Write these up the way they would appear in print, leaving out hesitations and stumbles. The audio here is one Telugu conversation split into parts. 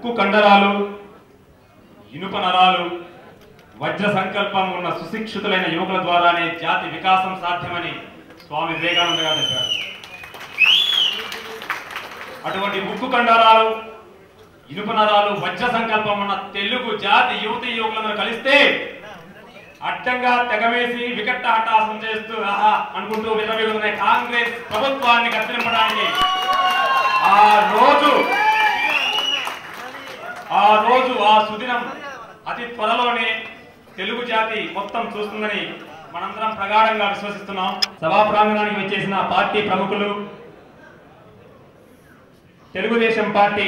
ఉక్కు కండరాలు, ఇనుప నరాలు, వజ్ర సంకల్పం ఉన్న సుశిక్షితులైన యువకుల ద్వారానే జాతి వికాసం సాధ్యమని స్వామి వివేకానంద గారు చెప్పారు. అటువంటి ఉక్కు కండరాలు, ఇనుప నరాలు, వజ్ర సంకల్పం ఉన్న తెలుగు జాతి యువతి యువకులందరూ కలిస్తే అడ్డంగా తెగవేసి వికట హఠాసం చేస్తూ ఆహా అనుకుంటూ విరవిగుతున్న కాంగ్రెస్ ప్రభుత్వాన్ని కత్తిరింపడానికి ఆ రోజు ఆ సుదినం అతి త్వరలోనే తెలుగు జాతి మొత్తం చూస్తుందని మనందరం ప్రగాఢంగా విశ్వసిస్తున్నాం. సభా ప్రాంగణానికి వచ్చేసిన పార్టీ ప్రముఖులు, తెలుగుదేశం పార్టీ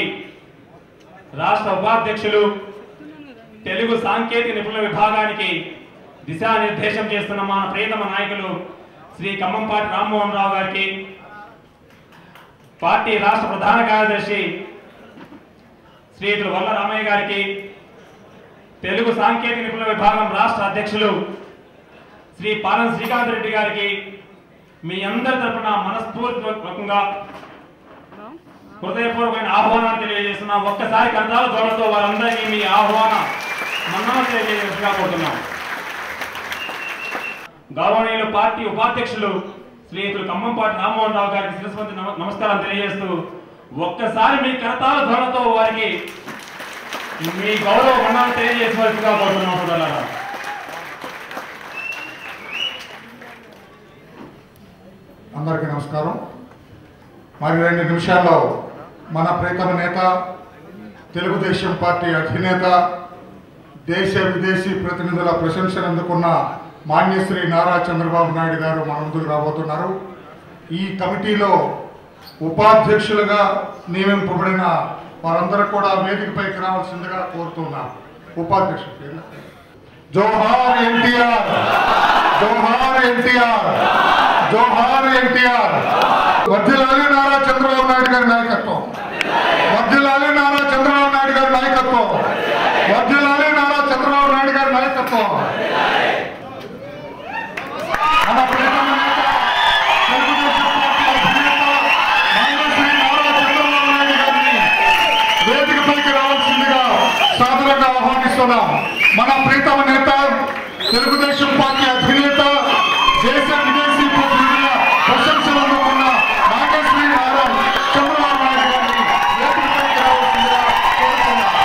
రాష్ట్ర ఉపాధ్యక్షులు, తెలుగు సాంకేతిక నిపుణుల విభాగానికి దిశానిర్దేశం చేస్తున్న మన ప్రియతమ నాయకులు శ్రీ ఖమ్మంపాటి రామ్మోహన్ రావు గారికి, పార్టీ రాష్ట్ర ప్రధాన కార్యదర్శి శ్రీయుతులు వల్ల రామయ్య గారికి, తెలుగు సాంకేతిక నిపుణుల విభాగం రాష్ట్ర అధ్యక్షులు శ్రీ పాలన శ్రీకాంత్ రెడ్డి గారికి మీ అందరి తరఫున మనస్ఫూర్తిగా హృదయపూర్వకమైన ఆహ్వానాన్ని తెలియజేస్తున్నాం. ఒక్కసారి కందాల ధ్వనులతో వారందరికీ మీ ఆహ్వాన మన్నన తెలియజేస్తున్నా కోరుతున్నాం. గౌరవనీయులు పార్టీ ఉపాధ్యక్షులు శ్రీయుతులు ఖమ్మంపాటి రామ్మోహన్ రావు గారికి శిరస్వంతి నమస్కారం తెలియజేస్తూ ఒక్కసారి మీ కరతాల ధ్వనులతో వారికి మీ గౌరవ మన్నన తెలియజేసవలసిగా కోరుతున్నాం. అందరికీ నమస్కారం. మరి 2 నిమిషాల్లో మన ప్రియతమ నేత, తెలుగుదేశం పార్టీ అధినేత, దేశ విదేశీ ప్రతినిధుల ప్రశంసలు అందుకున్న మాన్యశ్రీ నారా చంద్రబాబు నాయుడు గారు మన ముందుకు రాబోతున్నారు. ఈ కమిటీలో ఉపాధ్యక్షులుగా నియమింపబడిన వారందరూ కూడా వేదికపైకి రావాల్సిందిగా కోరుతున్నారు. ఉపాధ్యక్షులు జోహార్ ఎన్టీఆర్, జోహార్ ఎన్టీఆర్, జోహార్ ఎన్టీఆర్. వర్ధిల్లాలి నారా చంద్రబాబు నాయుడు గారి నాయకత్వం, వర్ధిల్లాలి నారా చంద్రబాబు నాయుడు గారి నాయకత్వం, వర్ధిల్లాలి నారా చంద్రబాబు నాయుడు గారి నాయకత్వం. మన ప్రియతమ నేత, తెలుగుదేశం పార్టీ అధినేత మాన్యశ్రీ నారా చంద్రబాబు నాయుడు గారిని వేదికపైకి రావాల్సిందిగా సాదరంగా ఆహ్వానిస్తున్నాం. మన ప్రియతమ నేత, తెలుగుదేశం పార్టీ అధినేత, దేశ విదేశీ ప్రతినిధుల ప్రశంసలు అందుకున్న మాన్యశ్రీ నారా చంద్రబాబు నాయుడు గారిని వేదికపైకి రావాల్సిందిగా కోరుతున్నాం.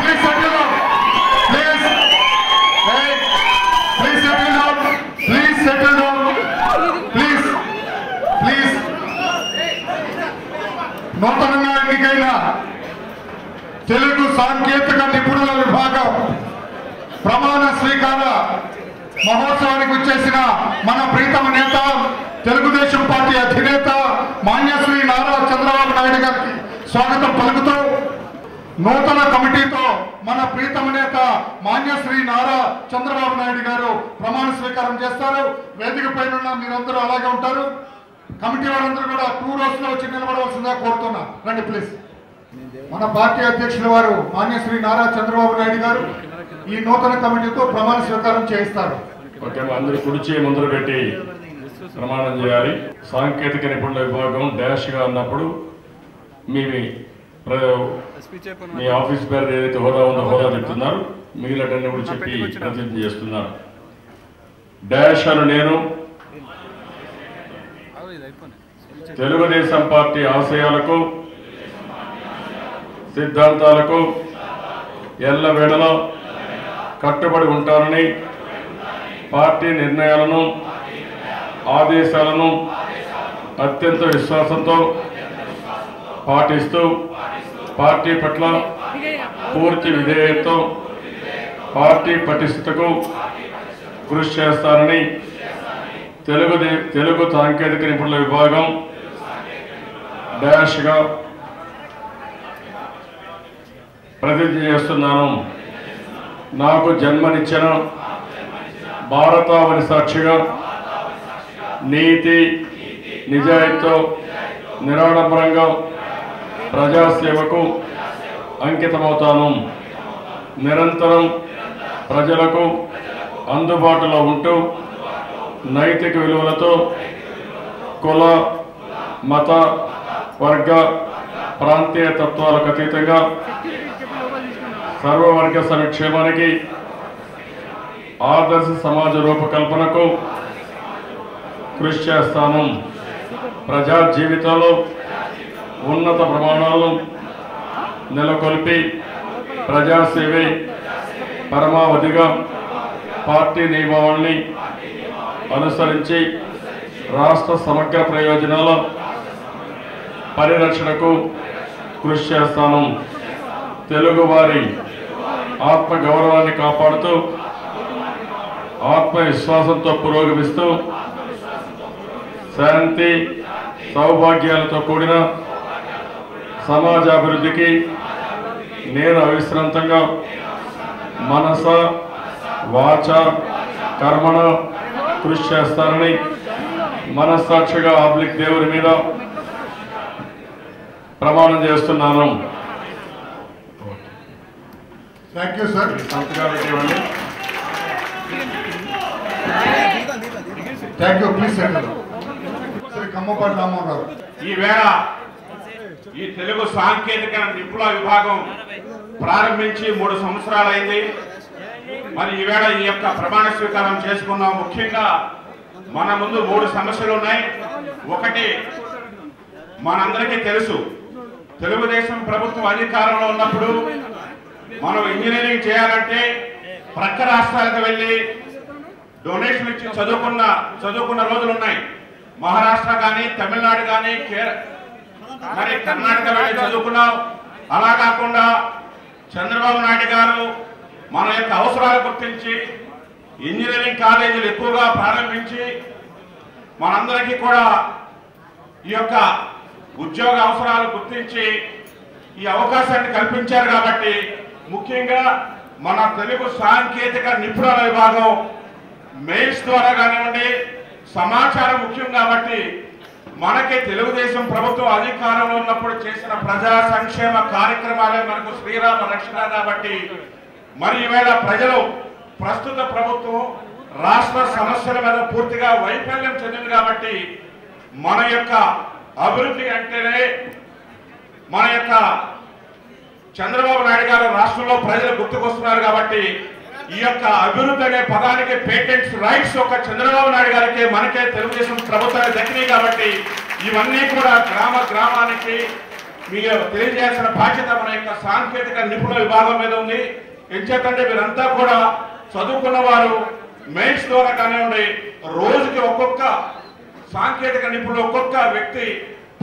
Please settle down. Please settle down. Please settle down. Please. నూతనంగా ఎన్నికైన తెలుగు సాంకేతిక నిపుణుల విభాగం ప్రమాణ స్వీకార మహోత్సవానికి వచ్చేసిన మన ప్రీతమ నేత, తెలుగుదేశం పార్టీ అధినేత మాన్యశ్రీ నారా చంద్రబాబు నాయుడు గారికి స్వాగతం పలుకుతూ, నూతన కమిటీతో మన ప్రీతమ నేత మాన్యశ్రీ నారా చంద్రబాబు నాయుడు గారు ప్రమాణ స్వీకారం చేస్తారు. వేదిక పైన మీరందరూ అలాగే ఉంటారు. కమిటీ వారందరూ కూడా 2 rows లో వచ్చి నిలబడవలసిందిగా కోరుతున్నా. రండి ప్లీజ్. మన పార్టీ అధ్యక్షుల వారు మాన్యశ్రీ నారా చంద్రబాబు నాయుడు గారు ఈ నూతన కమిటీతో ప్రమాణ స్వీకారం చేయిస్తారు. ఓకే, అందరూ కుడిచి ముందర పెట్టి ప్రమాణం చేయాలి. సాంకేతిక నిపుణుల విభాగం డాష్గా అన్నప్పుడు మీ ఆఫీస్ పేరు ఏదైతే హోదా ఉందో హోదా చెప్తున్నారు, మిగిలినటన్నీ కూడా చెప్పి ప్రతిజ్ఞ చేస్తున్నారు. డాష్ అని నేను తెలుగుదేశం పార్టీ ఆశయాలకు, సిద్ధాంతాలకు ఎల్లవేళలా కట్టుబడి ఉంటానని, పార్టీ నిర్ణయాలను, ఆదేశాలను అత్యంత విశ్వాసంతో పాటిస్తూ పార్టీ పట్ల పూర్తి విధేయతతో పార్టీ పటిష్టతకు కృషి చేస్తానని తెలుగు సాంకేతిక నిపుణుల విభాగం డాష్గా ప్రతిజ్ఞ చేస్తున్నాను. నాకు జన్మనిచ్చిన భారతావని సాక్షిగా నీతి నిజాయితీతో నిరాడంబరంగా ప్రజాసేవకు అంకితమవుతాను. నిరంతరం ప్రజలకు అందుబాటులో ఉంటూ నైతిక విలువలతో కుల మత వర్గ ప్రాంతీయ తత్వాలకు అతీతంగా సర్వవర్గ సంక్షేమానికి ఆదర్శ సమాజ రూపకల్పనకు కృషి చేస్తాను. ప్రజా జీవితంలో ఉన్నత ప్రమాణాలను నెలకొల్పి ప్రజాసేవే పరమావధిగా పార్టీ నియమావళిని అనుసరించి రాష్ట్ర సమగ్ర ప్రయోజనాల పరిరక్షణకు కృషి చేస్తాను. తెలుగువారి ఆత్మగౌరవాన్ని కాపాడుతూ ఆత్మవిశ్వాసంతో పురోగమిస్తూ శాంతి సౌభాగ్యాలతో కూడిన సమాజాభివృద్ధికి నేను అవిశ్రాంతంగా మనస వాచ కర్మణ కృషి చేస్తానని మనస్సాక్షిగా ఆబ్లిక్ దేవుని మీద ప్రమాణం చేస్తున్నాను. Thank you sir. Thank you. Please Shri Kammapati Ramohan garu. ఈవేళ ఈ తెలుగు సాంకేతిక నిపుణుల విభాగం ప్రారంభించి 3 సంవత్సరాలైంది. మరి ఈవేళ ఈ యొక్క ప్రమాణ స్వీకారం చేసుకున్నాం. ముఖ్యంగా మన ముందు 3 సమస్యలు ఉన్నాయి. ఒకటి, మనందరికీ తెలుసు, తెలుగుదేశం ప్రభుత్వం అధికారంలో ఉన్నప్పుడు మనం ఇంజనీరింగ్ చేయాలంటే ప్రక్క రాష్ట్రాలకు వెళ్ళి డొనేషన్ ఇచ్చి చదువుకున్న రోజులు ఉన్నాయి. మహారాష్ట్ర కానీ తమిళనాడు కానీ మరి కర్ణాటక వెళ్ళి చదువుకున్నాం. అలా కాకుండా చంద్రబాబు నాయుడు గారు మన యొక్క అవసరాలు గుర్తించి ఇంజనీరింగ్ కాలేజీలు ఎక్కువగా ప్రారంభించి మనందరికీ కూడా ఈ యొక్క ఉద్యోగ అవసరాలు గుర్తించి ఈ అవకాశాన్ని కల్పించారు. కాబట్టి ముఖ్యంగా మన తెలుగు సాంకేతిక నిపుణుల విభాగం మెయిల్స్ ద్వారా కానివ్వండి, సమాచారం ముఖ్యం. కాబట్టి మనకి తెలుగుదేశం ప్రభుత్వం అధికారంలో ఉన్నప్పుడు చేసిన ప్రజా సంక్షేమ కార్యక్రమాలే మనకు శ్రీరామ రక్షణ. కాబట్టి మరి ఈవేళ ప్రజలు ప్రస్తుత ప్రభుత్వం రాష్ట్ర సమస్యల మీద పూర్తిగా వైఫల్యం చెందింది. కాబట్టి మన యొక్క అభివృద్ధి అంటేనే మన యొక్క చంద్రబాబు నాయుడు గారు రాష్ట్రంలో ప్రజలు గుర్తుకొస్తున్నారు. కాబట్టి ఈ యొక్క అభివృద్ధి అనే పదానికి పేటెంట్స్ రైట్స్ ఒక చంద్రబాబు నాయుడు గారికి మనకే తెలుగుదేశం ప్రభుత్వానికి దక్కినాయి. కాబట్టి ఇవన్నీ కూడా గ్రామానికి మీకు తెలియజేయాల్సిన బాధ్యత మన యొక్క సాంకేతిక నిపుణుల విభాగం మీద ఉంది. ఎంచేతంటే మీరంతా కూడా చదువుకున్న వారు మెయిల్స్ ద్వారా కానివ్వండి, రోజుకి ఒక్కొక్క సాంకేతిక నిపుణులు ఒక్కొక్క వ్యక్తి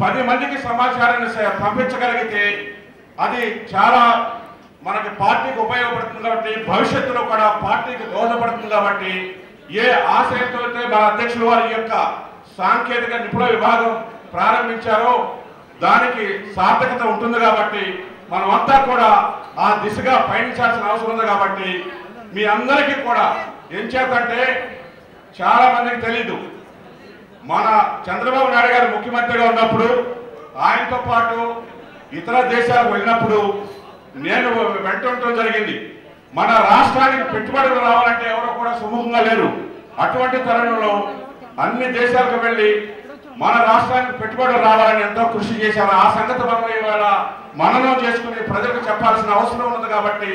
10 మందికి సమాచారాన్ని పంపించగలిగితే అది చాలా మనకి పార్టీకి ఉపయోగపడుతుంది. కాబట్టి భవిష్యత్తులో కూడా పార్టీకి దోహదపడుతుంది. కాబట్టి ఏ ఆశయంతో అయితే మన అధ్యక్షులు వారి యొక్క సాంకేతిక నిపుణుల విభాగం ప్రారంభించారో దానికి సార్థకత ఉంటుంది. కాబట్టి మనమంతా కూడా ఆ దిశగా పయనించాల్సిన అవసరం ఉంది. కాబట్టి మీ అందరికీ కూడా ఏం చేతంటే చాలా మందికి తెలీదు, మన చంద్రబాబు నాయుడు గారు ముఖ్యమంత్రిగా ఉన్నప్పుడు ఆయనతో పాటు ఇతర దేశాలకు వెళ్ళినప్పుడు నేను వెంటుండటం జరిగింది. మన రాష్ట్రానికి పెట్టుబడులు రావాలంటే ఎవరో కూడా సుముఖంగా లేరు. అటువంటి తరుణంలో అన్ని దేశాలకు వెళ్ళి మన రాష్ట్రానికి పెట్టుబడులు రావాలని ఎంతో కృషి చేశారు. ఆ సంగతి మనం ఇవాళ మననం చేసుకుని ప్రజలకు చెప్పాల్సిన అవసరం ఉన్నది. కాబట్టి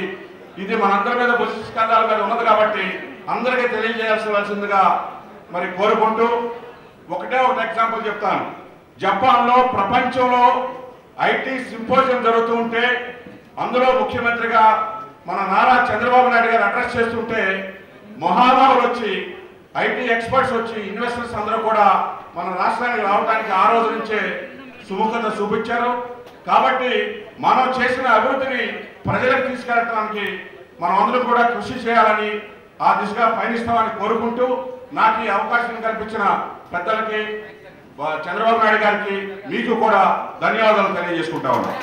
ఇది మనందరి మీద బుద్ధిస్కంధాల మీద ఉన్నది. కాబట్టి అందరికీ తెలియజేయాల్సిందిగా మరి కోరుకుంటూ ఒకటే ఒక ఎగ్జాంపుల్ చెప్తాను. జపాన్లో ప్రపంచంలో ఐటీ సింపోజియం జరుగుతూ ఉంటే అందులో ముఖ్యమంత్రిగా మన నారా చంద్రబాబు నాయుడు గారు అడ్రస్ చేస్తుంటే మహానుభావులు వచ్చి, ఐటీ ఎక్స్పర్ట్స్ వచ్చి, ఇన్వెస్టర్స్ అందరూ కూడా మన రాష్ట్రానికి రావడానికి ఆ రోజు నుంచే సుముఖత చూపించారు. కాబట్టి మనం చేసిన అభివృద్ధిని ప్రజలకు తీసుకెళ్ళడానికి మనం అందరూ కూడా కృషి చేయాలని, ఆ దిశగా పయనిస్తామని కోరుకుంటూ నాకు ఈ అవకాశం కల్పించిన పెద్దలకి, చంద్రబాబు నాయుడు గారికి, మీకు కూడా ధన్యవాదాలు తెలియజేసుకుంటా ఉన్నాం.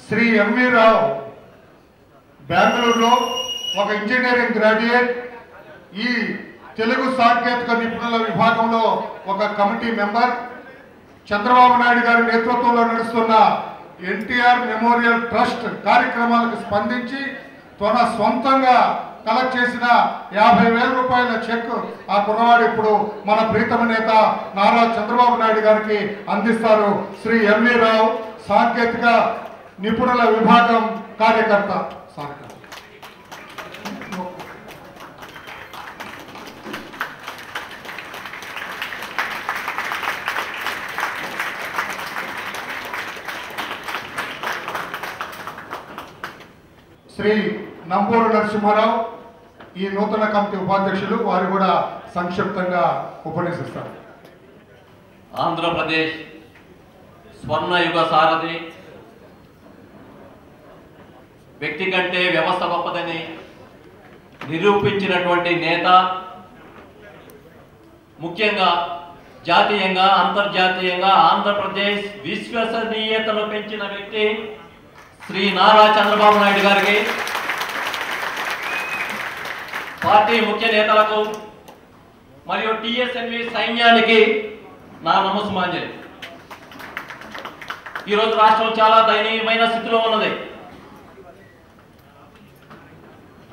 శ్రీ ఎంవి రావు బెంగళూరులో ఒక ఇంజనీరింగ్ గ్రాడ్యుయేట్, ఈ తెలుగు సాంకేతిక నిపుణుల విభాగంలో ఒక కమిటీ మెంబర్. చంద్రబాబు నాయుడు గారి నేతృత్వంలో నడుస్తున్న ఎన్టీఆర్ మెమోరియల్ ట్రస్ట్ కార్యక్రమాలకు స్పందించి తన సొంతంగా కలెక్ట్ చేసిన 50,000 రూపాయల చెక్ ఆ కుర్రవాడు ఇప్పుడు మన ప్రీతమ నేత నారా చంద్రబాబు నాయుడు గారికి అందిస్తారు. శ్రీ ఎంవి రావు, సాంకేతిక నిపుణుల విభాగం కార్యకర్త. శ్రీ నంబూరు నరసింహారావు ఈ నూతన కమిటీ ఉపాధ్యక్షులు, వారు కూడా సంక్షిప్తంగా ఉపన్యసిస్తారు. ఆంధ్రప్రదేశ్ స్వర్ణయుగ సారథి, వ్యక్తి కంటే వ్యవస్థ గొప్పదని నిరూపించినటువంటి నేత, ముఖ్యంగా జాతీయంగా అంతర్జాతీయంగా ఆంధ్రప్రదేశ్ విశ్వసనీయతను పెంచిన వ్యక్తి శ్రీ నారా చంద్రబాబు నాయుడు గారికి, పార్టీ ముఖ్య నేతలకు మరియు టీఎస్ఎన్వి సైన్యానికి నా నమస్సుమాంజలి. ఈరోజు రాష్ట్రం చాలా దయనీయమైన స్థితిలో ఉన్నది.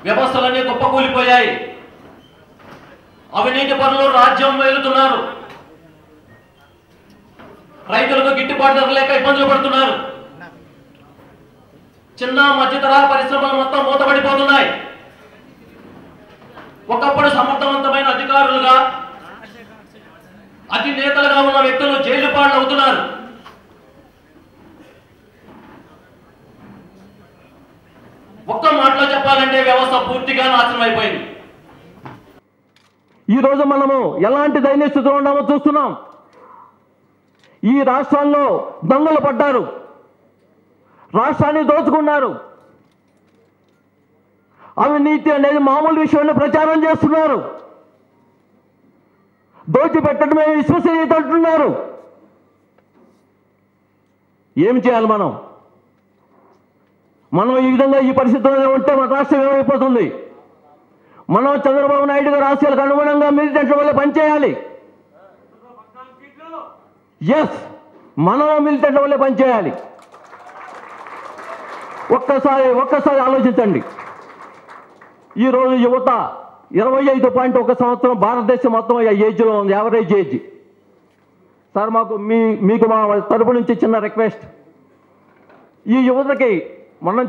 వ్యవస్థలన్నీ కుప్పకూలిపోయాయి. అవినీతి పరులు రాజ్యం వెళ్తున్నారు. రైతులకు గిట్టుబాటు ధర లేక ఇబ్బందులు పడుతున్నారు. చిన్న మధ్యతరహా పరిశ్రమలు మొత్తం మూతపడిపోతున్నాయి. ఒకప్పుడు సమర్థవంతమైన అధికారులుగా అధినేతలుగా ఉన్న వ్యక్తులు జైలు పాలు అవుతున్నారు. ఒక్క మాటలో చెప్పాలంటే వ్యవస్థ పూర్తిగా నాశనం అయిపోయింది. ఈ రోజు మనము ఎలాంటి దైన్య స్థితిలో ఉన్నామో చూస్తున్నాం. ఈ రాష్ట్రాల్లో దొంగలు పడ్డారు, రాష్ట్రాన్ని దోచుకున్నారు. అవినీతి అనేది మామూలు విషయాన్ని ప్రచారం చేస్తున్నారు. దోచిపెట్టడమే విశ్వసనీయత అంటున్నారు. ఏం చేయాలి మనం? ఈ విధంగా ఈ పరిస్థితుల్లో ఉంటే మన రాష్ట్రం ఏమైపోతుంది? మనం చంద్రబాబు నాయుడు గారి ఆశయాలకు అనుగుణంగా మిలిటెంట్ల వల్ల పనిచేయాలి. ఎస్, మనం మిలిటెంట్ల వల్లే పనిచేయాలి. ఒక్కసారి ఆలోచించండి. ఈరోజు యువత 25.1 సంవత్సరం భారతదేశం మొత్తం ఏజ్లో ఉంది, యావరేజ్ ఏజ్. సార్ మీకు మా తరపు నుంచి చిన్న రిక్వెస్ట్. ఈ యువతకి మనం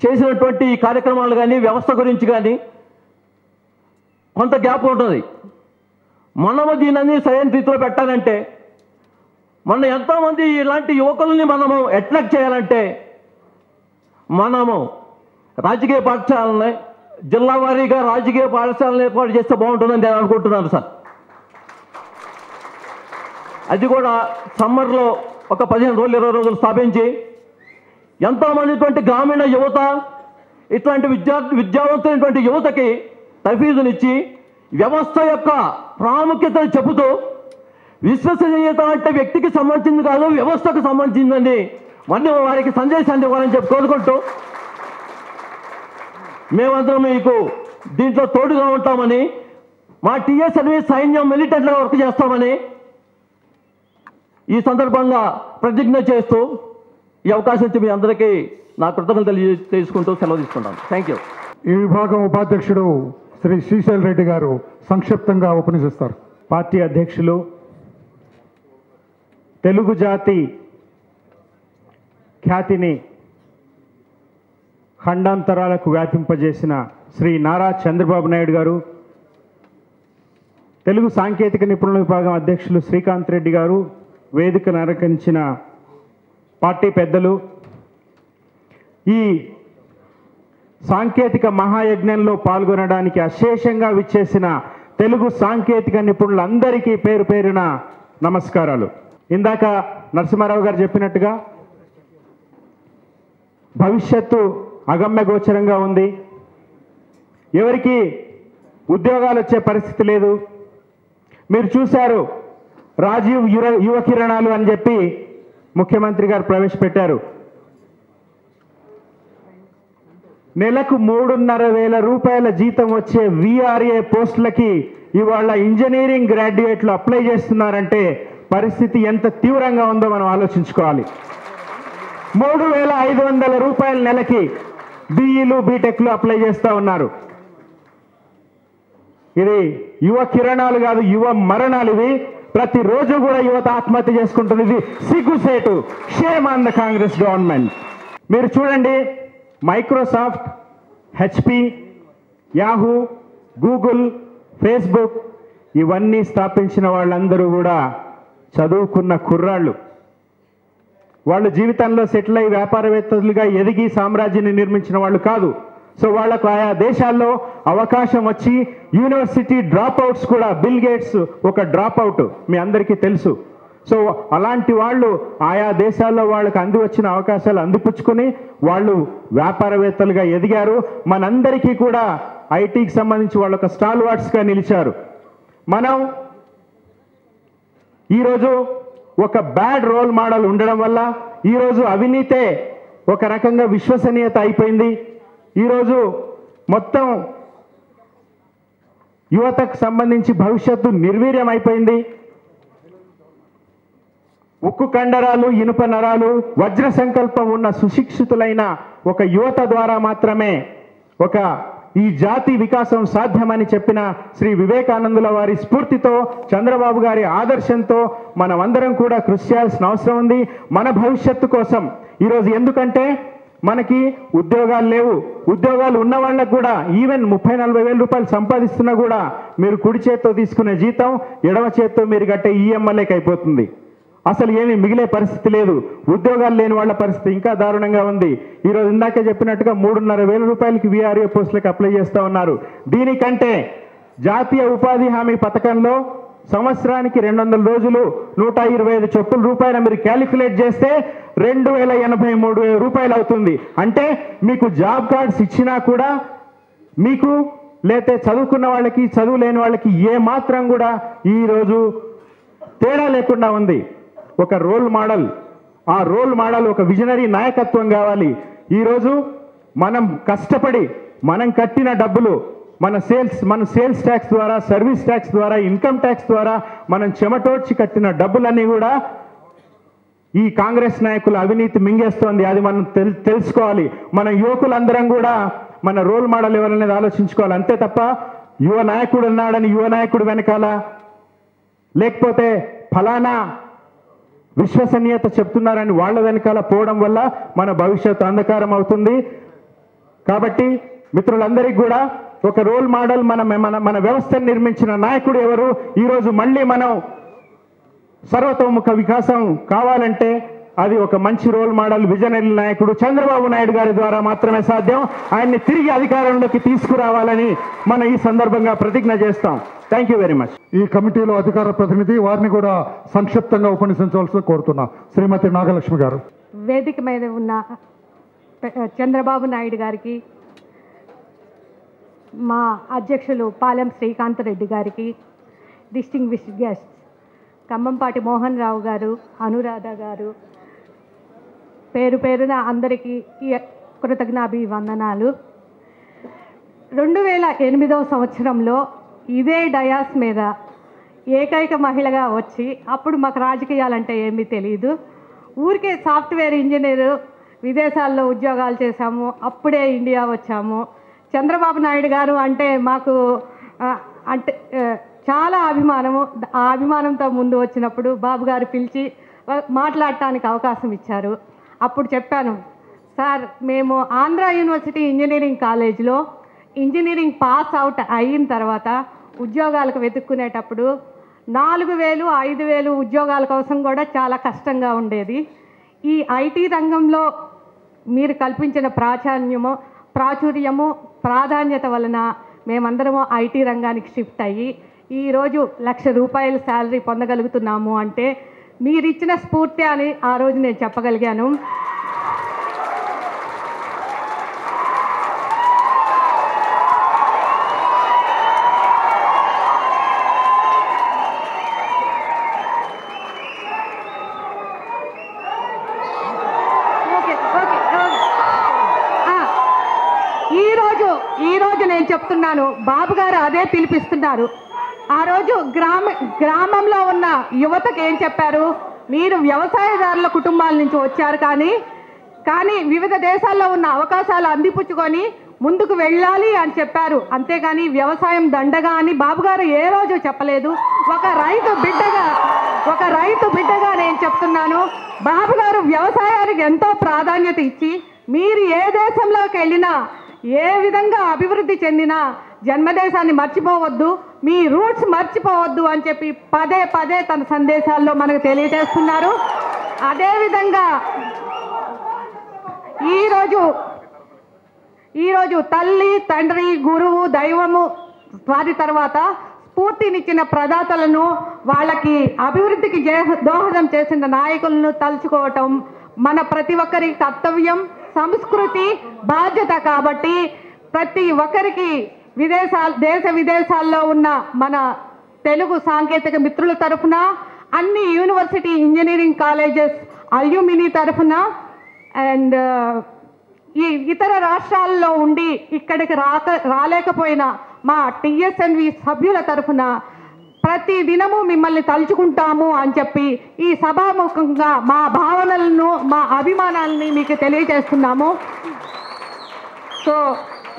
చేసినటువంటి కార్యక్రమాలు కానీ వ్యవస్థ గురించి కానీ కొంత గ్యాప్ ఉంటుంది. మనము దీనిని సరైన రీతిలో పెట్టాలంటే మనం ఎంతోమంది ఇలాంటి యువకుల్ని మనము అట్రాక్ట్ చేయాలంటే మనము రాజకీయ పాఠశాలని జిల్లా వారీగా రాజకీయ పాఠశాలను ఏర్పాటు చేస్తే బాగుంటుందని నేను అనుకుంటున్నాను సార్. అది కూడా సమ్మర్లో ఒక 15 రోజులు 20 రోజులు స్థాపించి ఎంతోమంది గ్రామీణ యువత, ఇట్లాంటి విద్యావంతులైనటువంటి యువతకి తరఫీదునిచ్చి వ్యవస్థ యొక్క ప్రాముఖ్యతను చెబుతూ విశ్వసనీయత అంటే వ్యక్తికి సంబంధించింది కాదు, వ్యవస్థకు సంబంధించిందని మనం వారికి సందేశాన్ని ఇవ్వాలని చెప్పి కోరుకుంటూ, మేమందరం మీకు దీంట్లో తోడుగా ఉంటామని, మా టీఎస్ఎన్వి సైన్యం మిలిటెంట్లో వర్క్ చేస్తామని ఈ సందర్భంగా ప్రతిజ్ఞ చేస్తూ ఈ అవకాశం ఇచ్చి మీ అందరికీ నా కృతజ్ఞతలు తెలుసుకుంటూ సెలవు తీసుకుంటాను. Thank you. ఈ విభాగం ఉపాధ్యక్షుడు శ్రీ శ్రీశైల్ రెడ్డి గారు సంక్షిప్తంగా ఉపన్యసిస్తారు. పార్టీ అధ్యక్షులు, తెలుగు జాతి ఖ్యాతిని ఖండాంతరాలకు వ్యాపింపజేసిన శ్రీ నారా చంద్రబాబు నాయుడు గారు, తెలుగు సాంకేతిక నిపుణుల విభాగం అధ్యక్షులు శ్రీకాంత్ రెడ్డి గారు, వేదికను అలంకరించిన పార్టీ పెద్దలు, ఈ సాంకేతిక మహాయజ్ఞంలో పాల్గొనడానికి అశేషంగా విచ్చేసిన తెలుగు సాంకేతిక నిపుణులందరికీ పేరు పేరున నమస్కారాలు. ఇందాక నరసింహారావు గారు చెప్పినట్టుగా భవిష్యత్తు అగమ్య గోచరంగా ఉంది. ఎవరికి ఉద్యోగాలు వచ్చే పరిస్థితి లేదు. మీరు చూశారు, రాజీవ్ యువ కిరణాలు అని చెప్పి ముఖ్యమంత్రి గారు ప్రవేశపెట్టారు. నెలకు 3,500 రూపాయల జీతం వచ్చే విఆర్ఏ పోస్టులకి ఇవాళ ఇంజనీరింగ్ గ్రాడ్యుయేట్లు అప్లై చేస్తున్నారంటే పరిస్థితి ఎంత తీవ్రంగా ఉందో మనం ఆలోచించుకోవాలి. 3,500 రూపాయల నెలకి BEలు బీటెక్లు అప్లై చేస్తూ ఉన్నారు. ఇది యువ కిరణాలు కాదు, యువ మరణాలు. ఇవి ప్రతిరోజు కూడా యువత ఆత్మహత్య చేసుకుంటుంది. ఇది సిగ్గుసేటు. Shame on the Congress government. మీరు చూడండి, Microsoft, HP, Yahoo, Google, Facebook ఇవన్నీ స్థాపించిన వాళ్ళందరూ కూడా చదువుకున్న కుర్రాళ్ళు. వాళ్ళు జీవితంలో సెటిల్ అయ్యి వ్యాపారవేత్తలుగా ఎదిగి సామ్రాజ్యాన్ని నిర్మించిన వాళ్ళు కాదు. సో వాళ్ళకు ఆయా దేశాల్లో అవకాశం వచ్చి యూనివర్సిటీ డ్రాప్ అవుట్స్ కూడా, బిల్ గేట్స్ ఒక డ్రాప్ అవుట్ మీ అందరికీ తెలుసు. సో అలాంటి వాళ్ళు ఆయా దేశాల్లో వాళ్ళకి అంది వచ్చిన అవకాశాలు అందిపుచ్చుకొని వాళ్ళు వ్యాపారవేత్తలుగా ఎదిగారు. మనందరికీ కూడా ఐటీకి సంబంధించి వాళ్ళు ఒక స్టాల్ వార్డ్స్గా నిలిచారు. మనం ఈరోజు ఒక బ్యాడ్ రోల్ మోడల్ ఉండడం వల్ల ఈరోజు అవినీతే ఒక రకంగా విశ్వసనీయత అయిపోయింది. ఈరోజు మొత్తం యువతకు సంబంధించి భవిష్యత్తు నిర్వీర్యం అయిపోయింది. ఉక్కు కండరాలు, ఇనుప నరాలు, వజ్ర సంకల్పం ఉన్న సుశిక్షితులైన ఒక యువత ద్వారా మాత్రమే ఒక ఈ జాతి వికాసం సాధ్యమని చెప్పిన శ్రీ వివేకానందుల వారి స్ఫూర్తితో, చంద్రబాబు గారి ఆదర్శంతో మనమందరం కూడా కృషి చేయాల్సిన అవసరం ఉంది మన భవిష్యత్తు కోసం. ఈరోజు ఎందుకంటే మనకి ఉద్యోగాలు లేవు. ఉద్యోగాలు ఉన్న వాళ్ళకు కూడా ఈవెన్ 30-40 వేల రూపాయలు సంపాదిస్తున్నా కూడా మీరు కుడి చేత్తో తీసుకునే జీతం ఎడమ చేత్తో మీరు కట్టే ఈఎంఐకి అయిపోతుంది. అసలు ఏమీ మిగిలే పరిస్థితి లేదు. ఉద్యోగాలు లేని వాళ్ళ పరిస్థితి ఇంకా దారుణంగా ఉంది. ఈరోజు ఇందాకే చెప్పినట్టుగా 3,500 రూపాయలకి VRA పోస్టులకు అప్లై చేస్తూ ఉన్నారు. దీనికంటే జాతీయ ఉపాధి హామీ పథకంలో సంవత్సరానికి 200 రోజులు 125 చొప్పుల రూపాయలు మీరు క్యాలిక్యులేట్ చేస్తే 2,083 రూపాయలు అవుతుంది. అంటే మీకు జాబ్ కార్డ్స్ ఇచ్చినా కూడా మీకు లేతే చదువుకున్న వాళ్ళకి, చదువు లేని వాళ్ళకి ఏ మాత్రం కూడా ఈరోజు తేడా లేకుండా ఉంది. ఒక రోల్ మోడల్, ఆ రోల్ మోడల్ ఒక విజనరీ నాయకత్వం కావాలి. ఈరోజు మనం కష్టపడి మనం కట్టిన డబ్బులు మన సేల్స్ ట్యాక్స్ ద్వారా, సర్వీస్ ట్యాక్స్ ద్వారా, ఇన్కమ్ ట్యాక్స్ ద్వారా మనం చెమటోడ్చి కట్టిన డబ్బులన్నీ కూడా ఈ కాంగ్రెస్ నాయకుల అవినీతి మింగేస్తోంది. అది మనం తెలుసుకోవాలి. మన యువకులందరం కూడా మన రోల్ మోడల్ ఎవరనేది ఆలోచించుకోవాలి. అంతే తప్ప యువ నాయకుడు ఉన్నాడని యువ నాయకుడు వెనకాల, లేకపోతే ఫలానా విశ్వసనీయత చెప్తున్నారని వాళ్ళ వెనకాల పోవడం వల్ల మన భవిష్యత్తు అంధకారం అవుతుంది. కాబట్టి మిత్రులందరికీ కూడా ఒక రోల్ మోడల్, మన వ్యవస్థను నిర్మించిన నాయకుడు ఎవరు, ఈరోజు మళ్ళీ మనం సర్వతోముఖ వికాసం కావాలంటే అది ఒక మంచి రోల్ మోడల్, విజనరీ నాయకుడు చంద్రబాబు నాయుడు గారి ద్వారా మాత్రమే సాధ్యం. ఆయన్ని తిరిగి అధికారంలోకి తీసుకురావాలని మనం ఈ సందర్భంగా ప్రతిజ్ఞ చేస్తాం. Thank you very much. ఈ కమిటీలో అధికార ప్రతినిధి వారిని కూడా సంక్షిప్తంగా ఉపన్యసించవలసి కోరుతున్నా. శ్రీమతి నాగలక్ష్మి గారు. వేదిక మీద ఉన్న చంద్రబాబు నాయుడు గారికి, మా అధ్యక్షులు పాలెం శ్రీకాంత్ రెడ్డి గారికి, డిస్టింగ్విష్డ్ గెస్ట్ ఖమ్మంపాటి మోహన్ రావు గారు, అనురాధ గారు, పేరు పేరున అందరికీ కృతజ్ఞాభివందనాలు. 2008వ సంవత్సరంలో ఇదే డయాస్ మీద ఏకైక మహిళగా వచ్చి, అప్పుడు మాకు రాజకీయాలంటే ఏమీ తెలియదు, ఊరికే సాఫ్ట్వేర్ ఇంజనీరు, విదేశాల్లో ఉద్యోగాలు చేశాము, అప్పుడే ఇండియా వచ్చాము. చంద్రబాబు నాయుడు గారు అంటే మాకు అంటే చాలా అభిమానము. ఆ అభిమానంతో ముందు వచ్చినప్పుడు బాబు గారు పిలిచి మాట్లాడటానికి అవకాశం ఇచ్చారు. అప్పుడు చెప్పాను, సార్ మేము ఆంధ్ర యూనివర్సిటీ ఇంజనీరింగ్ కాలేజీలో ఇంజనీరింగ్ పాస్ అవుట్ అయిన తర్వాత ఉద్యోగాలకు వెతుక్కునేటప్పుడు 4,000, 5,000 ఉద్యోగాల కోసం కూడా చాలా కష్టంగా ఉండేది. ఈ ఐటీ రంగంలో మీరు కల్పించిన ప్రాచుర్యము, ప్రాధాన్యత వలన మేమందరము ఐటీ రంగానికి షిఫ్ట్ అయ్యి ఈరోజు ₹1,00,000 శాలరీ పొందగలుగుతున్నాము అంటే మీరిచ్చిన స్ఫూర్తి అని ఆ రోజు నేను చెప్పగలిగాను. ఈరోజు నేను చెప్తున్నాను, బాబు గారు అదే పిలిపిస్తున్నారు. ఆ రోజు గ్రామంలో ఉన్న యువతకు ఏం చెప్పారు, మీరు వ్యవసాయదారుల కుటుంబాల నుంచి వచ్చారు, కానీ వివిధ దేశాల్లో ఉన్న అవకాశాలు అందిపుచ్చుకొని ముందుకు వెళ్ళాలి అని చెప్పారు. అంతేగాని వ్యవసాయం దండగా అని బాబు గారు ఏ రోజు చెప్పలేదు. ఒక రైతు బిడ్డగా నేను చెప్తున్నాను, బాబు గారు వ్యవసాయానికి ఎంతో ప్రాధాన్యత ఇచ్చి మీరు ఏ దేశంలోకి వెళ్ళినా ఏ విధంగా అభివృద్ధి చెందినా జన్మదేశాన్ని మర్చిపోవద్దు, మీ రూట్స్ మర్చిపోవద్దు అని చెప్పి పదే పదే తన సందేశాల్లో మనకు తెలియజేస్తున్నారు. అదేవిధంగా ఈరోజు తల్లి, తండ్రి, గురువు, దైవము వారి తర్వాత స్ఫూర్తినిచ్చిన ప్రదాతలను, వాళ్ళకి అభివృద్ధికి దోహదం చేసిన నాయకులను తలుచుకోవటం మన ప్రతి ఒక్కరి కర్తవ్యం, సంస్కృతి, బాధ్యత. కాబట్టి ప్రతి ఒక్కరికి దేశ విదేశాల్లో ఉన్న మన తెలుగు సాంకేతిక మిత్రుల తరఫున, అన్ని యూనివర్సిటీ ఇంజనీరింగ్ కాలేజెస్ అల్యూమిని తరఫున అండ్ ఈ ఇతర రాష్ట్రాల్లో ఉండి ఇక్కడికి రాలేకపోయిన మా టిఎస్ఎన్వి సభ్యుల తరఫున ప్రతి దినము మిమ్మల్ని తలుచుకుంటాము అని చెప్పి ఈ సభాముఖంగా మా భావనలను, మా అభిమానాలని మీకు తెలియజేస్తున్నాము. సో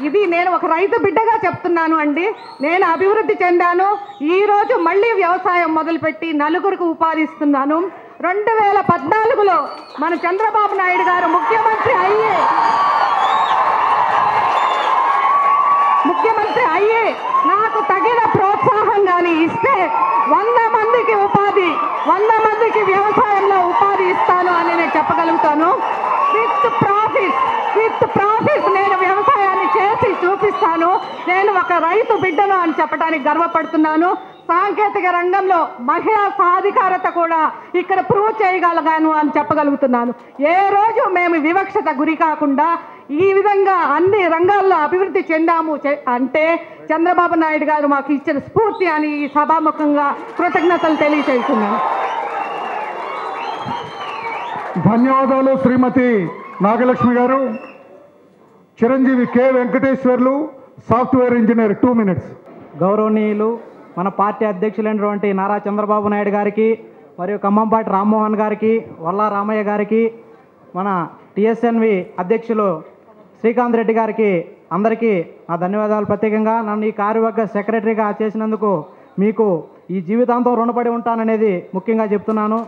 ఇది నేను ఒక రైతు బిడ్డగా చెప్తున్నాను అండి. నేను అభివృద్ధి చెందాను. ఈరోజు మళ్ళీ వ్యవసాయం మొదలుపెట్టి నలుగురికి ఉపాధి ఇస్తున్నాను. 2014లో మన చంద్రబాబు నాయుడు గారు ముఖ్యమంత్రి అయ్యే నాకు తగిన ప్రోత్సాహం కానీ ఇస్తే 100 మందికి ఉపాధి, 100 మందికి వ్యవసాయంలో ఉపాధి ఇస్తాను అని నేను చెప్పగలుగుతాను. విత్ ప్రాఫిట్ నేను వ్యవసాయాన్ని చేసి చూపిస్తాను. నేను ఒక రైతు బిడ్డను అని చెప్పడానికి గర్వపడుతున్నాను. సాంకేతిక రంగంలో మహిళా సాధికారత కూడా ఇక్కడ ప్రూవ్ చేయగలగాను అని చెప్పగలుగుతున్నాను. ఏ రోజు మేము వివక్షత గురి కాకుండా ఈ విధంగా అన్ని రంగాల్లో అభివృద్ధి చెందాము అంటే చంద్రబాబు నాయుడు గారు మాకు ఇచ్చిన స్ఫూర్తి అని ఈ సభాముఖంగా కృతజ్ఞతలు తెలియజేస్తున్నాను. ధన్యవాదాలు శ్రీమతి నాగలక్ష్మి గారు. Chiranjeevi K Venkateswarlu, software engineer, 2 minutes. గౌరవనీయులు మన పార్టీ అధ్యక్షులైనటువంటి నారా చంద్రబాబు నాయుడు గారికి, మరియు ఖమ్మంపాటి రామ్మోహన్ గారికి, వల్లా రామయ్య గారికి, మన టిఎస్ఎన్వి అధ్యక్షులు శ్రీకాంత్ రెడ్డి గారికి, అందరికీ నా ధన్యవాదాలు. ప్రత్యేకంగా నన్ను ఈ కార్యవర్గ సెక్రటరీగా చేసినందుకు మీకు ఈ జీవితాంతం రుణపడి ఉంటాననేది ముఖ్యంగా చెప్తున్నాను.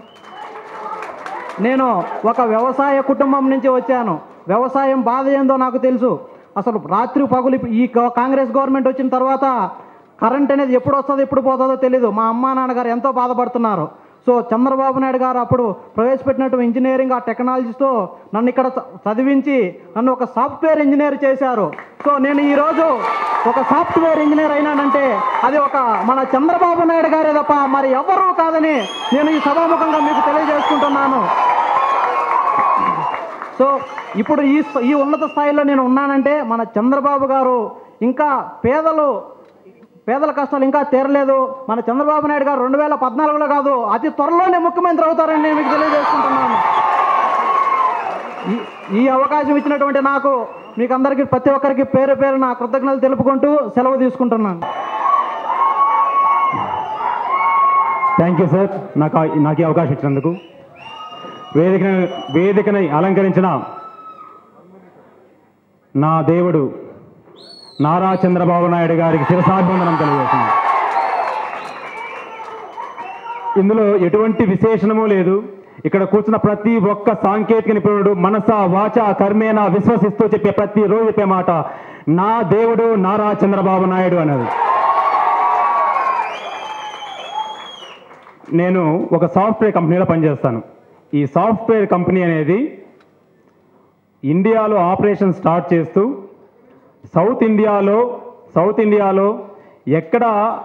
నేను ఒక వ్యవసాయ కుటుంబం నుంచి వచ్చాను. వ్యవసాయం బాధ ఏందో నాకు తెలుసు. అసలు రాత్రి పగులు ఈ కాంగ్రెస్ గవర్నమెంట్ వచ్చిన తర్వాత కరెంట్ అనేది ఎప్పుడు వస్తుందో ఎప్పుడు పోతుందో తెలీదు. మా అమ్మా నాన్నగారు ఎంతో బాధపడుతున్నారు. సో చంద్రబాబు నాయుడు గారు అప్పుడు ప్రవేశపెట్టినట్టు ఇంజనీరింగ్ ఆ టెక్నాలజీతో నన్ను ఇక్కడ చదివించి నన్ను ఒక సాఫ్ట్వేర్ ఇంజనీర్ చేశారు. సో నేను ఈరోజు ఒక సాఫ్ట్వేర్ ఇంజనీర్ అయినానంటే అది ఒక మన చంద్రబాబు నాయుడు గారే తప్ప మరి ఎవరూ కాదని నేను ఈ సభాముఖంగా మీకు తెలియజేసుకుంటున్నాను. సో ఇప్పుడు ఈ ఉన్నత స్థాయిలో నేను ఉన్నానంటే మన చంద్రబాబు గారు ఇంకా పేదల కష్టాలు ఇంకా తీరలేదు. మన చంద్రబాబు నాయుడు గారు 2014లో కాదు అతి త్వరలోనే ముఖ్యమంత్రి అవుతారని నేను మీకు తెలియజేసుకుంటున్నాను. ఈ అవకాశం ఇచ్చినటువంటి నాకు మీకు అందరికీ ప్రతి ఒక్కరికి పేరు పేరు నా కృతజ్ఞతలు తెలుపుకుంటూ సెలవు తీసుకుంటున్నాను. థ్యాంక్ యూ సార్, నాకు ఈ అవకాశం ఇచ్చినందుకు. వేదికని అలంకరించిన నా దేవుడు నారా చంద్రబాబు నాయుడు గారికి శిరసాభివందనం తెలియజేస్తున్నాను. ఇందులో ఎటువంటి విశేషణము లేదు. ఇక్కడ కూర్చున్న ప్రతి ఒక్క సాంకేతిక నిపుణుడు మనస వాచ కర్మేణ విశ్వసిస్తూ చెప్పే ప్రతిరోజు చెప్పే మాట నా దేవుడు నారా చంద్రబాబు నాయుడు అన్నది. నేను ఒక సాఫ్ట్వేర్ కంపెనీలో పనిచేస్తాను. ఈ సాఫ్ట్వేర్ కంపెనీ అనేది ఇండియాలో ఆపరేషన్ స్టార్ట్ చేస్తూ సౌత్ ఇండియాలో ఎక్కడ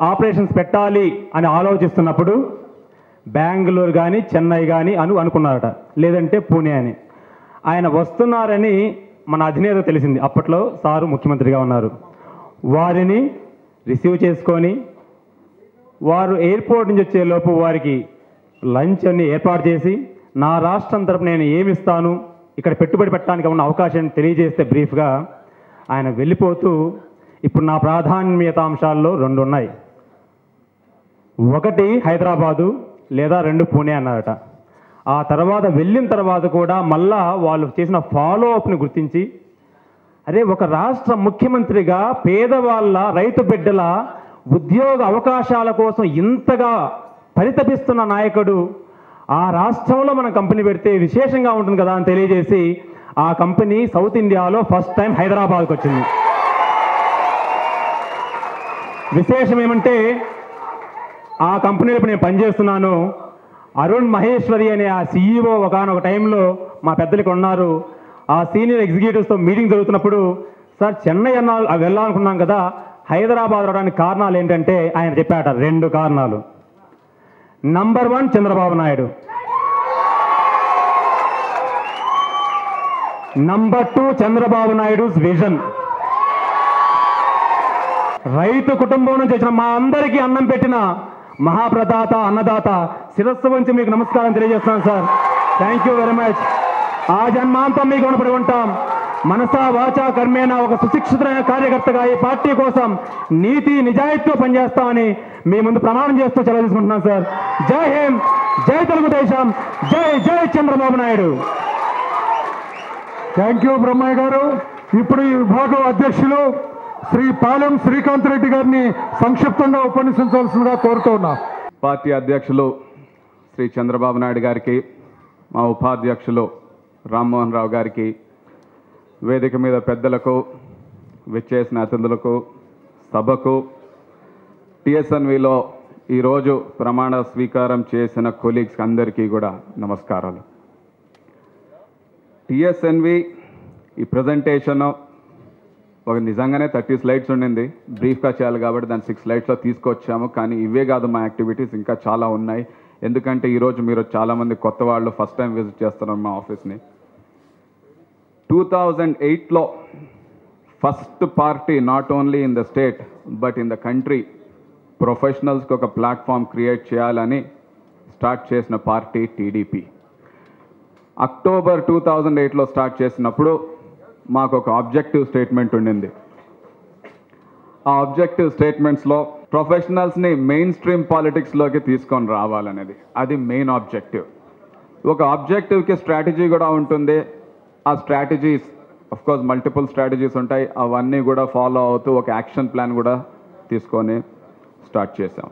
ఆపరేషన్స్ పెట్టాలి అని ఆలోచిస్తున్నప్పుడు బెంగళూరు కానీ చెన్నై కానీ అనుకున్నారట, లేదంటే పూణే అని. ఆయన వస్తున్నారని మన అధినేత తెలిసింది. అప్పట్లో సారు ముఖ్యమంత్రిగా ఉన్నారు. వారిని రిసీవ్ చేసుకొని వారు ఎయిర్పోర్ట్ నుంచి వచ్చేలోపు వారికి లంచ్ అన్ని ఏర్పాటు చేసి నా రాష్ట్రం తరపున నేను ఏమిస్తాను, ఇక్కడ పెట్టుబడి పెట్టడానికి ఉన్న అవకాశాన్ని తెలియజేస్తే బ్రీఫ్గా ఆయన వెళ్ళిపోతూ ఇప్పుడు నా ప్రాధాన్యతాంశాల్లో 2 ఉన్నాయి. ఒకటి హైదరాబాదు లేదా 2 పూణే అన్నారట. ఆ తర్వాత వెళ్ళిన తర్వాత కూడా మళ్ళా వాళ్ళు చేసిన ఫాలో అప్ని గుర్తించి, అరే ఒక రాష్ట్ర ముఖ్యమంత్రిగా పేదవాళ్ళ రైతు బిడ్డల ఉద్యోగ అవకాశాల కోసం ఇంతగా పరితపిస్తున్న నాయకుడు ఆ రాష్ట్రంలో మనం కంపెనీ పెడితే విశేషంగా ఉంటుంది కదా అని తెలియజేసి ఆ కంపెనీ సౌత్ ఇండియాలో ఫస్ట్ టైం హైదరాబాద్కి వచ్చింది. విశేషం ఏమంటే ఆ కంపెనీలో ఇప్పుడు నేను పనిచేస్తున్నాను. అరుణ్ మహేశ్వరి అనే ఆ CEO ఒకనొక టైంలో మా పెద్దలకి ఉన్నారు. ఆ సీనియర్ ఎగ్జిక్యూటివ్స్తో మీటింగ్ జరుగుతున్నప్పుడు, సార్ చెన్నై వెళ్ళాలనుకున్నాం కదా, హైదరాబాద్ రావడానికి కారణాలు ఏంటంటే ఆయన చెప్పాట 2 కారణాలు. Number 1 Chandrababu Naidu, number 2 Chandrababu Naidu's vision. రైతు కుటుంబం నుంచి వచ్చిన మా అందరికీ అన్నం పెట్టిన మహాప్రదాత అన్నదాత, శిరస్సు వంచి మీకు నమస్కారం తెలియజేస్తున్నాను sir. Thank you very much. ఆ జన్మాంతం మీకు రుణపడి ఉంటాం. మనసా వాచా కర్మేణ ఒక సుశిక్షితులైన కార్యకర్తగా ఈ పార్టీ కోసం నీతి నిజాయితీతో పనిచేస్తామని మీ ముందు ప్రమాణం చేస్తూ సెలవు తీసుకుంటున్నాను సార్. జై హింద్, జై తెలుగుదేశం, జై జై చంద్రబాబు నాయుడు. థ్యాంక్ యూ బ్రహ్మయ్య గారు. ఇప్పుడు ఈ విభాగం అధ్యక్షులు శ్రీ పాలెం శ్రీకాంత్ రెడ్డి గారిని సంక్షిప్తంగా ఉపన్యసించవలసిందిగా కోరుతూ ఉన్నా. పార్టీ అధ్యక్షులు శ్రీ చంద్రబాబు నాయుడు గారికి, మా ఉపాధ్యక్షులు రామ్మోహన్ రావు గారికి, వేదిక మీద పెద్దలకు, విచ్చేసిన అతిథులకు, సభకు, TSNVలో ఈరోజు ప్రమాణ స్వీకారం చేసిన కొలీగ్స్ అందరికీ కూడా నమస్కారాలు. TSNV ఈ ప్రజెంటేషన్ ఒక నిజంగానే 30 స్లైడ్స్ ఉండింది. బ్రీఫ్గా చేయాలి కాబట్టి దాన్ని 6 స్లైడ్స్లో తీసుకొచ్చాము. కానీ ఇవే కాదు మా యాక్టివిటీస్ ఇంకా చాలా ఉన్నాయి. ఎందుకంటే ఈరోజు మీరు చాలామంది కొత్త వాళ్ళు ఫస్ట్ టైం విజిట్ చేస్తున్నారు మా ఆఫీస్ని. 2008లో first party not only in the state but in the country ప్రొఫెషనల్స్కి ఒక ప్లాట్ఫామ్ క్రియేట్ చేయాలని స్టార్ట్ చేసిన పార్టీ TDP. అక్టోబర్ 2008లో స్టార్ట్ చేసినప్పుడు మాకు ఒక ఆబ్జెక్టివ్ స్టేట్మెంట్ ఉండింది. ఆ ఆబ్జెక్టివ్ స్టేట్మెంట్స్లో ప్రొఫెషనల్స్ని మెయిన్ స్ట్రీమ్ పాలిటిక్స్లోకి తీసుకొని రావాలనేది, అది మెయిన్ ఆబ్జెక్టివ్. ఒక ఆబ్జెక్టివ్కి స్ట్రాటజీ కూడా ఉంటుంది. ఆ స్ట్రాటజీస్ కోర్స్ మల్టిపుల్ స్ట్రాటజీస్ ఉంటాయి. అవన్నీ కూడా ఫాలో అవుతూ ఒక యాక్షన్ ప్లాన్ కూడా తీసుకొని స్టార్ట్ చేసాం.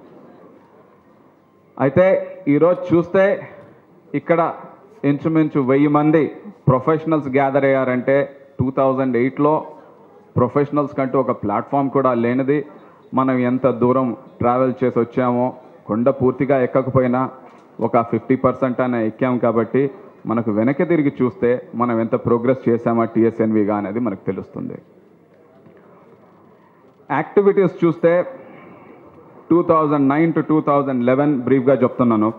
అయితే ఈరోజు చూస్తే ఇక్కడ ఇంచుమించు 1000 మంది ప్రొఫెషనల్స్ గ్యాదర్ అయ్యారంటే 2008లో ప్రొఫెషనల్స్ కంటూ ఒక ప్లాట్ఫామ్ కూడా లేనిది. మనం ఎంత దూరం ట్రావెల్ చేసి వచ్చామో, కొండ పూర్తిగా ఎక్కకపోయినా ఒక 50% అనే ఎక్కాం. కాబట్టి మనకు వెనక్కి తిరిగి చూస్తే మనం ఎంత ప్రోగ్రెస్ చేసామా TSNVగా అనేది మనకు తెలుస్తుంది. యాక్టివిటీస్ చూస్తే 2009 to 2011 బ్రీఫ్గా చెప్తున్నాను.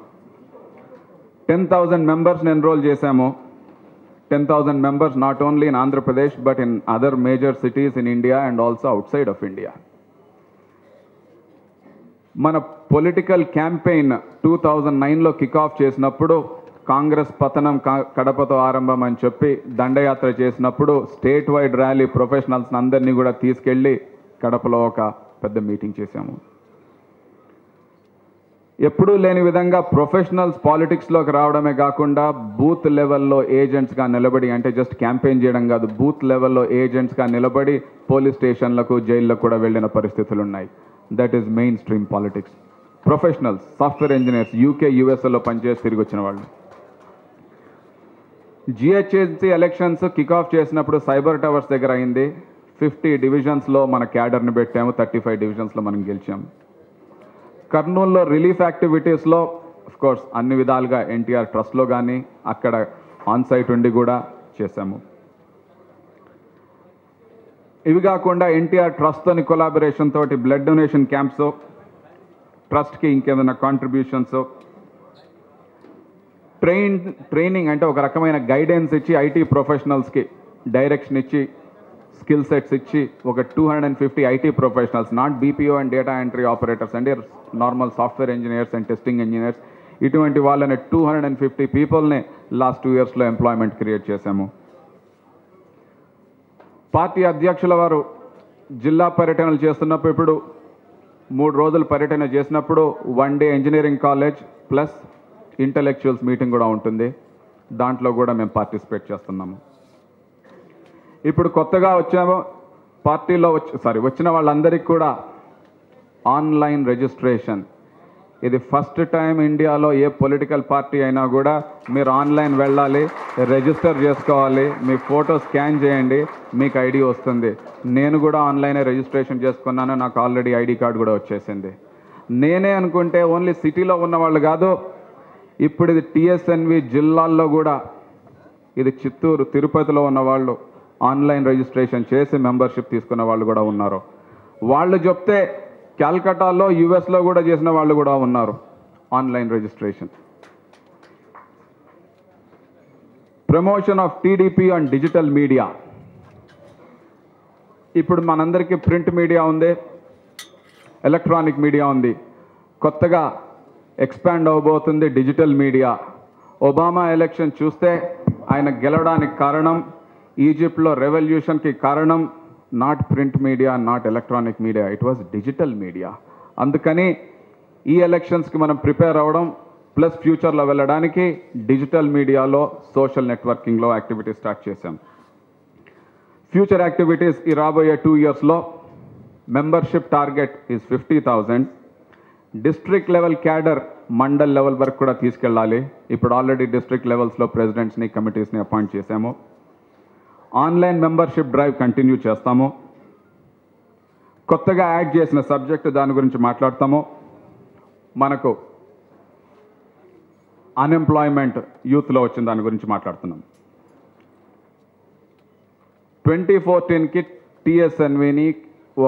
10,000 మెంబర్స్ని ఎన్రోల్ చేశాము. 10,000 members not only in Andhra Pradesh but in other major cities in India and also outside of India. మన పొలిటికల్ క్యాంపెయిన్ 2009లో కిక్ ఆఫ్ చేసినప్పుడు కాంగ్రెస్ పతనం కడపతో ఆరంభం అని చెప్పి దండయాత్ర చేసినప్పుడు స్టేట్ వైడ్ ర్యాలీ ప్రొఫెషనల్స్ అందరినీ కూడా తీసుకెళ్ళి కడపలో ఒక పెద్ద మీటింగ్ చేశాము. ఎప్పుడూ లేని విధంగా ప్రొఫెషనల్స్ పాలిటిక్స్లోకి రావడమే కాకుండా బూత్ లెవెల్లో ఏజెంట్స్గా నిలబడి, అంటే జస్ట్ క్యాంపెయిన్ చేయడం కాదు, బూత్ లెవెల్లో ఏజెంట్స్గా నిలబడి పోలీస్ స్టేషన్లకు, జైళ్ళకు కూడా వెళ్ళిన పరిస్థితులు ఉన్నాయి. That is main stream politics. Professionals, software engineers, UK, USలో పనిచేసి తిరిగి వచ్చిన వాళ్ళు. GHC ఎలక్షన్స్ కిక్ ఆఫ్ చేసినప్పుడు సైబర్ టవర్స్ దగ్గర అయింది. 50 డివిజన్స్లో మన క్యాడర్ని పెట్టాము, 35 డివిజన్స్లో మనం గెలిచాము. కర్నూలులో రిలీఫ్ యాక్టివిటీస్లో కోర్స్ అన్ని విధాలుగా NTR ట్రస్ట్లో కానీ అక్కడ ఆన్ సైట్ ఉండి కూడా చేశాము. ఇవి కాకుండా NTR ట్రస్ట్తోని కొలాబరేషన్ తోటి బ్లడ్ డొనేషన్ క్యాంప్స్, ట్రస్ట్కి ఇంకేదైనా కాంట్రిబ్యూషన్స్, ట్రైనింగ్ అంటే ఒక రకమైన గైడెన్స్ ఇచ్చి IT ప్రొఫెషనల్స్కి డైరెక్షన్ ఇచ్చి స్కిల్ సెట్స్ ఇచ్చి ఒక 250 IT professionals, not BPO and data entry operators అండి, normal software engineers and testing engineers, ఇటువంటి వాళ్ళని 250 పీపుల్ని లాస్ట్ 2 yearsలో ఎంప్లాయ్మెంట్ క్రియేట్ చేశాము. పార్టీ అధ్యక్షుల వారు జిల్లా పర్యటనలు చేస్తున్నప్పుడు, ఇప్పుడు 3 రోజులు పర్యటన చేసినప్పుడు 1 day engineering college plus intellectuals meeting కూడా ఉంటుంది. దాంట్లో కూడా మేము పార్టిసిపేట్ చేస్తున్నాము. ఇప్పుడు కొత్తగా పార్టీలో వచ్చిన వాళ్ళందరికీ కూడా ఆన్లైన్ రిజిస్ట్రేషన్. ఇది ఫస్ట్ టైం ఇండియాలో ఏ పొలిటికల్ పార్టీ అయినా కూడా మీరు ఆన్లైన్ వెళ్ళాలి, రిజిస్టర్ చేసుకోవాలి, మీ ఫోటో స్కాన్ చేయండి, మీకు ఐడి వస్తుంది. నేను కూడా ఆన్లైనే రిజిస్ట్రేషన్ చేసుకున్నాను, నాకు ఆల్రెడీ ఐడి కార్డు కూడా వచ్చేసింది. నేనే అనుకుంటే ఓన్లీ సిటీలో ఉన్న వాళ్ళు కాదు, ఇప్పుడు ఇది టీఎస్ఎన్వి జిల్లాల్లో కూడా, ఇది చిత్తూరు, తిరుపతిలో ఉన్న వాళ్ళు ఆన్లైన్ రిజిస్ట్రేషన్ చేసి మెంబర్షిప్ తీసుకున్న వాళ్ళు కూడా ఉన్నారు. వాళ్ళు చెప్తే క్యాల్కటాలో యుఎస్లో కూడా చేసిన వాళ్ళు కూడా ఉన్నారు online registration. Promotion of TDP and digital media. ఇప్పుడు మనందరికీ ప్రింట్ మీడియా ఉంది, ఎలక్ట్రానిక్ మీడియా ఉంది. కొత్తగా ఎక్స్పాండ్ అవబోతుంది డిజిటల్ మీడియా. ఒబామా ఎలక్షన్ చూస్తే ఆయన గెలవడానికి కారణం, ఈజిప్ట్లో రెవల్యూషన్కి కారణం not print media, not electronic media, it was digital media. అందుకని ఈ ఎలక్షన్స్కి మనం ప్రిపేర్ అవ్వడం, ప్లస్ ఫ్యూచర్లో వెళ్ళడానికి డిజిటల్ మీడియాలో సోషల్ నెట్వర్కింగ్లో యాక్టివిటీస్ స్టార్ట్ చేశాం. ఫ్యూచర్ యాక్టివిటీస్ ఈ రాబోయే 2 yearsలో membership target is 50,000. District level cadre mandal level వరకు కూడా తీసుకెళ్ళాలి. ఇప్పుడు ఆల్రెడీ డిస్ట్రిక్ట్ లెవెల్స్లో ప్రెసిడెంట్స్ని, కమిటీస్ని అపాయింట్ చేశాము. ఆన్లైన్ మెంబర్షిప్ డ్రైవ్ కంటిన్యూ చేస్తాము. కొత్తగా యాడ్ చేసిన సబ్జెక్ట్ దాని గురించి మాట్లాడతాము. మనకు అన్ఎంప్లాయ్మెంట్ యూత్లో వచ్చిన దాని గురించి మాట్లాడుతున్నాం. 2014కి టీఎస్ఎన్విని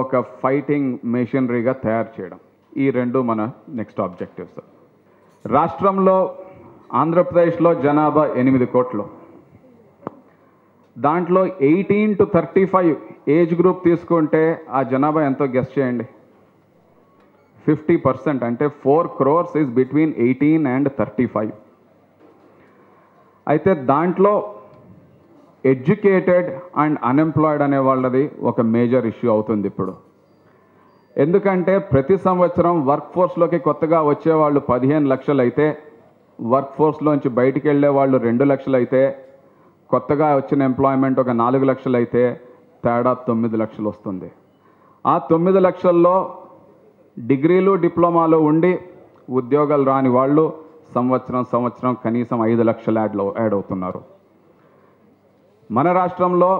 ఒక ఫైటింగ్ మెషినరీగా తయారు చేయడం, ఈ 2 మన నెక్స్ట్ ఆబ్జెక్టివ్స్. రాష్ట్రంలో ఆంధ్రప్రదేశ్లో జనాభా 8 కోట్లు. దాంట్లో 18 to 35 ఏజ్ గ్రూప్ తీసుకుంటే ఆ జనాభా ఎంతో గెస్ చేయండి. 50%, అంటే 4 crores ఈజ్ బిట్వీన్ 18 and 35. అయితే దాంట్లో ఎడ్యుకేటెడ్ అండ్ అన్ఎంప్లాయిడ్ అనే వాళ్ళది ఒక మేజర్ ఇష్యూ అవుతుంది ఇప్పుడు. ఎందుకంటే ప్రతి సంవత్సరం వర్క్ ఫోర్స్లోకి కొత్తగా వచ్చేవాళ్ళు 15 లక్షలు అయితే, వర్క్ ఫోర్స్లోంచి బయటికి వెళ్ళే వాళ్ళు 2 లక్షలు అయితే, కొత్తగా వచ్చిన ఎంప్లాయ్మెంట్ ఒక 4 లక్షలు అయితే, తేడా 9 లక్షలు వస్తుంది. ఆ 9 లక్షల్లో డిగ్రీలు, డిప్లొమాలు ఉండి ఉద్యోగాలు రాని వాళ్ళు సంవత్సరం కనీసం 5 లక్షలు యాడ్ అవుతున్నారు. మన రాష్ట్రంలో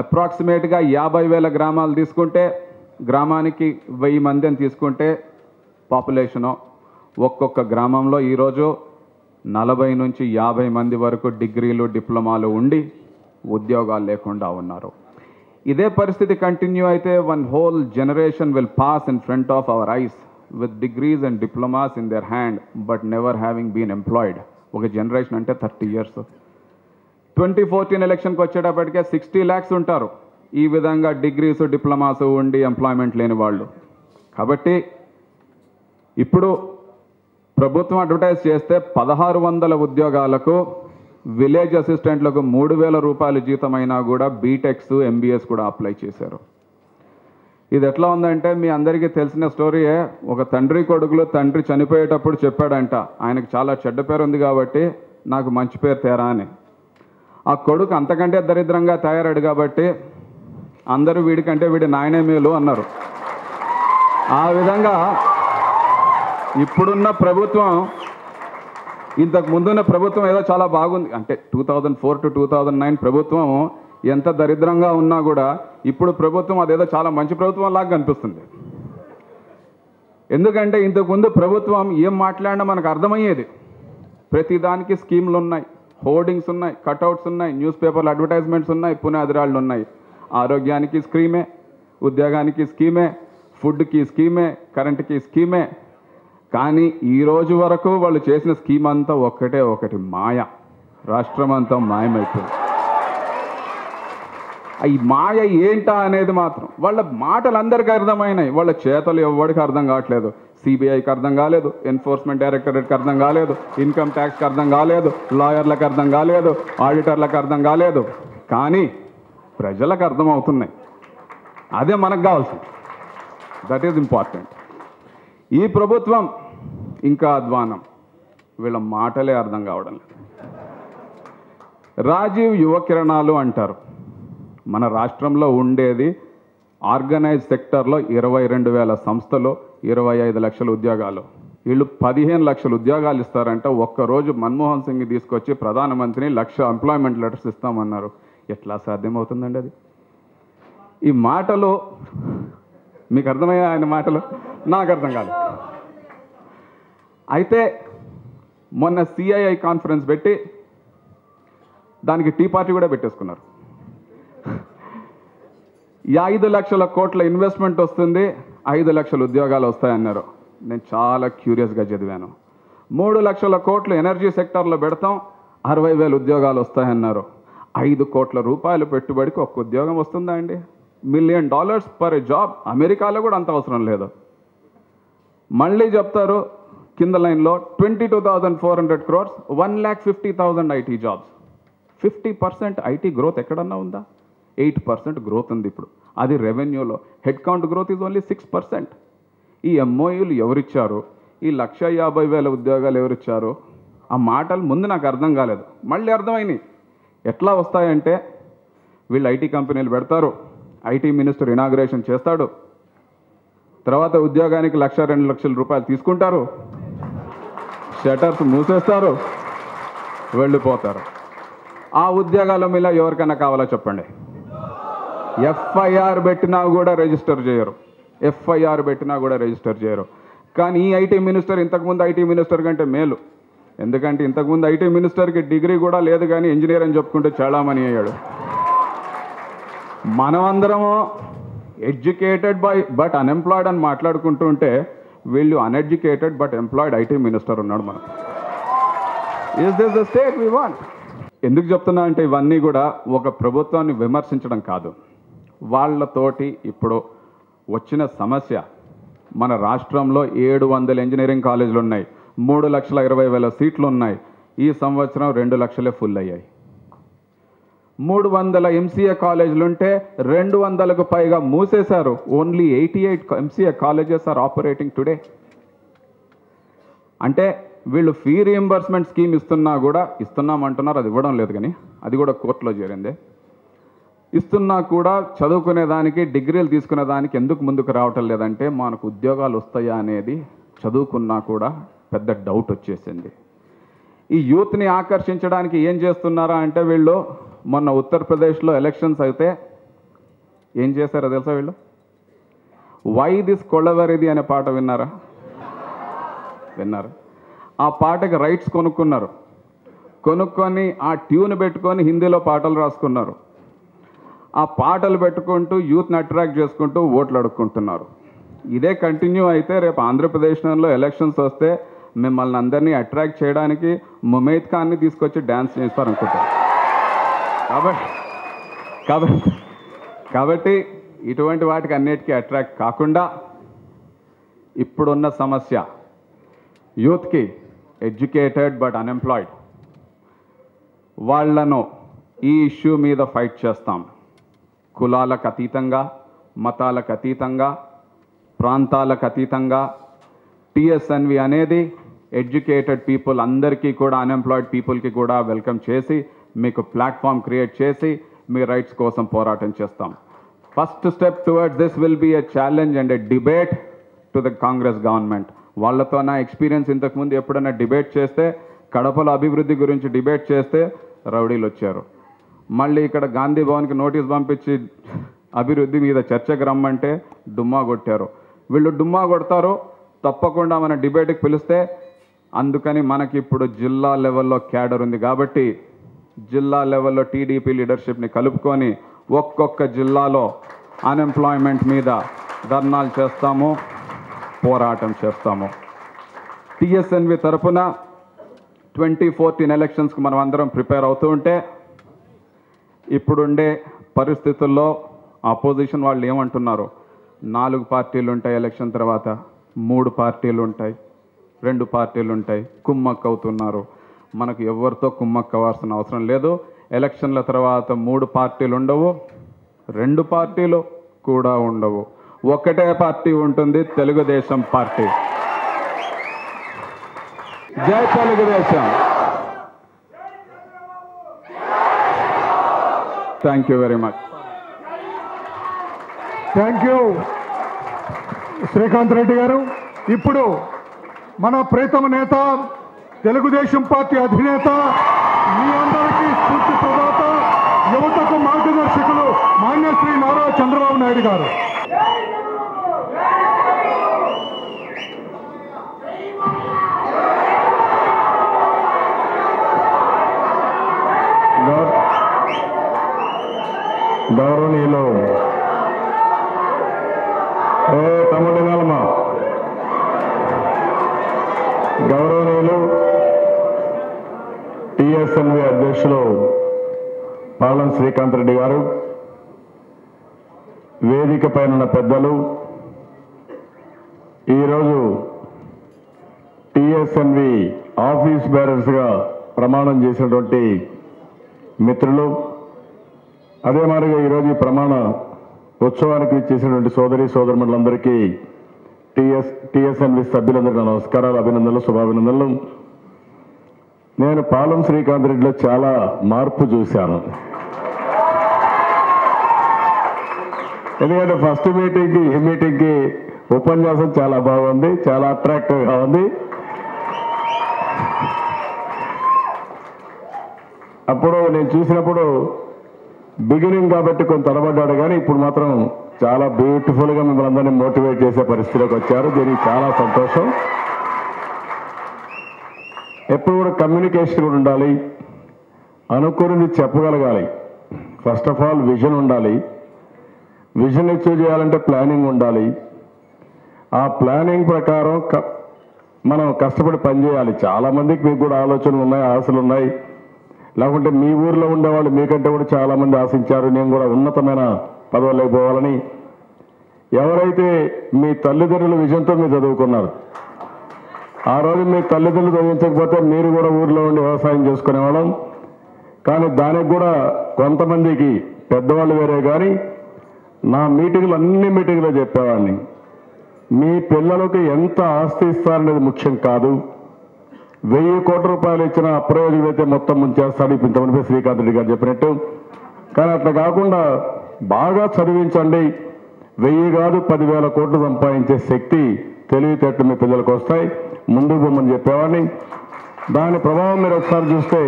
అప్రాక్సిమేట్గా 50,000 గ్రామాలు తీసుకుంటే, గ్రామానికి 1000 మంది అని తీసుకుంటే పాపులేషను, ఒక్కొక్క గ్రామంలో ఈరోజు 40 నుంచి 50 మంది వరకు డిగ్రీలు, డిప్లొమాలు ఉండి ఉద్యోగాలు లేకుండా ఉన్నారు. ఇదే పరిస్థితి కంటిన్యూ అయితే one whole generation will pass in front of our eyes with degrees and diplomas in their hand but never having been employed. ఒక జనరేషన్ అంటే 30 years. 2014 ఎలక్షన్కి వచ్చేటప్పటికే 60 lakhs ఉంటారు ఈ విధంగా డిగ్రీస్, డిప్లొమాస్ ఉండి ఎంప్లాయ్మెంట్ లేని వాళ్ళు. కాబట్టి ఇప్పుడు ప్రభుత్వం అడ్వర్టైజ్ చేస్తే 1600 ఉద్యోగాలకు విలేజ్ అసిస్టెంట్లకు 3,000 రూపాయల జీతమైనా కూడా బీటెక్స్, ఎంబీఎస్ కూడా అప్లై చేశారు. ఇది ఎట్లా ఉందంటే మీ అందరికీ తెలిసిన స్టోరీయే. ఒక తండ్రి కొడుకులు, తండ్రి చనిపోయేటప్పుడు చెప్పాడంట, ఆయనకు చాలా చెడ్డ పేరు ఉంది కాబట్టి నాకు మంచి పేరు తేరా అని. ఆ కొడుకు అంతకంటే దరిద్రంగా తయారాడు కాబట్టి అందరూ వీడికంటే వీడి నాయనే మేలు అన్నారు. ఆ విధంగా ఇప్పుడున్న ప్రభుత్వం, ఇంతకు ముందున్న ప్రభుత్వం ఏదో చాలా బాగుంది అంటే 2004 to 2009 ప్రభుత్వం ఎంత దరిద్రంగా ఉన్నా కూడా ఇప్పుడు ప్రభుత్వం అదేదో చాలా మంచి ప్రభుత్వం లాగా కనిపిస్తుంది. ఎందుకంటే ఇంతకుముందు ప్రభుత్వం ఏం మాట్లాడినా మనకు అర్థమయ్యేది. ప్రతిదానికి స్కీమ్లు ఉన్నాయి, హోర్డింగ్స్ ఉన్నాయి, కట్అవుట్స్ ఉన్నాయి, న్యూస్ పేపర్లు అడ్వర్టైజ్మెంట్స్ ఉన్నాయి, పునాదిరాళ్ళు ఉన్నాయి. ఆరోగ్యానికి స్కీమే, ఉద్యోగానికి స్కీమే, ఫుడ్కి స్కీమే, కరెంటుకి స్కీమే. కానీ ఈ రోజు వరకు వాళ్ళు చేసిన స్కీమ్ అంతా ఒకటి మాయ. రాష్ట్రం అంతా మాయమైపోయింది. ఈ మాయ ఏంటా అనేది మాత్రం వాళ్ళ మాటలు అందరికీ అర్థమైనాయి, వాళ్ళ చేతలు ఎవరికి అర్థం కావట్లేదు. సిబిఐకి అర్థం కాలేదు, ఎన్ఫోర్స్మెంట్ డైరెక్టరేట్కి అర్థం కాలేదు, ఇన్కమ్ ట్యాక్స్కి అర్థం కాలేదు, లాయర్లకు అర్థం కాలేదు, ఆడిటర్లకు అర్థం కాలేదు. కానీ ప్రజలకు అర్థం అవుతున్నాయి. అదే మనకు కావాల్సింది. That is important. ఈ ప్రభుత్వం ఇంకా అధ్వానం. వీళ్ళ మాటలే అర్థం కావడం లేదు. రాజీవ్ యువ కిరణాలు అంటారు. మన రాష్ట్రంలో ఉండేది ఆర్గనైజ్ సెక్టర్లో 22,000 సంస్థలు, 25 లక్షల ఉద్యోగాలు. వీళ్ళు 15 లక్షల ఉద్యోగాలు ఇస్తారంట. ఒక్కరోజు మన్మోహన్ సింగ్ తీసుకొచ్చి ప్రధానమంత్రిని 1,00,000 ఎంప్లాయ్మెంట్ లెటర్స్ ఇస్తామన్నారు. ఎట్లా సాధ్యమవుతుందండి అది? ఈ మాటలు మీకు అర్థమయ్యా? ఆయన మాటలు నాకు అర్థం కాదు. అయితే మొన్న సిఐఐ కాన్ఫరెన్స్ పెట్టి దానికి టీ పార్టీ కూడా పెట్టేసుకున్నారు. 5 లక్షల కోట్ల ఇన్వెస్ట్మెంట్ వస్తుంది, 5 లక్షల ఉద్యోగాలు వస్తాయన్నారు. నేను చాలా క్యూరియస్గా చదివాను. 3 లక్షల కోట్లు ఎనర్జీ సెక్టార్లో పెడతాం, 60,000 ఉద్యోగాలు వస్తాయన్నారు. 5 కోట్ల రూపాయలు పెట్టుబడికి ఒక్క ఉద్యోగం వస్తుందా అండి? $1 మిలియన్ పర్ జాబ్. అమెరికాలో కూడా అంత అవసరం లేదు. మళ్ళీ చెప్తారు కింద లైన్లో 22,400 crores, 1,50,000 IT jobs. 50% IT growth ఎక్కడన్నా ఉందా? 8% గ్రోత్ ఉంది ఇప్పుడు. అది రెవెన్యూలో. Head count growth is only 6%. ఈ ఎంఓయూలు ఎవరిచ్చారు? ఈ 1,50,000 ఉద్యోగాలు ఎవరిచ్చారు? ఆ మాటలు ముందు నాకు అర్థం కాలేదు, మళ్ళీ అర్థమైనాయి. ఎట్లా వస్తాయంటే వీళ్ళు ఐటీ కంపెనీలు పెడతారు, ఐటీ మినిస్టర్ ఇనాగ్రేషన్ చేస్తాడు, తర్వాత ఉద్యోగానికి 1,00,000-2 లక్షల రూపాయలు తీసుకుంటారు, షటర్స్ మూసేస్తారు, వెళ్ళిపోతారు. ఆ ఉద్యోగాల మీద ఎవరికైనా కావాలో చెప్పండి. ఎఫ్ఐఆర్ పెట్టినా కూడా రిజిస్టర్ చేయరు. ఎఫ్ఐఆర్ పెట్టినా కూడా రిజిస్టర్ చేయరు. కానీ ఈ ఐటీ మినిస్టర్ ఇంతకుముందు ఐటీ మినిస్టర్ కంటే మేలు. ఎందుకంటే ఇంతకుముందు ఐటీ మినిస్టర్కి డిగ్రీ కూడా లేదు, కానీ ఇంజనీర్ అని చెప్పుకుంటే చాలామని అయ్యాడు. మనమందరము ఎడ్యుకేటెడ్ బట్ అన్ఎంప్లాయిడ్ అని మాట్లాడుకుంటూ ఉంటే వీళ్ళు uneducated but employed IT minister ఉన్నాడు మనకు. Is this the state we want? ఎందుకు చెప్తున్నా అంటే ఇవన్నీ కూడా ఒక ప్రభుత్వాన్ని విమర్శించడం కాదు, వాళ్ళతోటి ఇప్పుడు వచ్చిన సమస్య. మన రాష్ట్రంలో 700 ఇంజనీరింగ్ కాలేజీలు ఉన్నాయి, 3,20,000 సీట్లు ఉన్నాయి. ఈ సంవత్సరం 2 లక్షలే ఫుల్ అయ్యాయి. 300 ఎంసీఏ కాలేజీలుంటే 200కు పైగా మూసేశారు. Only 88 MCA colleges are operating today. అంటే వీళ్ళు ఫీ రీఎంబర్స్మెంట్ స్కీమ్ ఇస్తున్నా కూడా ఇస్తున్నామంటున్నారు, అది ఇవ్వడం లేదు, కానీ అది కూడా కోర్టులో చేరిందే. ఇస్తున్నా కూడా చదువుకునేదానికి, డిగ్రీలు తీసుకునేదానికి ఎందుకు ముందుకు రావటం లేదంటే మనకు ఉద్యోగాలు వస్తాయా అనేది చదువుకున్నా కూడా పెద్ద డౌట్ వచ్చేసింది. ఈ యూత్ని ఆకర్షించడానికి ఏం చేస్తున్నారా అంటే వీళ్ళు మొన్న ఉత్తరప్రదేశ్లో ఎలక్షన్స్ అయితే ఏం చేశారో తెలుసా? వీళ్ళు వై దిస్ కొళవరిది అనే పాట విన్నారా? విన్నారు. ఆ పాటకి రైట్స్ కొనుక్కున్నారు. కొనుక్కొని ఆ ట్యూన్ పెట్టుకొని హిందీలో పాటలు రాసుకున్నారు. ఆ పాటలు పెట్టుకుంటూ యూత్ని అట్రాక్ట్ చేసుకుంటూ ఓట్లు అడుక్కుంటున్నారు. ఇదే కంటిన్యూ అయితే రేపు ఆంధ్రప్రదేశ్లో ఎలక్షన్స్ వస్తే మిమ్మల్ని అందరినీ అట్రాక్ట్ చేయడానికి ముమైత్ ఖాన్ని తీసుకొచ్చి డ్యాన్స్ చేస్తారనుకుంటారు. కాబట్టి ఇటువంటి వాటికి అన్నిటికీ అట్రాక్ట్ కాకుండా ఇప్పుడున్న సమస్య యూత్కి ఎడ్యుకేటెడ్ బట్ అన్ఎంప్లాయిడ్ వాళ్లను ఈ ఇష్యూ మీద ఫైట్ చేస్తాం. కులాలకు అతీతంగా, మతాలకు అతీతంగా, ప్రాంతాలకు అతీతంగా టిఎస్ఎన్వి అనేది ఎడ్యుకేటెడ్ పీపుల్ అందరికీ కూడా, అన్ఎంప్లాయిడ్ పీపుల్కి కూడా వెల్కమ్ చేసి మీకు ప్లాట్ఫామ్ క్రియేట్ చేసి మీ రైట్స్ కోసం పోరాటం చేస్తాం. First step towards this will be a challenge and a debate to the Congress government. వాళ్ళతో నా ఎక్స్పీరియన్స్ ఇంతకుముందు ఎప్పుడైనా డిబేట్ చేస్తే, కడపలో అభివృద్ధి గురించి డిబేట్ చేస్తే రౌడీలు వచ్చారు. మళ్ళీ ఇక్కడ గాంధీ భవన్కి నోటీస్ పంపించి అభివృద్ధి మీద చర్చకు రమ్మంటే డుమ్మా కొట్టారు. వీళ్ళు డుమ్మా కొడతారు, తప్పకుండా మన డిబేట్కి పిలిస్తే. అందుకని మనకి ఇప్పుడు జిల్లా లెవెల్లో క్యాడర్ ఉంది కాబట్టి జిల్లా లెవెల్లో టీడీపీ లీడర్షిప్ని కలుపుకొని ఒక్కొక్క జిల్లాలో అన్ఎంప్లాయ్మెంట్ మీద ధర్నాలు చేస్తాము, పోరాటం చేస్తాము. టిఎస్ఎన్వి తరఫున 2014 ఎలక్షన్స్కి మనం అందరం ప్రిపేర్ అవుతూ ఉంటే ఇప్పుడుండే పరిస్థితుల్లో అపోజిషన్ వాళ్ళు ఏమంటున్నారు? 4 పార్టీలు ఉంటాయి ఎలక్షన్ తర్వాత, 3 పార్టీలు ఉంటాయి, 2 పార్టీలు ఉంటాయి, కుమ్మక్క అవుతున్నారు. మనకు ఎవరితో కుమ్మక్క అవ్వాల్సిన అవసరం లేదు. ఎలక్షన్ల తర్వాత 3 పార్టీలు ఉండవు, 2 పార్టీలు కూడా ఉండవు. ఒకటే పార్టీ ఉంటుంది, తెలుగుదేశం పార్టీ. జై Telugu Desam. Thank you very much. Thank you Srikanth Reddy గారు. ఇప్పుడు మన ప్రీతమ నేత, తెలుగుదేశం పార్టీ అధినేత, మీ అందరికీ స్ఫూర్తి ప్రదాత, యువతకు మార్గదర్శకులు మాన్య శ్రీ నారా చంద్రబాబు నాయుడు గారు. గౌరవనీయులు తమ్ముడు నలమా గౌరవనీయులు టిఎస్ఎన్వి అధ్యక్షులు పాలం శ్రీకాంత్ రెడ్డి గారు, వేదిక పైన పెద్దలు, ఈరోజు టిఎస్ఎన్వి ఆఫీస్ బేరర్స్గా ప్రమాణం చేసినటువంటి మిత్రులు, అదే మాదిరిగా ఈరోజు ఈ ప్రమాణ ఉత్సవానికి చేసినటువంటి సోదరులందరికీ టిఎస్ఎన్వి సభ్యులందరికీ నమస్కారాలు, అభినందనలు, శుభాభినందనలు. నేను పాలం శ్రీకాంత్ రెడ్డిలో చాలా మార్పు చూశాను. ఎందుకంటే ఫస్ట్ మీటింగ్కి ఈ మీటింగ్కి ఉపన్యాసం చాలా బాగుంది, చాలా అట్రాక్టివ్గా ఉంది. అప్పుడు నేను చూసినప్పుడు బిగినింగ్ కాబట్టి కొంత అలవడ్డాడు, కానీ ఇప్పుడు మాత్రం చాలా బ్యూటిఫుల్గా మిమ్మల్ని అందరినీ మోటివేట్ చేసే పరిస్థితిలోకి వచ్చారు. దీనికి చాలా సంతోషం. ఎప్పుడు కూడా కమ్యూనికేషన్ కూడా ఉండాలి, అనుకున్నది చెప్పగలగాలి. ఫస్ట్ ఆఫ్ ఆల్ విజన్ ఉండాలి. విజన్ అచీవ్ చేయాలంటే ప్లానింగ్ ఉండాలి. ఆ ప్లానింగ్ ప్రకారం మనం కష్టపడి పనిచేయాలి. చాలామందికి మీకు కూడా ఆలోచనలు ఉన్నాయి, ఆశలు ఉన్నాయి. లేకుంటే మీ ఊర్లో ఉండేవాళ్ళు మీకంటే కూడా చాలామంది ఆశించారు, నేను కూడా ఉన్నతమైన పదవుల్లోకి పోవాలని. ఎవరైతే మీ తల్లిదండ్రుల విజన్తో మీరు చదువుకున్నారు, ఆ రోజు మీ తల్లిదండ్రులు చదివించకపోతే మీరు కూడా ఊర్లో ఉండి వ్యవసాయం చేసుకునేవాళ్ళం. కానీ దానికి కూడా కొంతమందికి పెద్దవాళ్ళు వేరే, కానీ నా మీటింగ్లు అన్ని మీటింగ్లో చెప్పేవాడిని, మీ పిల్లలకు ఎంత ఆస్తి ఇస్తారనేది ముఖ్యం కాదు. 1000 కోట్ల రూపాయలు ఇచ్చిన అప్రయోజకులు అయితే మొత్తం ముంచేస్తాడు. ఇప్పుడు ఇంతమంది శ్రీకాంత్ రెడ్డి గారు చెప్పినట్టు. కానీ అట్లా కాకుండా బాగా చదివించండి. 1000 కాదు 10,000 కోట్లు సంపాదించే శక్తి, తెలివితేటలు మీ పిల్లలకు వస్తాయి, ముందుకు పోమని చెప్పేవాడిని. దాని ప్రభావం మీరు ఒకసారి చూస్తే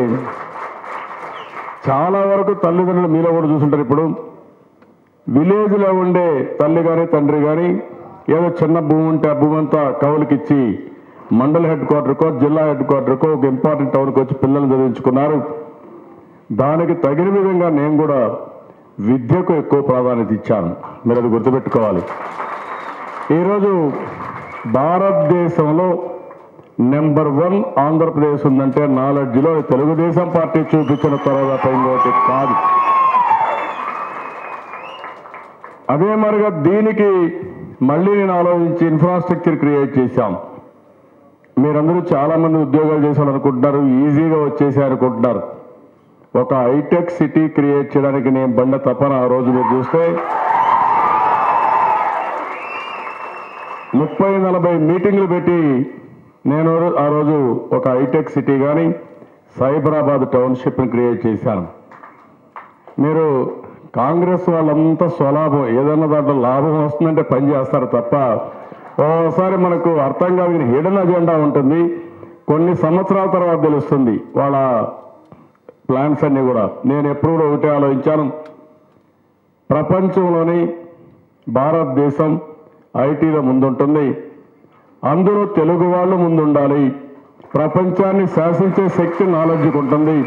చాలా వరకు తల్లిదండ్రులు మీలో కూడా చూసుంటారు. ఇప్పుడు విలేజ్లో ఉండే తల్లి కానీ తండ్రి కానీ ఏదో చిన్న భూమి ఉంటే ఆ భూమి అంతా కౌలుకిచ్చి మండల హెడ్ క్వార్టర్కో జిల్లా హెడ్ క్వార్టర్కో ఒక ఇంపార్టెంట్ టౌన్కి వచ్చి పిల్లల్ని చదివించుకున్నారు. దానికి తగిన విధంగా నేను కూడా విద్యకు ఎక్కువ ప్రాధాన్యత ఇచ్చాను. మీరు అది గుర్తుపెట్టుకోవాలి. ఈరోజు భారతదేశంలో నెంబర్ 1 ఆంధ్రప్రదేశ్ ఉందంటే నాలెడ్జ్లో తెలుగుదేశం పార్టీ చూపించిన తర్వాత ఇంకోటి కాదు. అదే మరిగా దీనికి మళ్ళీ నేను ఆలోచించి ఇన్ఫ్రాస్ట్రక్చర్ క్రియేట్ చేశాం. మీరందరూ చాలామంది ఉద్యోగాలు చేశారనుకుంటున్నారు, ఈజీగా వచ్చేసారనుకుంటున్నారు. ఒక హైటెక్ సిటీ క్రియేట్ చేయడానికి నేను బండ తపన ఆ రోజు మీరు చూస్తే 30-40 మీటింగ్లు పెట్టి నేను ఆ రోజు ఒక హైటెక్ సిటీ కానీ సైబరాబాద్ టౌన్షిప్ని క్రియేట్ చేశాను. మీరు కాంగ్రెస్ వాళ్ళంతా స్వలాభం, ఏదన్నా దాంట్లో లాభం వస్తుందంటే పని చేస్తారు తప్ప ఓసారి మనకు అర్థం కాని హిడెన్ అజెండా ఉంటుంది. కొన్ని సంవత్సరాల తర్వాత తెలుస్తుంది వాళ్ళ ప్లాన్స్ అన్నీ కూడా. నేను ఎప్పుడు కూడా ఒకటే ఆలోచించాను, ప్రపంచంలోని భారతదేశం ఐటీలో ముందుంటుంది, అందులో తెలుగు వాళ్ళు ముందుండాలి. ప్రపంచాన్ని శాసించే శక్తి నాలెడ్జ్కి ఉంటుంది,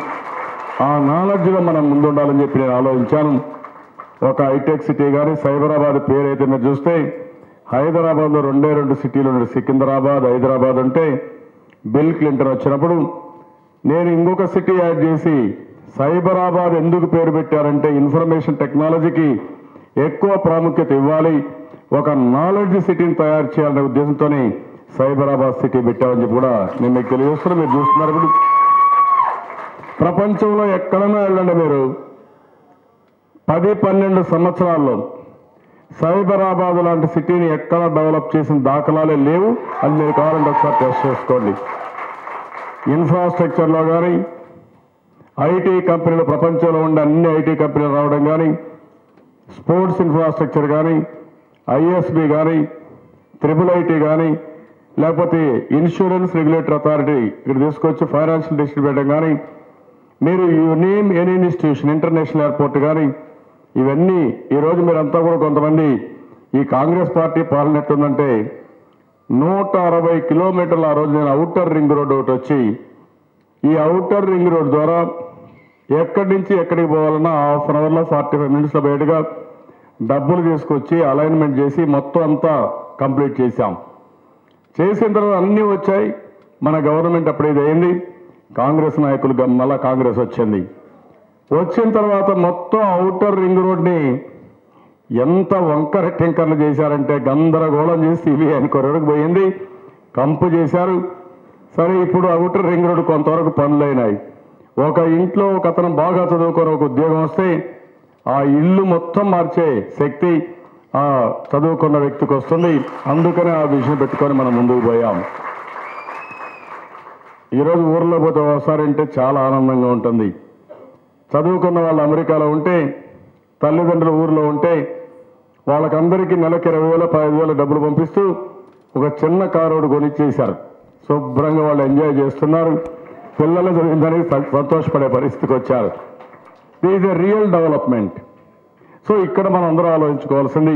ఆ నాలెడ్జ్లో మనం ముందుండాలని చెప్పి నేను ఆలోచించాను. ఒక హైటెక్ సిటీ కానీ సైబరాబాద్ పేరు అయితే మీరు చూస్తే హైదరాబాద్లో 2 సిటీలు ఉన్నాయి, సికింద్రాబాద్, హైదరాబాద్ ఉంటే బిల్ క్లింటన్ వచ్చినప్పుడు నేను ఇంకొక సిటీ యాడ్ చేసి సైబరాబాద్ ఎందుకు పేరు పెట్టారంటే ఇన్ఫర్మేషన్ టెక్నాలజీకి ఎక్కువ ప్రాముఖ్యత ఇవ్వాలి, ఒక నాలెడ్జ్ సిటీని తయారు చేయాలనే ఉద్దేశంతోనే సైబరాబాద్ సిటీ పెట్టామని చెప్పి కూడా నేను మీకు తెలియజేస్తున్నా. మీరు చూస్తున్నారు ఇప్పుడు ప్రపంచంలో ఎక్కడైనా వెళ్ళండి మీరు 10-12 సంవత్సరాల్లో సైబరాబాద్ లాంటి సిటీని ఎక్కడ డెవలప్ చేసిన దాఖలాలే లేవు. అది మీరు కావాలంటే ఒకసారి టెస్ట్ చేసుకోండి. ఇన్ఫ్రాస్ట్రక్చర్లో కానీ ఐటీ కంపెనీలు ప్రపంచంలో ఉండే అన్ని ఐటీ కంపెనీలు రావడం కానీ స్పోర్ట్స్ ఇన్ఫ్రాస్ట్రక్చర్ కానీ ఐఎస్బి కానీ IIIT కానీ లేకపోతే ఇన్సూరెన్స్ రెగ్యులేటరీ అథారిటీ ఇక్కడ తీసుకొచ్చి ఫైనాన్షియల్ డిస్ట్రిబ్యూటర్ కానీ మీరు you name any institution international airport కానీ ఇవన్నీ ఈరోజు మీరంతా కూడా కొంతమంది ఈ కాంగ్రెస్ పార్టీ పాలన ఎట్టుందంటే 160 కిలోమీటర్ల ఆ రోజు నేను అవుటర్ రింగ్ రోడ్ ఒకటి వచ్చి ఈ అవుటర్ రింగ్ రోడ్ ద్వారా ఎక్కడి నుంచి ఎక్కడికి పోవాలన్నా హాఫ్ అన్ అవర్లో 45 మినిట్స్లో బయటగా డబ్బులు తీసుకొచ్చి అలైన్మెంట్ చేసి మొత్తం అంతా కంప్లీట్ చేశాం. చేసిన తర్వాత అన్నీ వచ్చాయి. మన గవర్నమెంట్ అప్పుడు ఇది అయింది. కాంగ్రెస్ నాయకులు మళ్ళా కాంగ్రెస్ వచ్చింది. వచ్చిన తర్వాత మొత్తం అవుటర్ రింగ్ రోడ్ని ఎంత వంకర టింకర్లు చేశారంటే గందరగోళం చేసి ఇవి కొరకు పోయింది, కంపు చేశారు. సరే ఇప్పుడు అవుటర్ రింగ్ రోడ్ కొంతవరకు పనులైనాయి. ఒక ఇంట్లో ఒక అతను బాగా చదువుకొని ఒక ఉద్యోగం వస్తే ఆ ఇల్లు మొత్తం మార్చే శక్తి ఆ చదువుకున్న వ్యక్తికి వస్తుంది. అందుకనే ఆ విషయం పెట్టుకొని మనం ముందుకు పోయాం. ఈరోజు ఊర్లో పోతే ఒకసారి అంటే చాలా ఆనందంగా ఉంటుంది. చదువుకున్న వాళ్ళు అమెరికాలో ఉంటే తల్లిదండ్రులు ఊర్లో ఉంటే వాళ్ళకందరికీ నెలకి 20,000 15,000 డబ్బులు పంపిస్తూ ఒక చిన్న కారు ఒకటి కొనిచ్చేశారు. శుభ్రంగా వాళ్ళు ఎంజాయ్ చేస్తున్నారు. పిల్లలు చదివిందని సంతోషపడే పరిస్థితికి వచ్చారు. This a real development. So ఇక్కడ మనం అందరూ ఆలోచించుకోవాల్సింది,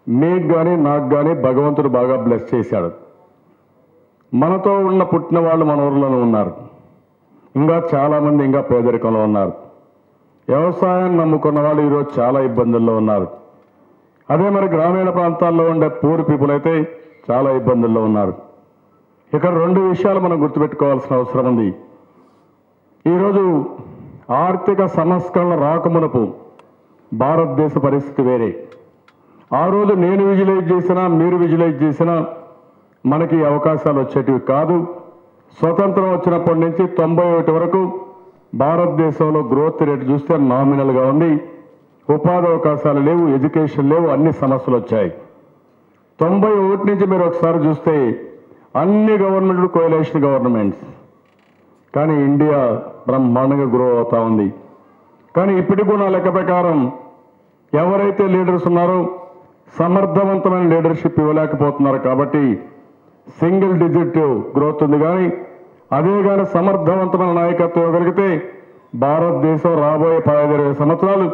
మీకు కానీ నాకు కానీ భగవంతుడు బాగా బ్లెస్ చేశాడు. మనతో ఉన్న పుట్టిన వాళ్ళు మన ఊర్లోనే ఉన్నారు. ఇంకా చాలామంది ఇంకా పేదరికంలో ఉన్నారు. వ్యవసాయాన్ని నమ్ముకున్న వాళ్ళు ఈరోజు చాలా ఇబ్బందుల్లో ఉన్నారు. అదే మరి గ్రామీణ ప్రాంతాల్లో ఉండే పూర్ పీపుల్ అయితే చాలా ఇబ్బందుల్లో ఉన్నారు. ఇక్కడ 2 విషయాలు మనం గుర్తుపెట్టుకోవాల్సిన అవసరం ఉంది. ఈరోజు ఆర్థిక సంస్కరణ రాకమునపు భారతదేశ పరిస్థితి వేరే. ఆ రోజు నేను విజువలైజ్ చేసినా మీరు విజువలైజ్ చేసినా మనకి అవకాశాలు వచ్చేటివి కాదు. స్వతంత్రం వచ్చినప్పటి నుంచి 91 వరకు భారతదేశంలో గ్రోత్ రేట్ చూస్తే నామినల్గా ఉంది. ఉపాధి అవకాశాలు లేవు, ఎడ్యుకేషన్ లేవు, అన్ని సమస్యలు వచ్చాయి. 91 నుంచి మీరు ఒకసారి చూస్తే అన్ని గవర్నమెంట్లు కోయలేషన్ గవర్నమెంట్స్, కానీ ఇండియా బ్రహ్మాండంగా గ్రో అవుతా ఉంది. కానీ ఇప్పటికి కూడా లెక్క ప్రకారం ఎవరైతే లీడర్స్ ఉన్నారో సమర్థవంతమైన లీడర్షిప్ ఇవ్వలేకపోతున్నారు. కాబట్టి సింగిల్ డిజిట్ గ్రోత్ ఉంది. కానీ అదే కానీ సమర్థవంతమైన నాయకత్వం ఇవ్వగలిగితే భారతదేశం రాబోయే 15-20 సంవత్సరాలు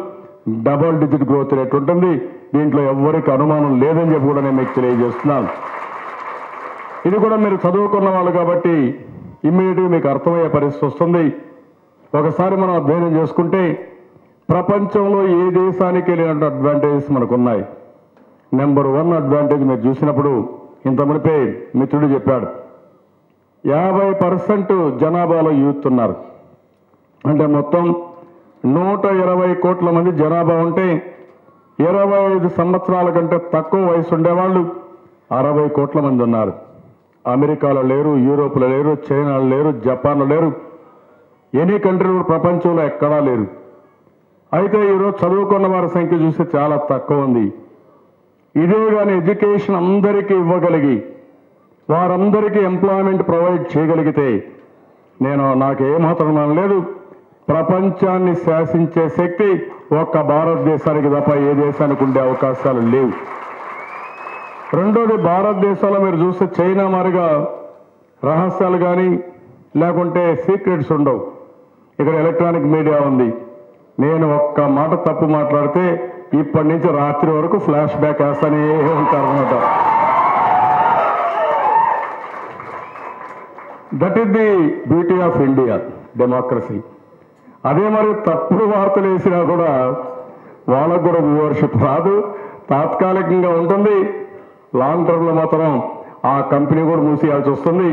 డబుల్ డిజిట్ గ్రోత్ రేట్ ఉంటుంది. దీంట్లో ఎవరికి అనుమానం లేదని చెప్పి కూడా నేను మీకు తెలియజేస్తున్నాను. ఇది కూడా మీరు చదువుకున్న వాళ్ళు కాబట్టి ఇమ్మీడియట్గా మీకు అర్థమయ్యే పరిస్థితి వస్తుంది. ఒకసారి మనం అధ్యయనం చేసుకుంటే ప్రపంచంలో ఏ దేశానికి లేనటువంటి అడ్వాంటేజెస్ మనకున్నాయి. నెంబర్ 1 అడ్వాంటేజ్ మీరు చూసినప్పుడు ఇంత మునిపే మిత్రుడు చెప్పాడు, 50% జనాభాలో యూత్ ఉన్నారు. అంటే మొత్తం 120 కోట్ల మంది జనాభా ఉంటే 25 సంవత్సరాల కంటే తక్కువ వయసు ఉండేవాళ్ళు 60 కోట్ల మంది ఉన్నారు. అమెరికాలో లేరు, యూరోప్లో లేరు, చైనాలో లేరు, జపాన్లో లేరు, ఎనీ కంట్రీలో ప్రపంచంలో ఎక్కడా లేరు. అయితే ఈరోజు చదువుకున్న వారి సంఖ్య చూస్తే చాలా తక్కువ ఉంది. ఇదే కానీ ఎడ్యుకేషన్ అందరికీ ఇవ్వగలిగి వారందరికీ ఎంప్లాయ్మెంట్ ప్రొవైడ్ చేయగలిగితే నాకేమాత్రం లేదు, ప్రపంచాన్ని శాసించే శక్తి ఒక్క భారతదేశానికి తప్ప ఏ దేశానికి ఉండే అవకాశాలు లేవు. రెండోది, భారతదేశంలో మీరు చూస్తే చైనా మారిగా రహస్యాలు కానీ లేకుంటే సీక్రెట్స్ ఉండవు. ఇక్కడ ఎలక్ట్రానిక్ మీడియా ఉంది. నేను ఒక్క మాట తప్పు మాట్లాడితే ఇప్పటి నుంచి రాత్రి వరకు ఫ్లాష్ బ్యాక్ వేస్తానే ఉంటారన్నమాట. That is the beauty of India, democracy. అదే మరి తప్పుడు వార్తలు వేసినా కూడా వాళ్ళకు కూడా వ్యూవర్షిప్ రాదు, తాత్కాలికంగా ఉంటుంది. లాంగ్ టర్మ్లో మాత్రం ఆ కంపెనీ కూడా మూసేయాల్సి వస్తుంది,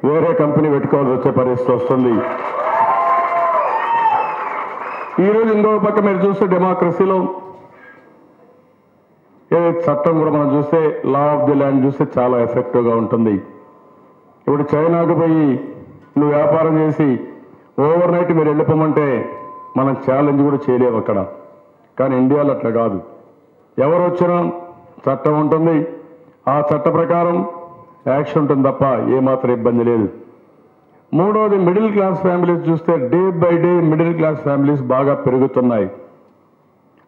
వేరే కంపెనీ పెట్టుకోవాల్సి వచ్చే పరిస్థితి వస్తుంది. ఈరోజు ఇంకో పక్క మీరు చూస్తే డెమోక్రసీలో చట్టం కూడా మనం చూస్తే లా ఆఫ్ ది ల్యాండ్ చూస్తే చాలా ఎఫెక్టివ్గా ఉంటుంది. ఇప్పుడు చైనాకు పోయి నువ్వు వ్యాపారం చేసి ఓవర్ నైట్ మీరు వెళ్ళిపోమంటే మనం ఛాలెంజ్ కూడా చేయలేము అక్కడ. కానీ ఇండియాలో అట్లా కాదు. ఎవరు వచ్చినా చట్టం ఉంటుంది, ఆ చట్ట ప్రకారం యాక్షన్ ఉంటుంది తప్ప ఏమాత్రం ఇబ్బంది లేదు. మూడోది మిడిల్ క్లాస్ ఫ్యామిలీస్ చూస్తే day by day middle class families బాగా పెరుగుతున్నాయి.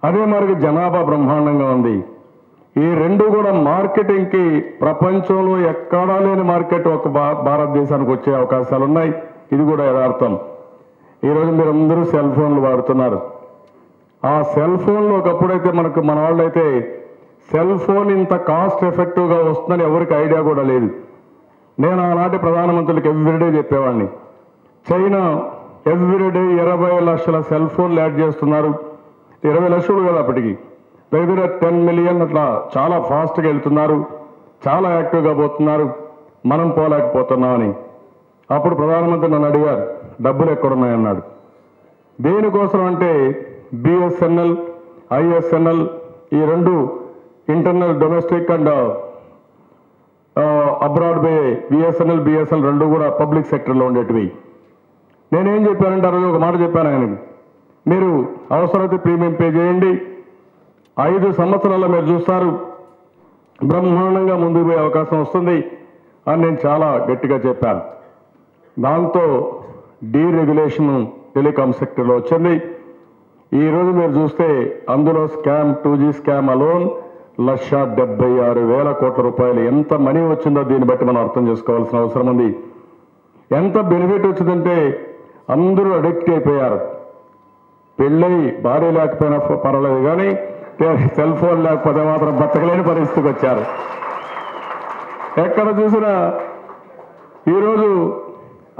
అదే మరి జనాభా బ్రహ్మాండంగా ఉంది. ఈ రెండు కూడా మార్కెటింగ్కి ప్రపంచంలో ఎక్కడా లేని మార్కెట్ ఒక భారతదేశానికి వచ్చే అవకాశాలు ఉన్నాయి. ఇది కూడా యథార్థం. ఈరోజు మీరందరూ సెల్ ఫోన్లు వాడుతున్నారు. ఆ సెల్ ఫోన్లు ఒకప్పుడైతే మన వాళ్ళైతే సెల్ ఫోన్ ఇంత కాస్ట్ ఎఫెక్టివ్గా వస్తుందని ఎవరికి ఐడియా కూడా లేదు. నేను ఆనాటి ప్రధానమంత్రులకు ఎవ్రీడే చెప్పేవాడిని, చైనా ఎవ్రీడే 20 లక్షల సెల్ ఫోన్లు యాడ్ చేస్తున్నారు. 20 లక్షలు కదా అప్పటికి, దగ్గర 10 మిలియన్ అట్లా చాలా ఫాస్ట్గా వెళ్తున్నారు, చాలా యాక్టివ్గా పోతున్నారు, మనం పోలేకపోతున్నామని. అప్పుడు ప్రధానమంత్రి నన్ను అడిగారు, డబ్బులు ఎక్కడున్నాయన్నాడు. దేనికోసం అంటే బిఎస్ఎన్ఎల్, ఐఎస్ఎన్ఎల్ ఈ రెండు ఇంటర్నల్ డొమెస్టిక్ అండ్ అబ్రాడ్ బే బిఎస్ఎన్ఎల్ బిఎస్ఎన్ఎల్ రెండు కూడా పబ్లిక్ సెక్టర్లో ఉండేటివి. నేనేం చెప్పానంటే ఆ రోజు ఒక మాట చెప్పాను ఆయనకి, మీరు అవసరమైతే ప్రీమియం పే చేయండి, 5 సంవత్సరాల్లో మీరు చూస్తారు బ్రహ్మాండంగా ముందుకు పోయే అవకాశం వస్తుంది అని నేను చాలా గట్టిగా చెప్పాను. దాంతో డీరెగ్యులేషన్ టెలికాం సెక్టర్లో వచ్చింది. ఈరోజు మీరు చూస్తే అందులో స్కామ్ 2G స్కామ్ అలోన్ 1,76,000 కోట్ల రూపాయలు. ఎంత మనీ వచ్చిందో దీన్ని బట్టి మనం అర్థం చేసుకోవాల్సిన అవసరం ఉంది. ఎంత బెనిఫిట్ వచ్చిందంటే అందరూ అడిక్ట్ అయిపోయారు. పెళ్ళై భార్య లేకపోయినా పర్వాలేదు కానీ సెల్ ఫోన్ లేకపోతే మాత్రం బతకలేని పరిస్థితికి వచ్చారు. ఎక్కడ చూసినా ఈరోజు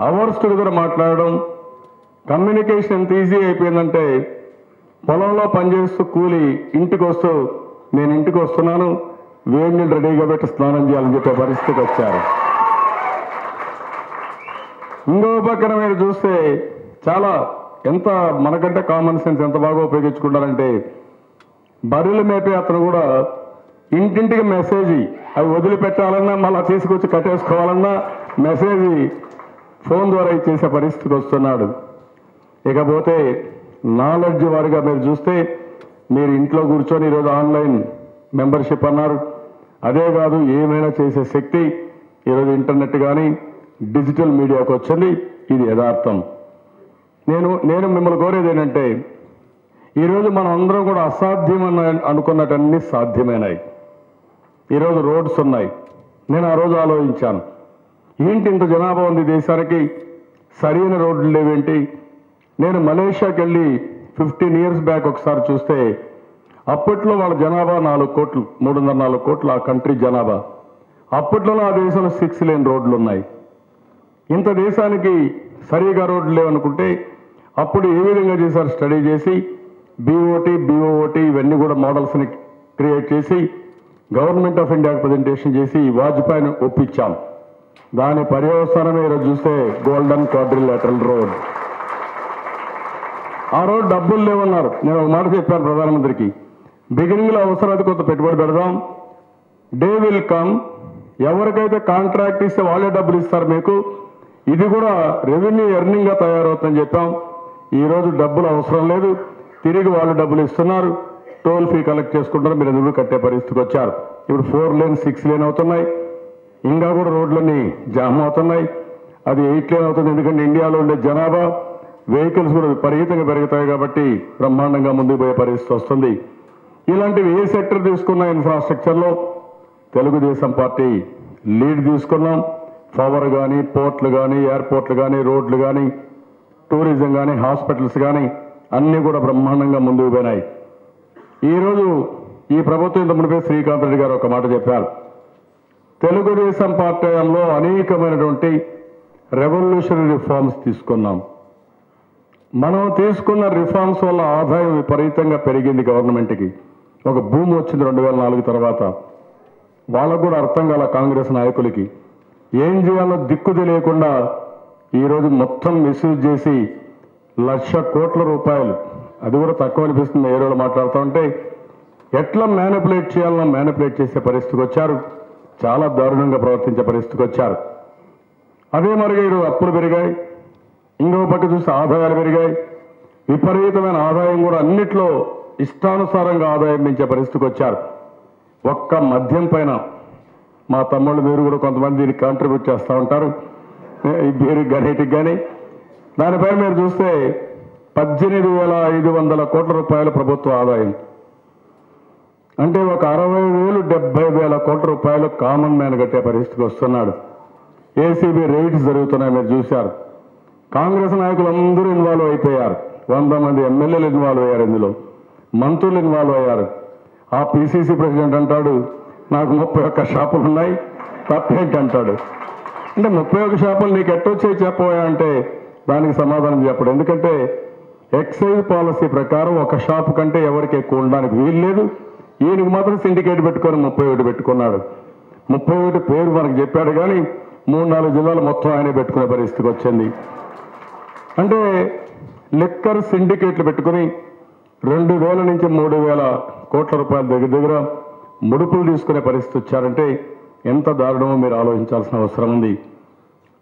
అవర్స్ టుగెదర్ మాట్లాడడం, కమ్యూనికేషన్ ఎంత ఈజీ అయిపోయిందంటే పొలంలో పనిచేస్తూ కూలి ఇంటికి వస్తూ నేను ఇంటికి వస్తున్నాను, వేడి నీళ్ళు రెడీగా పెట్టి స్నానం చేయాలని చెప్పే పరిస్థితికి వచ్చారు. ఇంకో పక్కన మీరు చూస్తే చాలా ఎంత మనకంటే కామన్ సెన్స్ ఎంత బాగా ఉపయోగించుకుంటారంటే బర్రెలు మేపే అతను కూడా ఇంటింటికి మెసేజ్ అవి వదిలిపెట్టాలన్నా మళ్ళీ తీసుకొచ్చి కట్టేసుకోవాలన్నా మెసేజ్ ఫోన్ ద్వారా ఇచ్చేసే పరిస్థితికి వస్తున్నాడు. ఇకపోతే నాలెడ్జ్ వారిగా మీరు చూస్తే మీరు ఇంట్లో కూర్చొని ఈరోజు ఆన్లైన్ మెంబర్షిప్ అన్నారు. అదే కాదు, ఏమైనా చేసే శక్తి ఈరోజు ఇంటర్నెట్ కానీ డిజిటల్ మీడియాకు వచ్చింది. ఇది యథార్థం. నేను మిమ్మల్ని కోరేది ఏంటంటే ఈరోజు మనం అందరం కూడా అసాధ్యం అనుకున్నటన్నీ సాధ్యమైనాయి. ఈరోజు రోడ్స్ ఉన్నాయి. నేను ఆ రోజు ఆలోచించాను, ఏంటి ఇంత జనాభా ఉంది దేశానికి, సరైన రోడ్లు లేవేంటి. నేను మలేషియాకి వెళ్ళి 15 years బ్యాక్ ఒకసారి చూస్తే అప్పట్లో వాళ్ళ జనాభా 4 కోట్లు, 3.5 కోట్లు ఆ కంట్రీ జనాభా. అప్పట్లో ఆ దేశంలో 6 లేన్ రోడ్లు ఉన్నాయి. ఇంత దేశానికి సరిగా రోడ్లు లేవనుకుంటే అప్పుడు ఏ విధంగా చేశారు, స్టడీ చేసి BOT ఇవన్నీ కూడా మోడల్స్ని క్రియేట్ చేసి గవర్నమెంట్ ఆఫ్ ఇండియాకి ప్రజెంటేషన్ చేసి వాజ్పేయిని ఒప్పించాం. దాని పర్యవసానమే ఈరోజు చూస్తే గోల్డెన్ క్వాడ్రిలేటరల్ రోడ్. ఆ రోడ్ డబ్బులు లేవన్నారు. నేను ఒక మాట చెప్పాను ప్రధానమంత్రికి, బిగినింగ్లో అవసరమైతే కొంత పెట్టుబడి పెడదాం, డే విల్ కమ్, ఎవరికైతే కాంట్రాక్ట్ ఇస్తే వాళ్ళే డబ్బులు ఇస్తారు మీకు, ఇది కూడా రెవెన్యూ ఎర్నింగ్గా తయారవుతుందని చెప్పాం. ఈరోజు డబ్బులు అవసరం లేదు, తిరిగి వాళ్ళు డబ్బులు ఇస్తున్నారు, టోల్ ఫీ కలెక్ట్ చేసుకుంటారు, మీరు ఎందుకు కట్టే పరిస్థితికి వచ్చారు. ఇప్పుడు 4 లేన్ 6 లేన్ అవుతున్నాయి, ఇంకా కూడా రోడ్లన్నీ జామ్ అవుతున్నాయి. అది 8 లేన్ అవుతుంది, ఎందుకంటే ఇండియాలో ఉండే జనాభా వెహికల్స్ కూడా విపరీతంగా పెరుగుతాయి కాబట్టి బ్రహ్మాండంగా ముందుకు పోయే పరిస్థితి వస్తుంది. ఇలాంటివి ఏ సెక్టర్ తీసుకున్న ఇన్ఫ్రాస్ట్రక్చర్లో తెలుగుదేశం పార్టీ లీడ్ తీసుకున్నాం. పవర్ కానీ, పోర్ట్లు కానీ, ఎయిర్పోర్ట్లు కానీ, రోడ్లు కానీ, టూరిజం కానీ, హాస్పిటల్స్ కానీ అన్నీ కూడా బ్రహ్మాండంగా ముందుకు పోయినాయి. ఈరోజు ఈ ప్రభుత్వం ఇంత మునిపే శ్రీకాంత్ రెడ్డి గారు ఒక మాట చెప్పారు, తెలుగుదేశం పార్టీలో అనేకమైనటువంటి రెవల్యూషనరీ రిఫార్మ్స్ తీసుకున్నాం. మనం తీసుకున్న రిఫార్మ్స్ వల్ల ఆదాయం విపరీతంగా పెరిగింది గవర్నమెంట్కి. ఒక భూమి వచ్చింది 2004 తర్వాత. వాళ్ళకు కూడా అర్థం కాల కాంగ్రెస్ నాయకులకి, ఏం చేయాలో దిక్కు తెలియకుండా ఈరోజు మొత్తం మిస్యూజ్ చేసి 1,00,000 కోట్ల రూపాయలు, అది కూడా తక్కువ అనిపిస్తుంది ఏ రోజు మాట్లాడుతూ ఉంటే, ఎట్లా మ్యానిపులేట్ చేయాలన్నా మ్యానిపులేట్ చేసే పరిస్థితికి వచ్చారు. చాలా దారుణంగా ప్రవర్తించే పరిస్థితికి వచ్చారు. అదే మరిగా ఈరోజు అప్పులు పెరిగాయి, ఇంకో పక్క చూస్తే ఆదాయాలు పెరిగాయి, విపరీతమైన ఆదాయం కూడా అన్నిట్లో ఇష్టానుసారంగా ఆదాయం పెంచే పరిస్థితికి వచ్చారు. ఒక్క మద్యం పైన మా తమ్ముళ్ళు మీరు కూడా కొంతమంది దీనికి కాంట్రిబ్యూట్ చేస్తూ ఉంటారు. ఈ బీరుకి కానీ వీటికి కానీ. దానిపైన మీరు చూస్తే 18,500 కోట్ల రూపాయల ప్రభుత్వ ఆదాయం. అంటే ఒక 60,000 70,000 కోట్ల రూపాయలు కామన్ మ్యాన్ కట్టే పరిస్థితికి వస్తున్నాడు. ఏసీబీ రైడ్స్ జరుగుతున్నాయి, మీరు చూశారు. కాంగ్రెస్ నాయకులు అందరూ ఇన్వాల్వ్ అయిపోయారు. 100 మంది ఎమ్మెల్యేలు ఇన్వాల్వ్ అయ్యారు, ఇందులో మంత్రులు ఇన్వాల్వ్ అయ్యారు. ఆ పిసిసి ప్రెసిడెంట్ అంటాడు నాకు 31 షాపులు ఉన్నాయి, తప్పేంటి అంటాడు. అంటే 31 షాపులు నీకు ఎట్టొచ్చాయి చెప్పబోయా అంటే దానికి సమాధానం చెప్పడు. ఎందుకంటే ఎక్సైజ్ పాలసీ ప్రకారం ఒక షాపు కంటే ఎవరికి ఎక్కువ ఉండడానికి వీలు లేదు. ఈయనకి మాత్రం సిండికేట్ పెట్టుకొని 31 పెట్టుకున్నాడు. 31 పేరు మనకు చెప్పాడు కానీ 3-4 జిల్లాలు మొత్తం ఆయనే పెట్టుకునే పరిస్థితికి వచ్చింది. అంటే లిక్కర్ సిండికేట్లు పెట్టుకుని 2,000 నుంచి 3,000 కోట్ల రూపాయల దగ్గర ముడుపులు తీసుకునే పరిస్థితి వచ్చారంటే ఎంత దారుణమో మీరు ఆలోచించాల్సిన అవసరం ఉంది.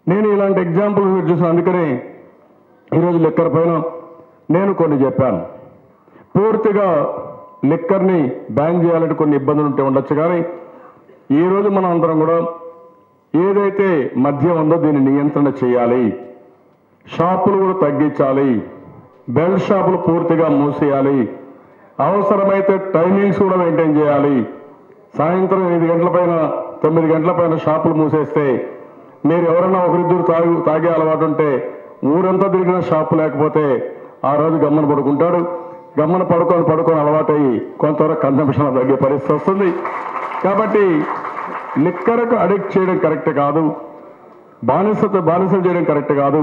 నేను ఇలాంటి ఎగ్జాంపుల్ మీరు చూసిన, అందుకనే ఈరోజు లిక్కర్ పైన నేను కొన్ని చెప్పాను. పూర్తిగా లిక్కర్ని బ్యాన్ చేయాలంటే కొన్ని ఇబ్బందులు ఉంటే ఉండొచ్చు, కానీ ఈరోజు మనం అందరం కూడా ఏదైతే మద్యం ఉందో దీన్ని నియంత్రణ చేయాలి, షాపులు కూడా తగ్గించాలి, బెల్ట్ షాపులు పూర్తిగా మూసేయాలి, అవసరమైతే టైమింగ్స్ కూడా మెయింటైన్ చేయాలి. సాయంత్రం 5 గంటల పైన 9 గంటల పైన షాపులు మూసేస్తే మీరు ఎవరన్నా ఒకరిద్దరు తాగే అలవాటు ఉంటే ఊరంతా తిరిగిన షాపు లేకపోతే ఆ రోజు గమ్మన పడుకుంటాడు. గమ్మన పడుకొని అలవాటయ్యి కొంతవరకు కన్సంప్షన్ తగ్గే పరిస్థితి వస్తుంది. కాబట్టి లిక్కర్కు అడిక్ట్ చేయడం కరెక్ట్ కాదు, బానిసలు చేయడం కరెక్ట్ కాదు,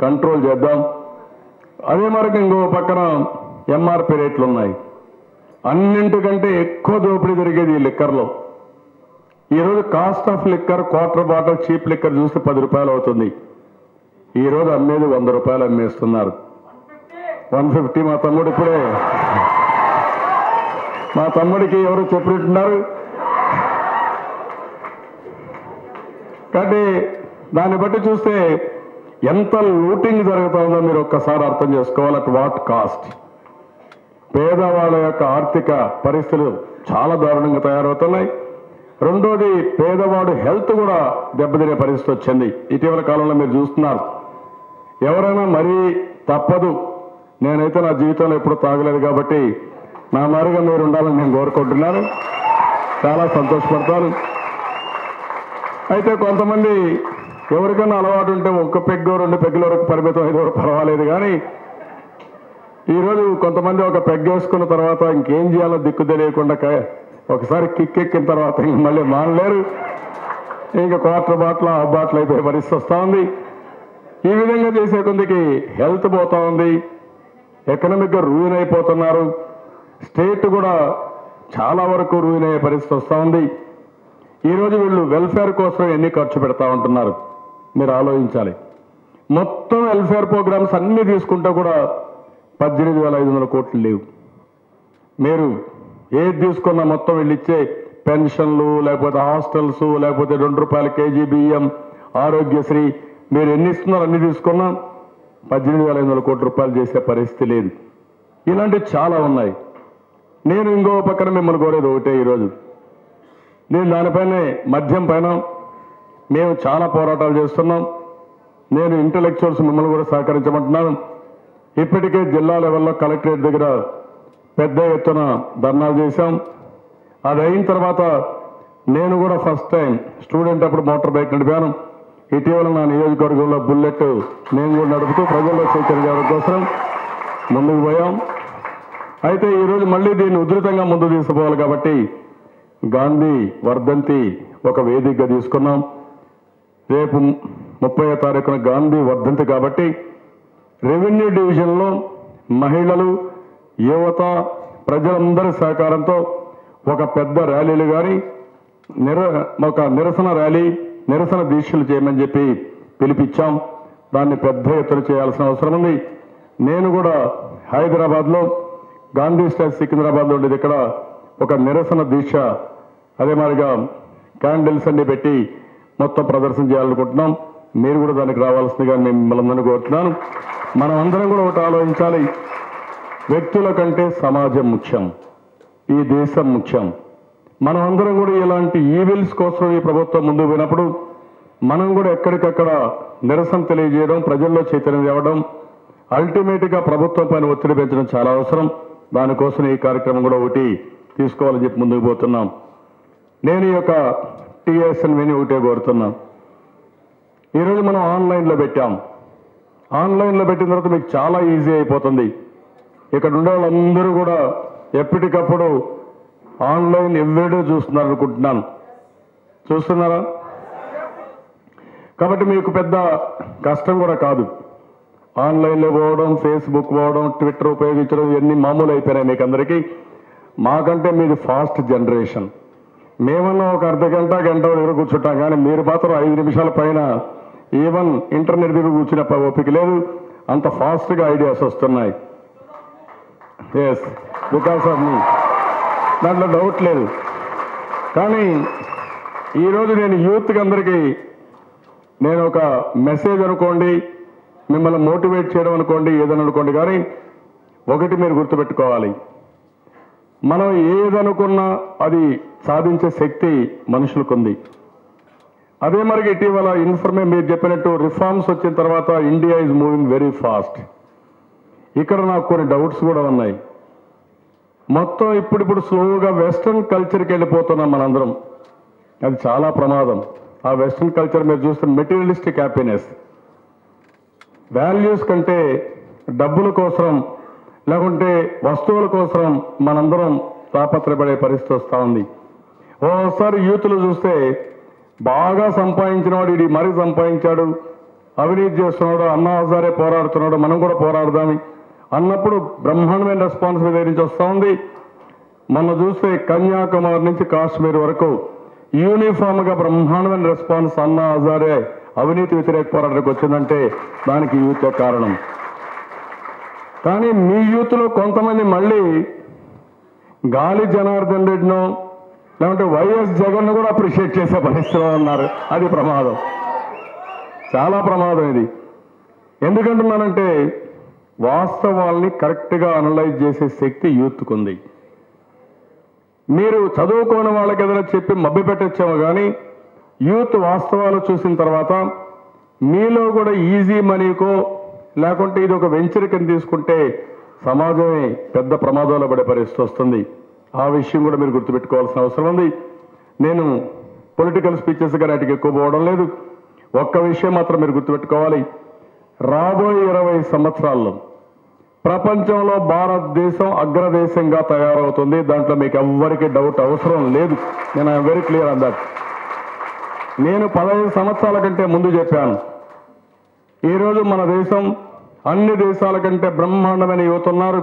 కంట్రోల్ చేద్దాం. అదే మరికి ఇంకో పక్కన ఎంఆర్పి రేట్లు ఉన్నాయి. అన్నింటికంటే ఎక్కువ దోపిడీ జరిగేది ఈ లిక్కర్లో. ఈరోజు cost of liquor quarter bottle cheap liquor చూస్తే 10 రూపాయలు అవుతుంది. ఈరోజు అమ్మేది 100 రూపాయలు అమ్మేస్తున్నారు. 150. మా తమ్ముడికి ఎవరు చెప్పినట్టున్నారు. కాబట్టి దాన్ని బట్టి చూస్తే ఎంత లూటింగ్ జరుగుతుందో మీరు ఒక్కసారి అర్థం చేసుకోవాలి. At what cost. పేదవాళ్ళ యొక్క ఆర్థిక పరిస్థితులు చాలా దారుణంగా తయారవుతున్నాయి. రెండోది, పేదవాడు హెల్త్ కూడా దెబ్బతినే పరిస్థితి వచ్చింది. ఇటీవల కాలంలో మీరు చూస్తున్నారు. ఎవరైనా మరీ తప్పదు, నేనైతే నా జీవితంలో ఎప్పుడు తాగలేదు కాబట్టి నా మారిగా మీరు ఉండాలని నేను కోరుకుంటున్నాను. చాలా సంతోషపడతాను. అయితే కొంతమంది ఎవరికైనా అలవాటు ఉంటే 1 పెగ్గు 2 పెగ్గుల వరకు పరిమితం అయితే పర్వాలేదు, కానీ ఈరోజు కొంతమంది ఒక పెగ్ వేసుకున్న తర్వాత ఇంకేం చేయాలో దిక్కు తెలియకుండా ఒకసారి కిక్ ఎక్కిన తర్వాత ఇంక మళ్ళీ మానలేరు. ఇంకా క్వార్టర్ బాటిల్ హాఫ్ బాటిల్ అయిపోయే పరిస్థితి వస్తూ ఉంది. ఈ విధంగా చేసే కొందికి హెల్త్ పోతా ఉంది, ఎకనామిక్గా రూయిన్ అయిపోతున్నారు. స్టేట్ కూడా చాలా వరకు రూయిన్ అయ్యే పరిస్థితి వస్తూ ఉంది. ఈరోజు వీళ్ళు వెల్ఫేర్ కోసం ఎన్ని ఖర్చు పెడతా ఉంటున్నారు మీరు ఆలోచించాలి. మొత్తం వెల్ఫేర్ ప్రోగ్రామ్స్ అన్నీ తీసుకుంటే కూడా 18,500 కోట్లు లేవు. మీరు ఏది తీసుకున్నా మొత్తం వీళ్ళు ఇచ్చే పెన్షన్లు, లేకపోతే హాస్టల్స్, లేకపోతే 2 రూపాయల కేజీ బియ్యం, ఆరోగ్యశ్రీ, మీరు ఎన్ని ఇస్తున్నారో అన్ని తీసుకున్నా 18,500 కోట్ల రూపాయలు చేసే పరిస్థితి లేదు. ఇలాంటివి చాలా ఉన్నాయి. నేను ఇంకో పక్కన మిమ్మల్ని కోరేది ఒకటే, ఈరోజు నేను దానిపైనే మద్యం పైన మేము చాలా పోరాటాలు చేస్తున్నాం. నేను ఇంటలెక్చువల్స్ మిమ్మల్ని కూడా సహకరించమంటున్నాను. ఇప్పటికే జిల్లా లెవెల్లో కలెక్టరేట్ దగ్గర పెద్ద ఎత్తున ధర్నాలు చేశాం. అది అయిన తర్వాత నేను కూడా ఫస్ట్ టైం స్టూడెంట్ అప్పుడు మోటార్ బైక్ నడిపాను. ఇటీవల నా నియోజకవర్గంలో బుల్లెట్ నేను కూడా నడుపుతూ ప్రజల్లో సేకరించడం కోసం ముందుకు పోయాం. అయితే ఈరోజు మళ్ళీ దీన్ని ఉధృతంగా ముందు తీసుకుపోవాలి కాబట్టి గాంధీ వర్ధంతి ఒక వేదికగా తీసుకున్నాం. రేపు 30వ తారీఖున గాంధీ వర్ధంతి కాబట్టి రెవెన్యూ డివిజన్లో మహిళలు, యువత, ప్రజలందరి సహకారంతో ఒక పెద్ద ర్యాలీలు కానీ ఒక నిరసన ర్యాలీ, నిరసన దీక్షలు చేయమని చెప్పి పిలిపించాం. దాన్ని పెద్ద ఎత్తున చేయాల్సిన అవసరం ఉంది. నేను కూడా హైదరాబాద్లో గాంధీ స్టాచ్యూ సికింద్రాబాద్లో ఉండేది ఇక్కడ ఒక నిరసన దీక్ష, అదే మాదిరిగా క్యాండిల్స్ అన్ని పెట్టి మొత్తం ప్రదర్శన చేయాలనుకుంటున్నాం. మీరు కూడా దానికి రావాల్సిందిగా నేను మిమ్మల్ని కోరుతున్నాను. మనం అందరం కూడా ఒకటి ఆలోచించాలి. వ్యక్తుల కంటే సమాజం ముఖ్యం, ఈ దేశం ముఖ్యం. మనం అందరం కూడా ఇలాంటి ఈవిల్స్ కోసం ఈ ప్రభుత్వం ముందుకు పోయినప్పుడు మనం కూడా ఎక్కడికక్కడ నిరసన తెలియజేయడం, ప్రజల్లో చైతన్యం తేవడం, అల్టిమేట్గా ప్రభుత్వం పైన ఒత్తిడి పెంచడం చాలా అవసరం. దానికోసం ఈ కార్యక్రమం కూడా ఒకటి తీసుకోవాలని చెప్పి ముందుకు పోతున్నాం. నేను ఈ యొక్క టీఎస్ఎన్విని ఒకటే కోరుతున్నాం. ఈరోజు మనం ఆన్లైన్లో పెట్టాం. ఆన్లైన్లో పెట్టిన తర్వాత మీకు చాలా ఈజీ అయిపోతుంది. ఇక్కడ ఉండే వాళ్ళందరూ కూడా ఎప్పటికప్పుడు ఆన్లైన్ ఎవ్రీడే చూస్తున్నారు అనుకుంటున్నాను. చూస్తున్నారా? కాబట్టి మీకు పెద్ద కష్టం కూడా కాదు. ఆన్లైన్లో పోవడం, ఫేస్బుక్ పోవడం, ట్విట్టర్ ఉపయోగించడం ఇవన్నీ మామూలు అయిపోయినాయి మీకు అందరికీ. మాకంటే మీది ఫాస్ట్ జనరేషన్. మేమన్నా ఒక అర్ధ గంట దగ్గర కూర్చుంటాం, కానీ మీరు మాత్రం 5 నిమిషాల పైన ఈవెన్ ఇంటర్నెట్ దగ్గర కూర్చునే ఓపిక లేదు. అంత ఫాస్ట్గా ఐడియాస్ వస్తున్నాయి. ఎస్, బికాస్ ఆఫ్ మీ, దాంట్లో డౌట్ లేదు. కానీ ఈరోజు నేను యూత్కి అందరికీ నేను ఒక మెసేజ్ అనుకోండి, మిమ్మల్ని మోటివేట్ చేయడం అనుకోండి, ఏదని అనుకోండి, కానీ ఒకటి మీరు గుర్తుపెట్టుకోవాలి. మనం ఏదనుకున్నా అది సాధించే శక్తి మనుషులకు ఉంది. అదే మరి ఇటీవల మీరు చెప్పినట్టు రిఫార్మ్స్ వచ్చిన తర్వాత India is moving very fast. ఇక్కడ నాకు కొన్ని డౌట్స్ కూడా ఉన్నాయి. మొత్తం ఇప్పుడు స్లోగా వెస్ట్రన్ కల్చర్కి వెళ్ళిపోతున్నాం మనందరం. అది చాలా ప్రమాదం. ఆ వెస్ట్రన్ కల్చర్ మీరు చూస్తే మెటీరియలిస్టిక్ హ్యాపీనెస్, వాల్యూస్ కంటే డబ్బుల కోసం లేకుంటే వస్తువుల కోసం మనందరం తాపత్రపడే పరిస్థితి వస్తూ ఉంది. ఓసారి యూత్లు చూస్తే బాగా సంపాదించిన వాడు ఇది మరీ సంపాదించాడు, అవినీతి చేస్తున్నాడు, అన్నా హజారే పోరాడుతున్నాడు, మనం కూడా పోరాడదామి అన్నప్పుడు బ్రహ్మాండమైన రెస్పాన్స్ మీద నుంచి వస్తూ ఉంది. మొన్న చూస్తే కన్యాకుమారి నుంచి కాశ్మీర్ వరకు యూనిఫామ్గా బ్రహ్మాండమైన రెస్పాన్స్ అన్నా హజారే అవినీతి వ్యతిరేక పోరాటానికి వచ్చిందంటే దానికి యూత్ కారణం. కానీ మీ యూత్లో కొంతమంది మళ్ళీ గాలి జనార్దన్ రెడ్డినో లేకుంటే వైఎస్ జగన్ కూడా అప్రిషియేట్ చేసే పరిస్థితిలో ఉన్నారు. అది ప్రమాదం, చాలా ప్రమాదం ఇది. ఎందుకంటున్నానంటే వాస్తవాల్ని కరెక్ట్గా అనలైజ్ చేసే శక్తి యూత్కు ఉంది. మీరు చదువుకోని వాళ్ళకి ఏదైనా చెప్పి మభ్యపెట్టచ్చేమో కానీ యూత్ వాస్తవాలు చూసిన తర్వాత మీలో కూడా ఈజీ మనీకో లేకుంటే ఇది ఒక వెంచర్ కింద తీసుకుంటే సమాజమే పెద్ద ప్రమాదంలో పడే పరిస్థితి వస్తుంది. ఆ విషయం కూడా మీరు గుర్తుపెట్టుకోవాల్సిన అవసరం ఉంది. నేను పొలిటికల్ స్పీచెస్ కానీ వాటికి ఎక్కువ పోవడం లేదు. ఒక్క విషయం మాత్రం మీరు గుర్తుపెట్టుకోవాలి. రాబోయే 20 సంవత్సరాల్లో ప్రపంచంలో భారతదేశం అగ్రదేశంగా తయారవుతుంది. దాంట్లో మీకు ఎవ్వరికీ డౌట్ అవసరం లేదు. నేను I'm very clear on that. నేను 15 సంవత్సరాల కంటే ముందు చెప్పాను, ఈరోజు మన దేశం అన్ని దేశాల కంటే బ్రహ్మాండమైన యువత ఉన్నారు,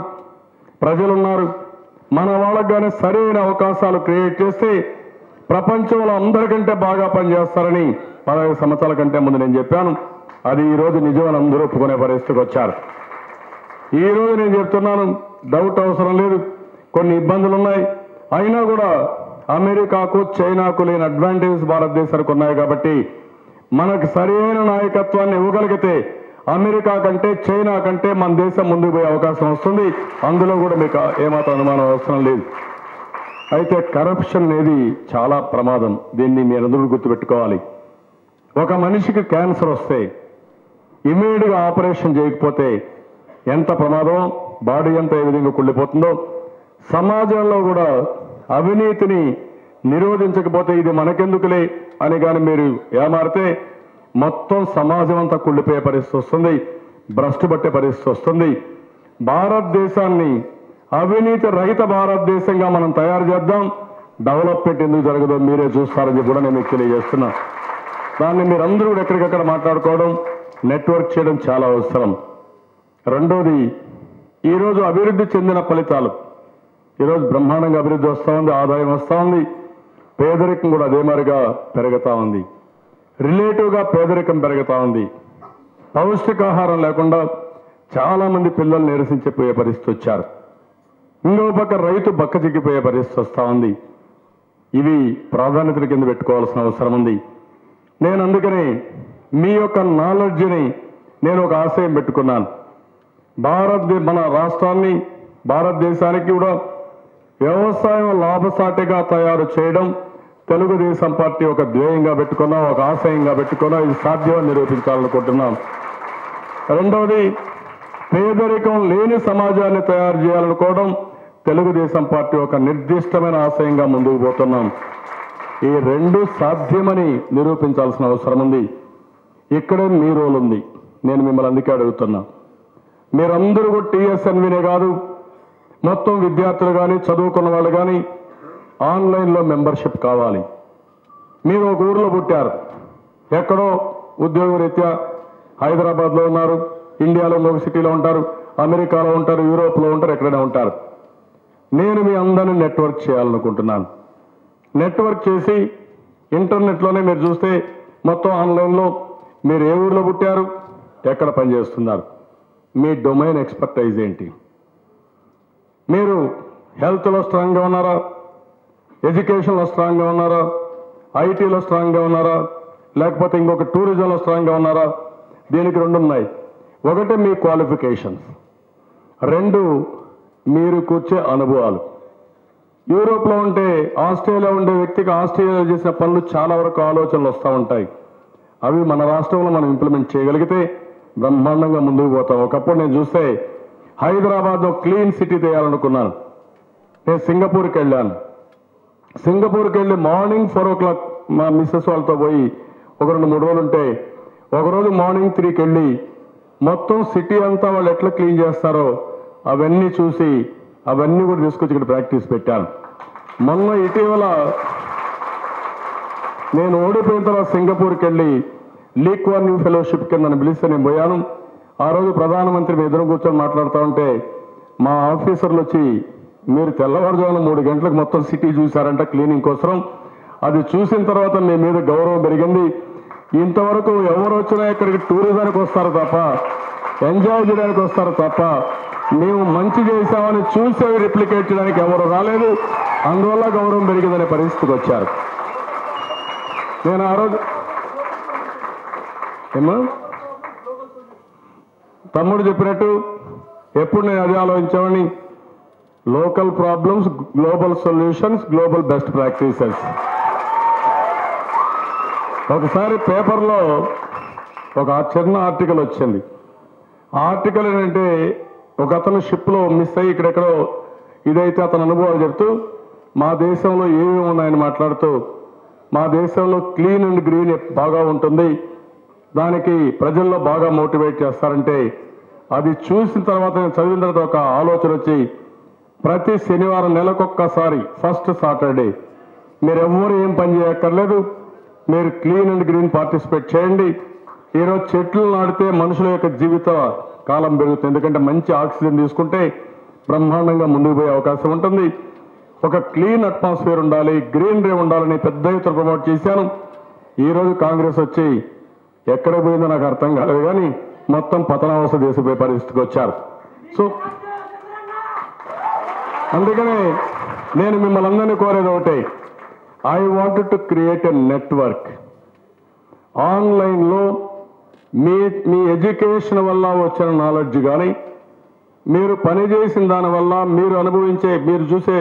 ప్రజలున్నారు. మన వాళ్ళకు కానీ సరైన అవకాశాలు క్రియేట్ చేస్తే ప్రపంచంలో అందరికంటే బాగా పనిచేస్తారని 15 సంవత్సరాల కంటే ముందు నేను చెప్పాను. అది ఈరోజు నిజమని అందరూ ఒప్పుకునే పరిస్థితికి వచ్చారు. ఈరోజు నేను చెప్తున్నాను, డౌట్ అవసరం లేదు. కొన్ని ఇబ్బందులు ఉన్నాయి, అయినా కూడా అమెరికాకు చైనాకు లేని అడ్వాంటేజెస్ భారతదేశానికి ఉన్నాయి. కాబట్టి మనకు సరైన నాయకత్వాన్ని ఇవ్వగలిగితే అమెరికా కంటే చైనా కంటే మన దేశం ముందుకు పోయే అవకాశం వస్తుంది. అందులో కూడా మీకు ఏమాత్రం అనుమానం అవసరం లేదు. అయితే కరప్షన్ అనేది చాలా ప్రమాదం. దీన్ని మీరందరూ గుర్తుపెట్టుకోవాలి. ఒక మనిషికి క్యాన్సర్ వస్తే ఇమీడియట్గా ఆపరేషన్ చేయకపోతే ఎంత ప్రమాదం, బాడీ ఎంత ఏ విధంగా కుళ్ళిపోతుందో, సమాజంలో కూడా అవినీతిని నిరోధించకపోతే ఇది మనకెందుకులే అని కానీ మీరు ఏమారితే మొత్తం సమాజం అంతా కుళ్ళిపోయే పరిస్థితి వస్తుంది, భ్రష్టు పట్టే పరిస్థితి వస్తుంది. భారతదేశాన్ని అవినీతి రహిత భారతదేశంగా మనం తయారు చేద్దాం. డెవలప్మెంట్ ఎందుకు జరగదో మీరే చూస్తారని చెప్పి కూడా నేను మీకు తెలియజేస్తున్నా. దాన్ని మీరందరూ కూడా ఎక్కడికక్కడ మాట్లాడుకోవడం, నెట్వర్క్ చేయడం చాలా అవసరం. రెండోది, ఈరోజు అభివృద్ధి చెందిన ఫలితాలు. ఈరోజు బ్రహ్మాండంగా అభివృద్ధి వస్తూ ఉంది, ఆదాయం వస్తూ ఉంది, పేదరికం కూడా అదే మాదిరిగా పెరుగుతూ ఉంది. రిలేటివ్గా పేదరికం పెరుగుతూ ఉంది. పౌష్టికాహారం లేకుండా చాలామంది పిల్లలు నిరసించిపోయే పరిస్థితి వచ్చారు. ఇంకో పక్క రైతు బక్కచిక్కిపోయే పరిస్థితి వస్తూ ఉంది. ఇవి ప్రాధాన్యతల కింద పెట్టుకోవాల్సిన అవసరం ఉంది. నేను అందుకని మీ యొక్క నాలెడ్జ్ని నేను ఒక ఆశయం పెట్టుకున్నాను. మన రాష్ట్రాన్ని, భారతదేశానికి కూడా వ్యవసాయం లాభసాటిగా తయారు చేయడం, తెలుగుదేశం పార్టీ ఒక ధ్యేయంగా పెట్టుకున్నాం, ఒక ఆశయంగా పెట్టుకున్నాం. ఇది సాధ్యమని నిరూపించాలనుకుంటున్నాం. రెండవది, పేదరికం లేని సమాజాన్ని తయారు చేయాలనుకోవడం తెలుగుదేశం పార్టీ ఒక నిర్దిష్టమైన ఆశయంగా ముందుకు పోతున్నాం. ఈ రెండు సాధ్యమని నిరూపించాల్సిన అవసరం ఉంది. ఇక్కడే మీ రోల్ ఉంది. నేను మిమ్మల్ని అందుకే అడుగుతున్నా, మీరందరూ కూడా టీఎస్ఎన్వినే కాదు, మొత్తం విద్యార్థులు కానీ చదువుకున్న వాళ్ళు కానీ ఆన్లైన్లో మెంబర్షిప్ కావాలి. మీరు ఒక ఊర్లో పుట్టారు, ఎక్కడో ఉద్యోగరీత్యా హైదరాబాద్లో ఉన్నారు, ఇండియాలో ఒక సిటీలో ఉంటారు, అమెరికాలో ఉంటారు, యూరోప్లో ఉంటారు, ఎక్కడైనా ఉంటారు. నేను మీ అందరినీ నెట్వర్క్ చేయాలనుకుంటున్నాను. నెట్వర్క్ చేసి ఇంటర్నెట్లోనే మీరు చూస్తే మొత్తం ఆన్లైన్లో మీరు ఏ ఊర్లో పుట్టారు, ఎక్కడ పనిచేస్తున్నారు, మీ డొమైన్ ఎక్స్పర్టైజ్ ఏంటి, మీరు హెల్త్లో స్ట్రాంగ్గా ఉన్నారా, ఎడ్యుకేషన్లో స్ట్రాంగ్గా ఉన్నారా, ఐటీలో స్ట్రాంగ్గా ఉన్నారా, లేకపోతే ఇంకొక టూరిజంలో స్ట్రాంగ్గా ఉన్నారా? దీనికి రెండు ఉన్నాయి. ఒకటి మీ క్వాలిఫికేషన్స్, రెండు మీరు కూర్చే అనుభవాలు. యూరోప్లో ఉంటే ఆస్ట్రేలియా ఉండే వ్యక్తికి ఆస్ట్రేలియాలో చేసిన పనులు చాలా వరకు ఆలోచనలు వస్తూ ఉంటాయి. అవి మన రాష్ట్రంలో మనం ఇంప్లిమెంట్ చేయగలిగితే బ్రహ్మాండంగా ముందుకు పోతాం. ఒకప్పుడు నేను చూస్తే హైదరాబాద్లో క్లీన్ సిటీ చేయాలనుకున్నాను. నేను సింగపూర్కి వెళ్ళాను. సింగపూర్కి వెళ్ళి మార్నింగ్ 4 o'clock మా మిస్సెస్ వాళ్ళతో పోయి ఒక 2-3 రోజులు ఉంటే, ఒకరోజు మార్నింగ్ 3కి వెళ్ళి మొత్తం సిటీ అంతా వాళ్ళు ఎట్లా క్లీన్ చేస్తారో అవన్నీ చూసి అవన్నీ కూడా తీసుకొచ్చి ఇక్కడ ప్రాక్టీస్ పెట్టాను. మొన్న ఇటీవల నేను ఓడిపోయిన తర్వాత సింగపూర్కి వెళ్ళి లీక్వాన్ న్యూ ఫెలోషిప్ కింద నన్ను పిలిస్తే నేను పోయాను. ఆ రోజు ప్రధానమంత్రి మీ ఎదురు కూర్చొని మాట్లాడుతూ ఉంటే మా ఆఫీసర్లు వచ్చి, మీరు తెల్లవారుజామున 3 గంటలకు మొత్తం సిటీ చూశారంట క్లీనింగ్ కోసం. అది చూసిన తర్వాత మీ మీద గౌరవం పెరిగింది. ఇంతవరకు ఎవరు వచ్చినా ఇక్కడికి టూరిజానికి వస్తారు తప్ప, ఎంజాయ్ చేయడానికి వస్తారు తప్ప, మేము మంచి చేశామని చూసి రిప్లికేట్ చేయడానికి ఎవరు రాలేదు. అందువల్ల గౌరవం పెరిగిందనే పరిస్థితికి వచ్చారు. నేను ఆ రోజు ఏమో తమ్ముడు చెప్పినట్టు ఎప్పుడు నేను అదే ఆలోచించామని, local problems, global solutions, global best practices. ఒకసారి పేపర్లో ఒక చిన్న ఆర్టికల్ వచ్చింది. ఆ ఆర్టికల్ ఏంటంటే, ఒక అతను షిప్లో మిస్ అయ్యి ఇక్కడెక్కడో ఇదైతే అతని అనుభవాలు చెప్తూ మా దేశంలో ఏమేమి ఉన్నాయని మాట్లాడుతూ, మా దేశంలో క్లీన్ అండ్ గ్రీన్ బాగా ఉంటుంది, దానికి ప్రజల్లో బాగా మోటివేట్ చేస్తారంటే, అది చూసిన తర్వాత నేను చదివిన తర్వాత ఒక ఆలోచన వచ్చి, ప్రతి శనివారం నెలకొక్కసారి ఫస్ట్ సాటర్డే మీరెవ్వరూ ఏం పని చేయక్కర్లేదు, మీరు క్లీన్ అండ్ గ్రీన్ పార్టిసిపేట్ చేయండి. ఈరోజు చెట్లు నాటితే మనుషుల యొక్క జీవిత కాలం పెరుగుతుంది. ఎందుకంటే మంచి ఆక్సిజన్ తీసుకుంటే బ్రహ్మాండంగా ముందుకు పోయే అవకాశం ఉంటుంది. ఒక క్లీన్ అట్మాస్ఫియర్ ఉండాలి, గ్రీనరీ ఉండాలని పెద్ద ఎత్తున ప్రమోట్ చేశాను. ఈరోజు కాంగ్రెస్ వచ్చి ఎక్కడ పోయిందో నాకు అర్థం కాలేదు, కానీ మొత్తం పతనావస్థ దేశపోయే పరిస్థితికి వచ్చారు. సో అందుకనే నేను మిమ్మల్ని అందరినీ కోరేది ఒకటే, I wanted to create a network. ఆన్లైన్లో మీ ఎడ్యుకేషన్ వల్ల వచ్చిన నాలెడ్జ్ కానీ, మీరు పనిచేసిన దానివల్ల మీరు అనుభవించే, మీరు చూసే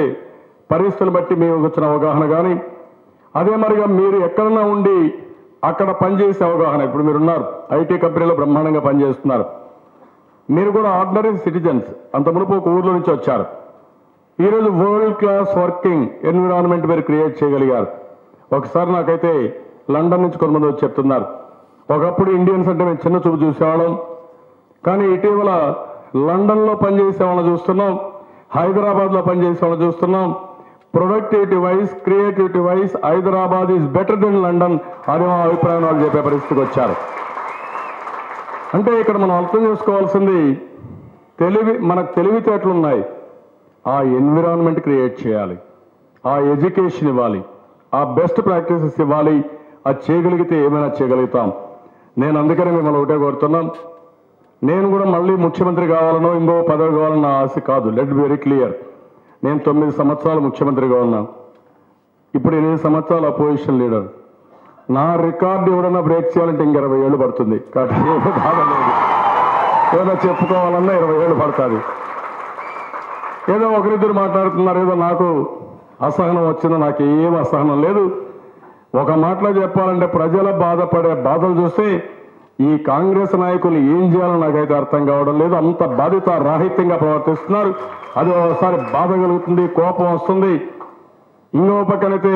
పరిస్థితులు బట్టి మీకు వచ్చిన అవగాహన కానీ, అదే మరిగా మీరు ఎక్కడన్నా ఉండి అక్కడ పనిచేసే అవగాహన. ఇప్పుడు మీరున్నారు ఐటీ కంపెనీలో బ్రహ్మాండంగా పనిచేస్తున్నారు. మీరు కూడా ఆర్డినరీ సిటిజన్స్, అంత మునుపు ఒక ఊర్లో నుంచి వచ్చారు. ఈరోజు వరల్డ్ క్లాస్ వర్కింగ్ ఎన్విరాన్మెంట్ మీరు క్రియేట్ చేయగలిగారు. ఒకసారి నాకైతే లండన్ నుంచి కొంతమంది వచ్చి చెప్తున్నారు, ఒకప్పుడు ఇండియన్స్ అంటే మేము చిన్న చూపు చూసేవాళ్ళం, కానీ ఇటీవల లండన్లో పనిచేసే వాళ్ళని చూస్తున్నాం, హైదరాబాద్లో పనిచేసే వాళ్ళని చూస్తున్నాం. Productivity wise, creativity wise Hyderabad is better than London అని మా అభిప్రాయం వాళ్ళు చెప్పే పరిస్థితికి వచ్చారు. అంటే ఇక్కడ మనం అర్థం చేసుకోవాల్సింది, మనకు తెలివితేటలు ఉన్నాయి, ఆ ఎన్విరాన్మెంట్ క్రియేట్ చేయాలి, ఆ ఎడ్యుకేషన్ ఇవ్వాలి, ఆ బెస్ట్ ప్రాక్టీసెస్ ఇవ్వాలి. అది చేయగలిగితే ఏమైనా చేయగలుగుతాం. నేను అందుకనే మిమ్మల్ని ఒకటే కోరుతున్నాం, నేను కూడా మళ్ళీ ముఖ్యమంత్రి కావాలనో ఇంకో పదవి కావాలన్న నా ఆశ కాదు. Let be very clear. నేను 9 సంవత్సరాలు ముఖ్యమంత్రిగా ఉన్నాను, ఇప్పుడు 8 సంవత్సరాలు అపోజిషన్ లీడర్. నా రికార్డు ఎవడన్నా బ్రేక్ చేయాలంటే ఇంక 20 ఏళ్ళు పడుతుంది. కాబట్టి ఏమీ బాధ లేదు, ఏదో చెప్పుకోవాలన్నా 20 ఏళ్ళు పడుతుంది. ఏదో ఒకరిద్దరు మాట్లాడుతున్నారు, ఏదో నాకు అసహనం వచ్చిందో, నాకు ఏం అసహనం లేదు. ఒక మాటలో చెప్పాలంటే ప్రజల బాధపడే బాధలు చూస్తే ఈ కాంగ్రెస్ నాయకులు ఏం చేయాలో నాకైతే అర్థం కావడం లేదు. అంత బాధిత రాహిత్యంగా ప్రవర్తిస్తున్నారు. అది ఒకసారి బాధ కలుగుతుంది, కోపం వస్తుంది. ఇంకో పక్కనైతే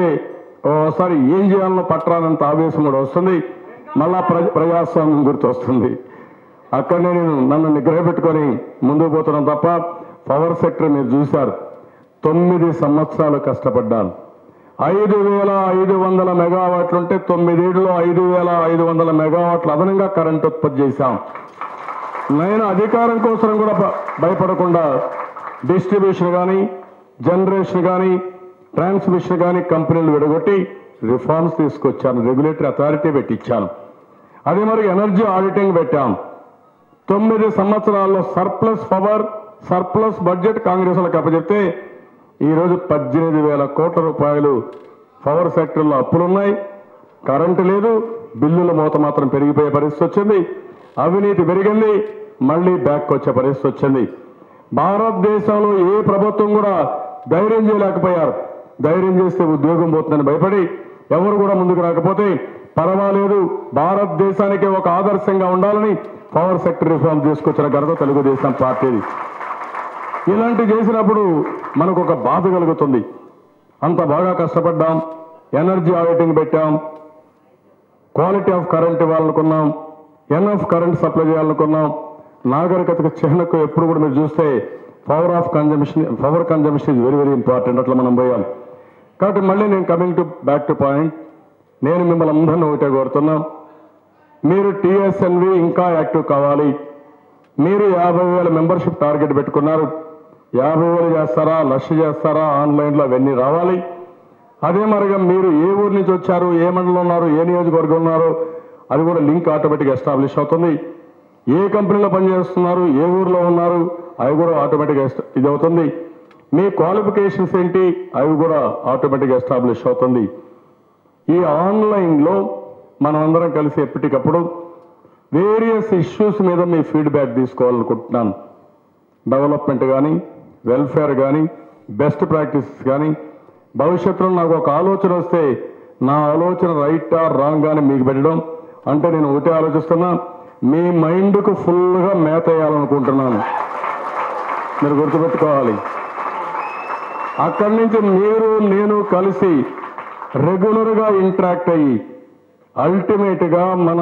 ఒకసారి ఏం చేయాలనో పట్టరానంత ఆవేశం కూడా వస్తుంది. మళ్ళా ప్రజాస్వామ్యం గుర్తొస్తుంది. అక్కడనే నేను నన్ను నిగ్రహ పెట్టుకొని ముందుకు పోతున్నాను తప్ప పవర్ సెక్టర్ మీరు చూశారు. 9 సంవత్సరాలు కష్టపడ్డాను. 5,500 మెగావాట్లు ఉంటే 9 ఏళ్లలో 5,500 మెగావాట్లు అదనంగా కరెంట్ ఉత్పత్తి చేశాం. నేను అధికారం కోసం కూడా భయపడకుండా డిస్ట్రిబ్యూషన్ కానీ, జనరేషన్ కానీ, ట్రాన్స్మిషన్ కానీ కంపెనీలు విడగొట్టి రిఫార్మ్స్ తీసుకొచ్చాను. రెగ్యులేటరీ అథారిటీ పెట్టించాను. అదే మరి ఎనర్జీ ఆడిటింగ్ పెట్టాం. 9 సంవత్సరాల్లో surplus power, surplus budget Congress వాళ్ళకి అప్పచెప్తే ఈరోజు 18,000 కోట్ల రూపాయలు పవర్ సెక్టర్లో అప్పులున్నాయి. కరెంటు లేదు, బిల్లుల మోత మాత్రం పెరిగిపోయే పరిస్థితి వచ్చింది. అవినీతి పెరిగింది, మళ్ళీ బ్యాక్ వచ్చే పరిస్థితి వచ్చింది. భారతదేశంలో ఏ ప్రభుత్వం కూడా ధైర్యం చేయలేకపోయారు. ధైర్యం చేస్తే ఉద్యోగం పోతుందని భయపడి ఎవరు కూడా ముందుకు రాకపోతే పర్వాలేదు, భారతదేశానికి ఒక ఆదర్శంగా ఉండాలని పవర్ సెక్టర్ రిఫార్మ్ తీసుకొచ్చిన ఘనత తెలుగుదేశం పార్టీది. ఇలాంటి చేసినప్పుడు మనకు ఒక బాధ కలుగుతుంది. అంత బాగా కష్టపడ్డాం, ఎనర్జీ ఆడిటింగ్ పెట్టాం, క్వాలిటీ ఆఫ్ కరెంట్ ఇవ్వాలనుకున్నాం, ఎన్ఎఫ్ కరెంట్ సప్లై చేయాలనుకున్నాం. నాగరికతకు చిహ్నకు ఎప్పుడు కూడా మీరు చూస్తే power consumption is very very important. అట్లా మనం పోయాం. కాబట్టి మళ్ళీ నేను coming to back to point, నేను మిమ్మల్ని అందరినీ ఒకటే కోరుతున్నాం. మీరు టీఎస్ఎన్వి ఇంకా యాక్టివ్ కావాలి. మీరు 50,000 మెంబర్షిప్ టార్గెట్ పెట్టుకున్నారు. 50,000 చేస్తారా, 1,00,000 చేస్తారా, ఆన్లైన్లో అవన్నీ రావాలి. అదే మరిగా మీరు ఏ ఊరు నుంచి వచ్చారు, ఏ మండలంలో ఉన్నారు, ఏ నియోజకవర్గం ఉన్నారు, అది కూడా లింక్ ఆటోమేటిక్గా ఎస్టాబ్లిష్ అవుతుంది. ఏ కంపెనీలో పనిచేస్తున్నారు, ఏ ఊర్లో ఉన్నారు, అవి కూడా ఆటోమేటిక్గా ఇది అవుతుంది. మీ క్వాలిఫికేషన్స్ ఏంటి, అవి కూడా ఆటోమేటిక్గా ఎస్టాబ్లిష్ అవుతుంది. ఈ ఆన్లైన్లో మనం అందరం కలిసి ఎప్పటికప్పుడు వేరియస్ ఇష్యూస్ మీద మీ ఫీడ్బ్యాక్ తీసుకోవాలనుకుంటున్నాను. డెవలప్మెంట్ కానీ, వెల్ఫేర్ కానీ, బెస్ట్ ప్రాక్టీసెస్ కానీ. భవిష్యత్తులో నాకు ఒక ఆలోచన వస్తే నా ఆలోచన రైట్ ఆర్ రాంగ్ అని మీకు పెట్టడం అంటే నేను ఒకటే ఆలోచిస్తున్నా, మీ మైండ్కు ఫుల్గా మేత వేయాలనుకుంటున్నాను. మీరు గుర్తుపెట్టుకోవాలి. అక్కడి నుంచి మీరు నేను కలిసి రెగ్యులర్గా ఇంటరాక్ట్ అయ్యి అల్టిమేట్గా మన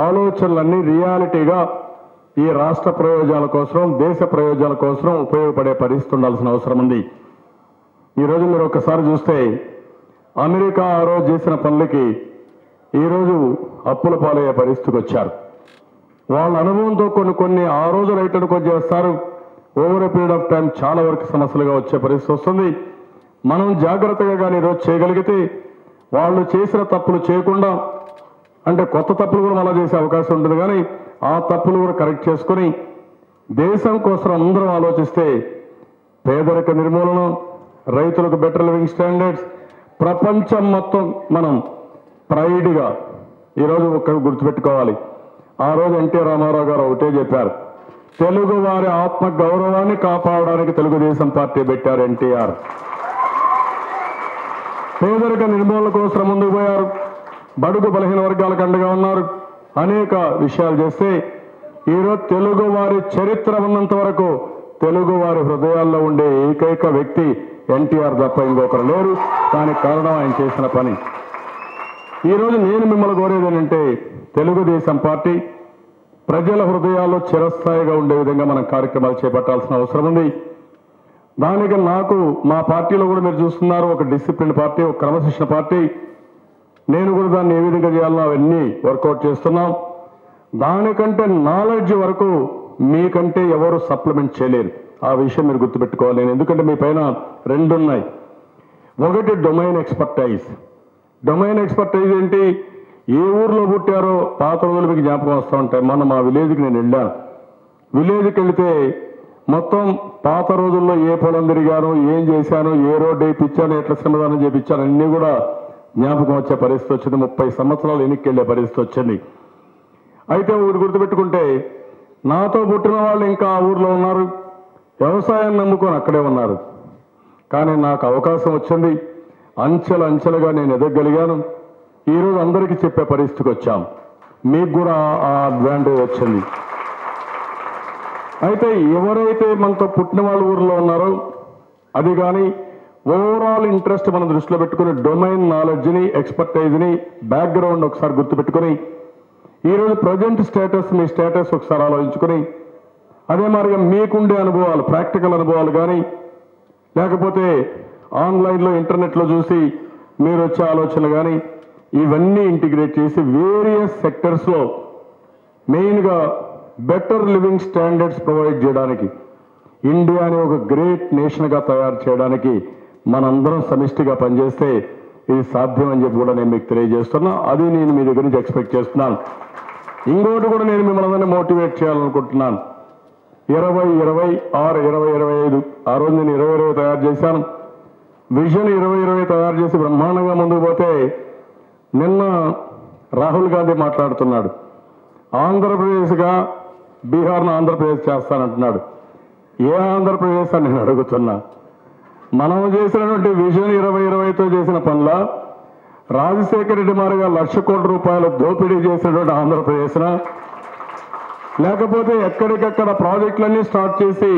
ఆలోచనలన్నీ రియాలిటీగా ఈ రాష్ట్ర ప్రయోజనాల కోసం, దేశ ప్రయోజనాల కోసం ఉపయోగపడే పరిస్థితి ఉండాల్సిన అవసరం ఉంది. ఈరోజు మీరు ఒక్కసారి చూస్తే అమెరికా ఆ రోజు చేసిన పనులకి ఈరోజు అప్పుల పాలయ్యే పరిస్థితికి వచ్చారు. వాళ్ళ అనుభవంతో కొన్ని ఆ రోజు రైట్ అనుకొని చేస్తారు. Over a period of time చాలా వరకు సమస్యలుగా వచ్చే పరిస్థితి వస్తుంది. మనం జాగ్రత్తగా కానీ ఈరోజు చేయగలిగితే వాళ్ళు చేసిన తప్పులు చేయకుండా, అంటే కొత్త తప్పులు కూడా మళ్ళా చేసే అవకాశం ఉంటుంది, కానీ ఆ తప్పులు కూడా కరెక్ట్ చేసుకొని దేశం కోసం అందరం ఆలోచిస్తే పేదరిక నిర్మూలన, రైతులకు బెటర్ లివింగ్ స్టాండర్డ్స్, ప్రపంచం మొత్తం మనం ప్రైడ్గా ఈరోజు ఒక్కరు గుర్తుపెట్టుకోవాలి. ఆ రోజు ఎన్టీ రామారావు గారు ఒకటే చెప్పారు, తెలుగు వారి ఆత్మ గౌరవాన్ని కాపాడడానికి తెలుగుదేశం పార్టీ పెట్టారు ఎన్టీఆర్. పేదరిక నిర్మూలన కోసం ముందుకు పోయారు. బడుగు బలహీన వర్గాలకు అండగా ఉన్నారు. అనేక విషయాలు చేస్తే ఈరోజు తెలుగు వారి చరిత్ర ఉన్నంత వరకు తెలుగు వారి హృదయాల్లో ఉండే ఏకైక వ్యక్తి ఎన్టీఆర్ తప్ప ఇంకొకరు లేరు. దానికి కారణం ఆయన చేసిన పని. ఈరోజు నేను మిమ్మల్ని కోరేది ఏంటంటే, తెలుగుదేశం పార్టీ ప్రజల హృదయాల్లో చిరస్థాయిగా ఉండే విధంగా మనం కార్యక్రమాలు చేపట్టాల్సిన అవసరం ఉంది. దానికి నాకు మా పార్టీలో కూడా మీరు చూస్తున్నారు, ఒక డిసిప్లిన్ పార్టీ, ఒక క్రమశిక్షణ పార్టీ. నేను కూడా దాన్ని ఏ విధంగా చేయాలో అవన్నీ వర్కౌట్ చేస్తున్నాం. దానికంటే నాలెడ్జ్ వరకు మీకంటే ఎవరు సప్లిమెంట్ చేయలేరు. ఆ విషయం మీరు గుర్తుపెట్టుకోవాలి. నేను ఎందుకంటే మీ పైన 2 ఉన్నాయి. ఒకటి డొమైన్ ఎక్స్పర్టైజ్. డొమైన్ ఎక్స్పర్టైజ్ ఏంటి, ఏ ఊర్లో పుట్టారో పాత రోజులు మీకు జ్ఞాపకం వస్తూ ఉంటాయి. మొన్న మా విలేజ్కి నేను వెళ్ళాను. విలేజ్కి వెళితే మొత్తం పాత రోజుల్లో ఏ పొలం తిరిగాను, ఏం చేశాను, ఏ రోడ్డు వేయించాను, ఎట్లా శ్రమదానం చేయించాను అన్నీ కూడా జ్ఞాపకం వచ్చే పరిస్థితి వచ్చింది. 30 సంవత్సరాలు వెనక్కి వెళ్ళే పరిస్థితి వచ్చింది. అయితే ఊరు గుర్తుపెట్టుకుంటే నాతో పుట్టిన వాళ్ళు ఇంకా ఆ ఊర్లో ఉన్నారు, వ్యవసాయాన్ని నమ్ముకొని అక్కడే ఉన్నారు. కానీ నాకు అవకాశం వచ్చింది, అంచెలుగా నేను ఎదగలిగాను. ఈరోజు అందరికీ చెప్పే పరిస్థితికి వచ్చాం. మీకు కూడా ఆ అడ్వాంటేజ్ వచ్చింది. అయితే ఎవరైతే మనతో పుట్టిన వాళ్ళ ఊరిలో ఉన్నారో అది కానీ ఓవరాల్ ఇంట్రెస్ట్ మనం దృష్టిలో పెట్టుకుని డొమైన్ నాలెడ్జ్ని, ఎక్స్పర్టైజ్ని, బ్యాక్గ్రౌండ్ ఒకసారి గుర్తుపెట్టుకుని ఈరోజు ప్రజెంట్ స్టేటస్, మీ స్టేటస్ ఒకసారి ఆలోచించుకుని అదే మాదిరిగా మీకుండే అనుభవాలు, ప్రాక్టికల్ అనుభవాలు కానీ లేకపోతే ఆన్లైన్లో ఇంటర్నెట్లో చూసి మీరు వచ్చే ఆలోచనలు కానీ ఇవన్నీ ఇంటిగ్రేట్ చేసి వేరియస్ సెక్టర్స్లో మెయిన్గా బెటర్ లివింగ్ స్టాండర్డ్స్ ప్రొవైడ్ చేయడానికి, ఇండియాని ఒక గ్రేట్ నేషన్గా తయారు చేయడానికి మనందరం సమిష్టిగా పనిచేస్తే ఇది సాధ్యం అని చెప్పి కూడా నేను మీకు తెలియజేస్తున్నా. అది నేను మీ దగ్గర నుంచి ఎక్స్పెక్ట్ చేస్తున్నాను. ఇంకోటి కూడా నేను మిమ్మల్ని అందరినీ మోటివేట్ చేయాలనుకుంటున్నాను. 2026-2025 ఆ రోజు నేను 2020 తయారు చేశాను. విజన్ 2020 తయారు చేసి బ్రహ్మాండంగా ముందుకు పోతే నిన్న రాహుల్ గాంధీ మాట్లాడుతున్నాడు. ఆంధ్రప్రదేశ్గా బీహార్ను ఆంధ్రప్రదేశ్ చేస్తానంటున్నాడు. ఏ ఆంధ్రప్రదేశ్ అని నేను అడుగుతున్నా. మనం చేసినటువంటి విజన్ 2020తో చేసిన పనుల రాజశేఖర రెడ్డి మారిగా 1,00,000 కోట్ల రూపాయలు దోపిడీ చేసినటువంటి ఆంధ్రప్రదేశ్నా, లేకపోతే ఎక్కడికక్కడ ప్రాజెక్టులన్నీ స్టార్ట్ చేసి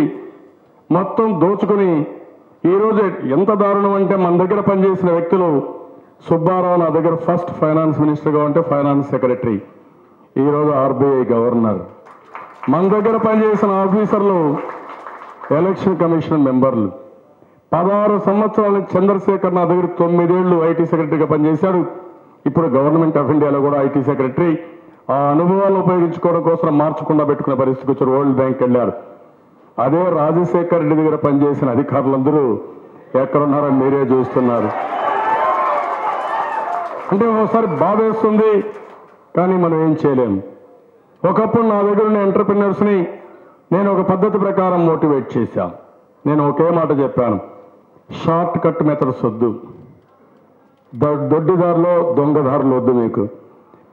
మొత్తం దోచుకుని ఈరోజు ఎంత దారుణం అంటే మన దగ్గర పనిచేసిన వ్యక్తులు సుబ్బారావు నా దగ్గర ఫస్ట్ ఫైనాన్స్ మినిస్టర్గా ఉంటే ఫైనాన్స్ సెక్రటరీ, ఈరోజు ఆర్బీఐ గవర్నర్. మన దగ్గర పనిచేసిన ఆఫీసర్లు ఎలక్షన్ కమిషన్ మెంబర్లు. 16 సంవత్సరాల చంద్రశేఖర్ నా దగ్గర 9 ఏళ్లు ఐటీ సెక్రటరీగా పనిచేశాడు. ఇప్పుడు గవర్నమెంట్ ఆఫ్ ఇండియాలో కూడా ఐటీ సెక్రటరీ. ఆ అనుభవాలు ఉపయోగించుకోవడం కోసం మార్చకుండా పెట్టుకునే పరిస్థితికి వచ్చారు. వరల్డ్ బ్యాంక్ వెళ్ళారు. అదే రాజశేఖర రెడ్డి దగ్గర పనిచేసిన అధికారులందరూ ఎక్కడున్నారో మీరే చూస్తున్నారు. అంటే ఒకసారి బాధేస్తుంది, కానీ మనం ఏం చేయలేము. ఒకప్పుడు నా దగ్గర ఉన్న ఎంటర్ప్రినర్స్ని నేను ఒక పద్ధతి ప్రకారం మోటివేట్ చేశాను. నేను ఒకే మాట చెప్పాను, షార్ట్ కట్ మెథడ్స్ వద్దు, దొడ్డిదారులో దొంగదారులు వద్దు.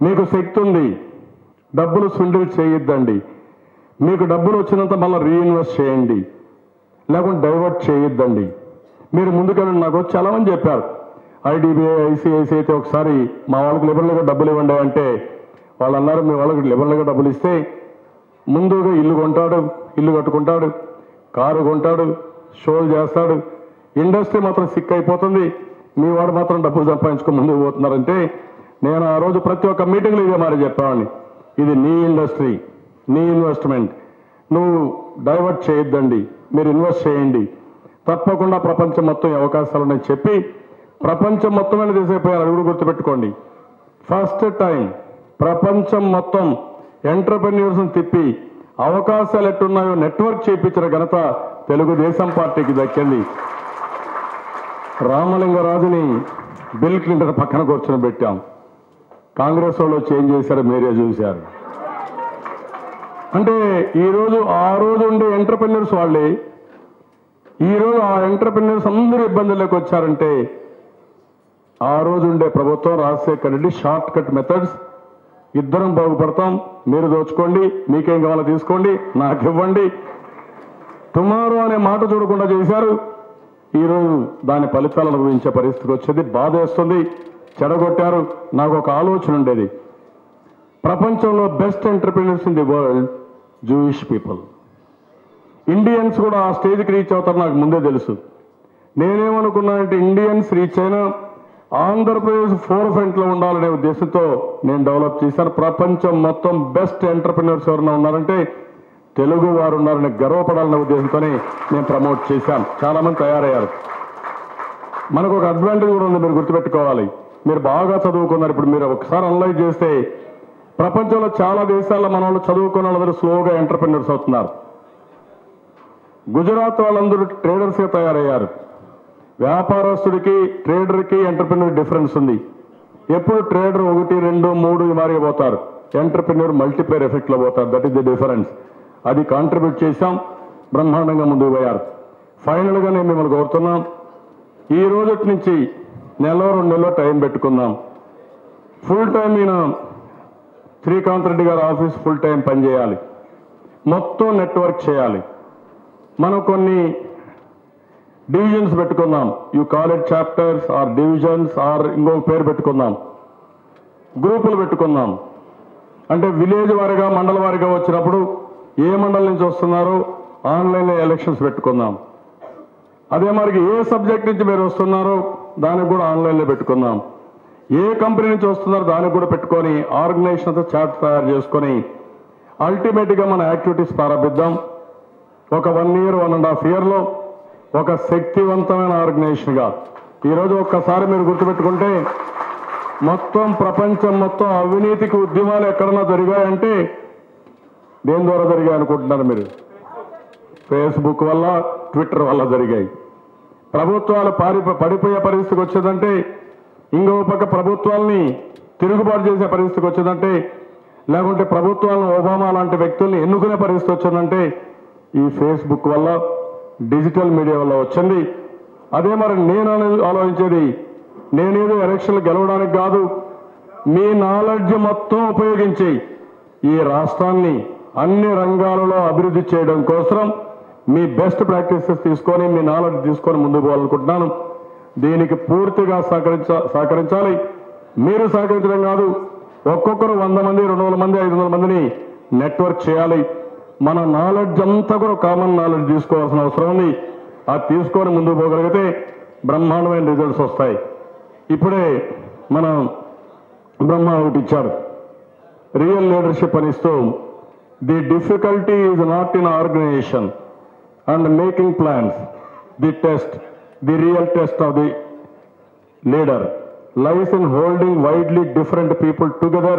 మీకు శక్తి ఉంది, డబ్బులు స్విండిల్ చేయొద్దండి. మీకు డబ్బులు వచ్చినంత మళ్ళీ రీఇన్వెస్ట్ చేయండి, లేకుంటే డైవర్ట్ చేయొద్దండి. మీరు ముందుకెళ్ళండి. నాకు చాలామంది చెప్పారు, ఐడిబిఐ, ఐసిఐసి అయితే ఒకసారి మా వాళ్ళకి లిబరల్గా డబ్బులు ఇవ్వండి అంటే వాళ్ళు అన్నారు, మీ వాళ్ళకి లిబరల్గా డబ్బులు ఇస్తే ముందుగా ఇల్లు కొంటాడు, ఇల్లు కట్టుకుంటాడు, కారు కొంటాడు, షోలు చేస్తాడు, ఇండస్ట్రీ మాత్రం సిక్ అయిపోతుంది, మీ వాడు మాత్రం డబ్బులు సంపాదించుకొని ముందుకు పోతున్నారంటే నేను ఆ రోజు ప్రతి ఒక్క మీటింగ్లో ఇదే మాట చెప్పాను, ఇది నీ ఇండస్ట్రీ, నీ ఇన్వెస్ట్మెంట్, నువ్వు డైవర్ట్ చేయొద్దండి, మీరు ఇన్వెస్ట్ చేయండి, తప్పకుండా ప్రపంచం మొత్తం అవకాశాలు ఉన్నాయని చెప్పి ప్రపంచం మొత్తం మీద తీసేపోయారు. అది కూడా గుర్తుపెట్టుకోండి. ఫస్ట్ టైం ప్రపంచం మొత్తం ఎంటర్ప్రెన్యూర్స్ని తిప్పి అవకాశాలు ఎట్టున్నాయో నెట్వర్క్ చేయించిన ఘనత తెలుగుదేశం పార్టీకి దక్కింది. రామలింగరాజుని బిల్ క్లింటన్ పక్కన కూర్చొని పెట్టాం. కాంగ్రెస్ వాళ్ళు చేంజ్ చేశారు, మీరే చూశారు. అంటే ఈరోజు ఆ రోజు ఉండే ఎంటర్ప్రెన్యూర్స్ వాళ్ళే ఈరోజు ఆ ఎంటర్ప్రెన్యూర్స్ అందరూ ఇబ్బందుల్లోకి వచ్చారంటే ఆ రోజు ఉండే ప్రభుత్వం Rajasekhara Reddy short cut methods, ఇద్దరం బాగుపడతాం, మీరు దోచుకోండి, మీకేం కావాలో తీసుకోండి, నాకు ఇవ్వండి, టుమారో అనే మాట చూడకుండా చేశారు. ఈరోజు దాని ఫలితాలు అనుభవించే పరిస్థితికి వచ్చేది. బాధ వేస్తుంది, చెడగొట్టారు. నాకు ఒక ఆలోచన ఉండేది, ప్రపంచంలో best entrepreneurs in the world Jewish people. Indians కూడా ఆ స్టేజ్కి రీచ్ అవుతారు నాకు ముందే తెలుసు. నేనేమనుకున్నానంటే ఇండియన్స్ రీచ్ అయినా ఆంధ్రప్రదేశ్ ఫోర్ ఫ్రంట్లో ఉండాలనే ఉద్దేశంతో నేను డెవలప్ చేశాను. ప్రపంచం మొత్తం బెస్ట్ ఎంటర్ప్రెన్యూర్స్ ఎవరైనా ఉన్నారంటే తెలుగు వారు ఉన్నారని గర్వపడాలనే ఉద్దేశంతోనే నేను ప్రమోట్ చేశాను. చాలామంది తయారయ్యారు. మనకు ఒక అడ్వాంటేజ్ కూడా ఉంది, మీరు గుర్తుపెట్టుకోవాలి. మీరు బాగా చదువుకున్నారు. ఇప్పుడు మీరు ఒకసారి అనలైజ్ చేస్తే ప్రపంచంలో చాలా దేశాల్లో మన వాళ్ళు చదువుకున్న వాళ్ళందరూ స్లోగా ఎంటర్ప్రెన్యూర్స్ అవుతున్నారు. గుజరాత్ వాళ్ళందరూ ట్రేడర్స్గా తయారయ్యారు. వ్యాపారస్తుడికి, ట్రేడర్కి, ఎంటర్ప్రెన్యూర్ డిఫరెన్స్ ఉంది. ఎప్పుడు ట్రేడర్ 1, 2, 3 మారి పోతారు, ఎంటర్ప్రెన్యూర్ మల్టీప్లేయర్ ఎఫెక్ట్లో పోతారు. That is the difference. అది కాంట్రిబ్యూట్ చేశాం, బ్రహ్మాండంగా ముందుకు పోయారు. ఫైనల్గా నేను మిమ్మల్ని కోరుతున్నాం, ఈ రోజు నుంచి నెల 2 నెలల్లో టైం పెట్టుకుందాం. ఫుల్ టైం ఈయన శ్రీకాంత్ రెడ్డి గారి ఆఫీస్ ఫుల్ టైం పనిచేయాలి, మొత్తం నెట్వర్క్ చేయాలి. మనం కొన్ని డివిజన్స్ పెట్టుకుందాం. You call it chapters or divisions or ఇంకొక పేరు పెట్టుకుందాం. గ్రూపులు పెట్టుకున్నాం. అంటే విలేజ్ వారిగా మండల వారిగా వచ్చినప్పుడు ఏ మండలం నుంచి వస్తున్నారో ఆన్లైన్లో ఎలక్షన్స్ పెట్టుకున్నాం. అదే మరికి ఏ సబ్జెక్ట్ నుంచి మీరు వస్తున్నారో దానికి కూడా ఆన్లైన్లో పెట్టుకున్నాం. ఏ కంపెనీ నుంచి వస్తున్నారో దానికి కూడా పెట్టుకొని ఆర్గనైజేషన్తో చార్ట్ తయారు చేసుకొని అల్టిమేట్గా మన యాక్టివిటీస్ ప్రారంభిద్దాం. ఒక 1 year 1.5 yearలో ఒక శక్తివంతమైన ఆర్గనైజేషన్గా ఈరోజు ఒక్కసారి మీరు గుర్తుపెట్టుకుంటే మొత్తం ప్రపంచం మొత్తం అవినీతికి ఉద్యమాలు ఎక్కడన్నా జరిగాయంటే దేని ద్వారా జరిగాయి అనుకుంటున్నారు మీరు? ఫేస్బుక్ వల్ల, ట్విట్టర్ వల్ల జరిగాయి. ప్రభుత్వాలు పడిపోయే పరిస్థితికి వచ్చేదంటే, ఇంకో పక్క ప్రభుత్వాల్ని తిరుగుబాటు చేసే పరిస్థితికి వచ్చేదంటే, లేకుంటే ప్రభుత్వాలను ఒబామా లాంటి వ్యక్తుల్ని ఎన్నుకునే పరిస్థితి వచ్చిందంటే ఈ ఫేస్బుక్ వల్ల, డిజిటల్ మీడియా వల్ల వచ్చింది. అదే మరి నేను ఆలోచించేది, నేనేదో ఎలక్షన్లు గెలవడానికి కాదు, మీ నాలెడ్జ్ మొత్తం ఉపయోగించి ఈ రాష్ట్రాన్ని అన్ని రంగాలలో అభివృద్ధి చేయడం కోసం మీ బెస్ట్ ప్రాక్టీసెస్ తీసుకొని, మీ నాలెడ్జ్ తీసుకొని ముందుకు పోవాలనుకుంటున్నాను. దీనికి పూర్తిగా సహకరించాలి. మీరు సహకరించడం కాదు, ఒక్కొక్కరు 100 మంది, 200 మంది, 500 మందిని నెట్వర్క్ చేయాలి. మన నాలెడ్జ్ అంతా కూడా కామన్ నాలెడ్జ్ తీసుకోవాల్సిన అవసరం ఉంది. అది తీసుకొని ముందుకు పోగలిగితే బ్రహ్మాండమైన రిజల్ట్స్ వస్తాయి. ఇప్పుడే మనం బ్రహ్మ ఒకటి ఇచ్చారు, రియల్ లీడర్షిప్ అని ఇస్తూ, the difficulty is not in organization and making plans, the real test of the leader lies in holding widely different people together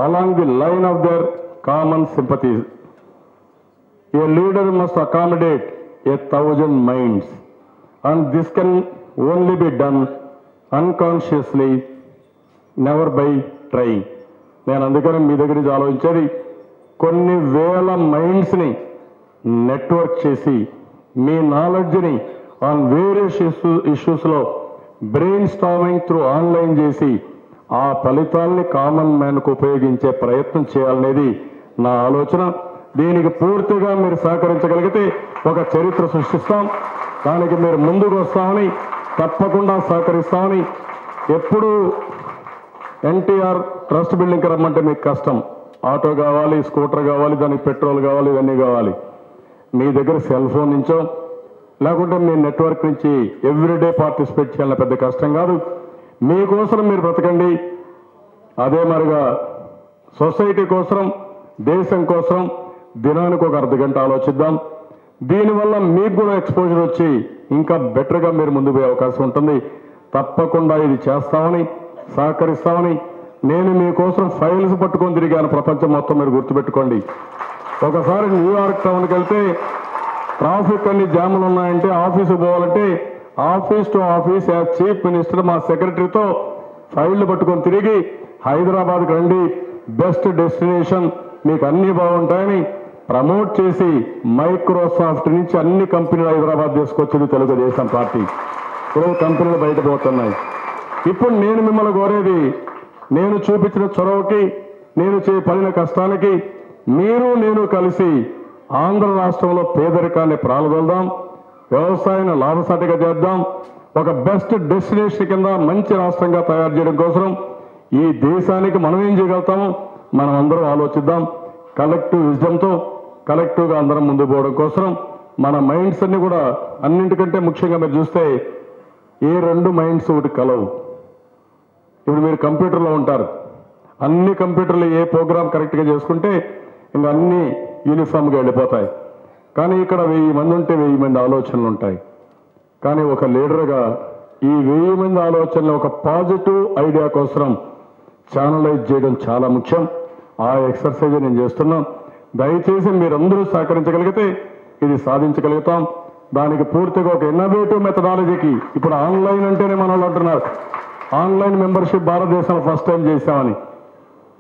along the line of their common sympathies. A leader must accommodate 1,000 minds, and this can only be done unconsciously, never by trying. నేను అందుకని మీ దగ్గర నుంచి ఆలోచించేది, కొన్ని వేల మైండ్స్ని నెట్వర్క్ చేసి మీ నాలెడ్జ్ని ఆన్ వేరియస్ ఇష్యూస్లో బ్రెయిన్ స్టార్మింగ్ త్రూ ఆన్లైన్ చేసి ఆ ఫలితాల్ని కామన్ మ్యాన్కు ఉపయోగించే ప్రయత్నం చేయాలనేది నా ఆలోచన. దీనికి పూర్తిగా మీరు సహకరించగలిగితే ఒక చరిత్ర సృష్టిస్తాం. దానికి మీరు ముందుకు వస్తామని, తప్పకుండా సహకరిస్తామని. ఎప్పుడు ఎన్టీఆర్ ట్రస్ట్ బిల్డింగ్కి రమ్మంటే మీకు కష్టం, ఆటో కావాలి, స్కూటర్ కావాలి, దానికి పెట్రోల్ కావాలి, ఇవన్నీ కావాలి. మీ దగ్గర సెల్ ఫోన్ నుంచో లేకుంటే మీ నెట్వర్క్ నుంచి ఎవ్రీడే పార్టిసిపేట్ చేయాలన్న పెద్ద కష్టం కాదు. మీకోసం మీరు బ్రతకండి. అదే మరిగా సొసైటీ కోసం, దేశం కోసం దినానికి ఒక అర్ధగంట ఆలోచిద్దాం. దీనివల్ల మీకు కూడా ఎక్స్పోజర్ వచ్చి ఇంకా బెటర్గా మీరు ముందు పోయే అవకాశం ఉంటుంది. తప్పకుండా ఇది చేస్తామని, సహకరిస్తామని. నేను మీకోసం ఫైల్స్ పట్టుకొని తిరిగాను ప్రపంచం మొత్తం, మీరు గుర్తుపెట్టుకోండి. ఒకసారి న్యూయార్క్ టౌన్కి వెళ్తే ట్రాఫిక్ అన్ని జాములు ఉన్నాయంటే ఆఫీసు పోవాలంటే office to office as chief minister మా సెక్రటరీతో ఫైళ్లు పట్టుకొని తిరిగి హైదరాబాద్కి రండి, బెస్ట్ డెస్టినేషన్, మీకు అన్ని బాగుంటాయని ప్రమోట్ చేసి మైక్రోసాఫ్ట్ నుంచి అన్ని కంపెనీలు హైదరాబాద్ తీసుకొచ్చింది తెలుగుదేశం పార్టీ. ఇప్పుడు కంపెనీలు బయటపోతున్నాయి. ఇప్పుడు నేను మిమ్మల్ని కోరేది, నేను చూపించిన చొరవకి, నేను పడిన కష్టానికి మీరు నేను కలిసి ఆంధ్ర రాష్ట్రంలో పేదరికాన్ని ప్రారంభిద్దాం, వ్యవసాయాన్ని లాభసాటిగా చేద్దాం, ఒక బెస్ట్ డెస్టినేషన్ కింద మంచి రాష్ట్రంగా తయారు చేయడం కోసం ఈ దేశానికి మనం ఏం చేయగలుగుతామో మనం అందరం ఆలోచిద్దాం. కలెక్టివ్ విజ్డమ్తో కలెక్టివ్గా అందరం ముందుకు పోవడం కోసం మన మైండ్స్ అన్ని కూడా, అన్నింటికంటే ముఖ్యంగా మీరు చూస్తే ఏ 2 మైండ్స్ ఒకటి కలవు. ఇప్పుడు మీరు కంప్యూటర్లో ఉంటారు, అన్ని కంప్యూటర్లు ఏ ప్రోగ్రామ్ కరెక్ట్గా చేసుకుంటే ఇంకా అన్ని యూనిఫామ్గా వెళ్ళిపోతాయి. కానీ ఇక్కడ 1000 మంది ఉంటే 1000 మంది ఆలోచనలు ఉంటాయి. కానీ ఒక లీడర్గా ఈ 1000 మంది ఆలోచనలు ఒక పాజిటివ్ ఐడియా కోసం ఛానలైజ్ చేయడం చాలా ముఖ్యం. ఆ ఎక్సర్సైజ్ నేను చేస్తున్నాం. దయచేసి మీరందరూ సహకరించగలిగితే ఇది సాధించగలుగుతాం. దానికి పూర్తిగా ఒక ఇన్నోవేటివ్ మెథడాలజీకి, ఇప్పుడు ఆన్లైన్ అంటేనే మన వాళ్ళు అంటున్నారు ఆన్లైన్ మెంబర్షిప్ భారతదేశంలో ఫస్ట్ టైం చేశామని.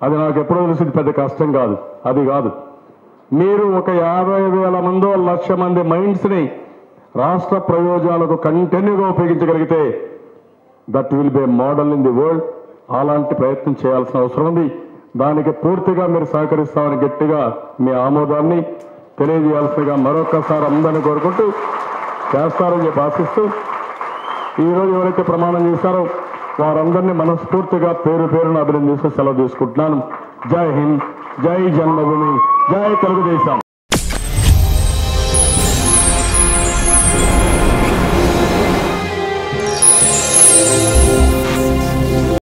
అది నాకు ఎప్పుడో తెలిసింది, పెద్ద కష్టం కాదు. అది కాదు, మీరు ఒక 50,000 మందో 1,00,000 మంది మైండ్స్ని రాష్ట్ర ప్రయోజనాలకు కంటిన్యూగా ఉపయోగించగలిగితే that will be model in the world. అలాంటి ప్రయత్నం చేయాల్సిన అవసరం ఉంది. దానికి పూర్తిగా మీరు సహకరిస్తామని గట్టిగా మీ ఆమోదాన్ని తెలియజేయాల్సిందిగా మరొకసారి అందరినీ కోరుకుంటూ చేస్తారని చెప్పి ఆశిస్తూ, ఈరోజు ఎవరైతే ప్రమాణం చేశారో వారందరినీ మనస్ఫూర్తిగా పేరు పేరును అభినందిస్తూ సెలవు తీసుకుంటున్నాను. జై హింద్, జై జన్మభూమి, జై తెలుగుదేశం.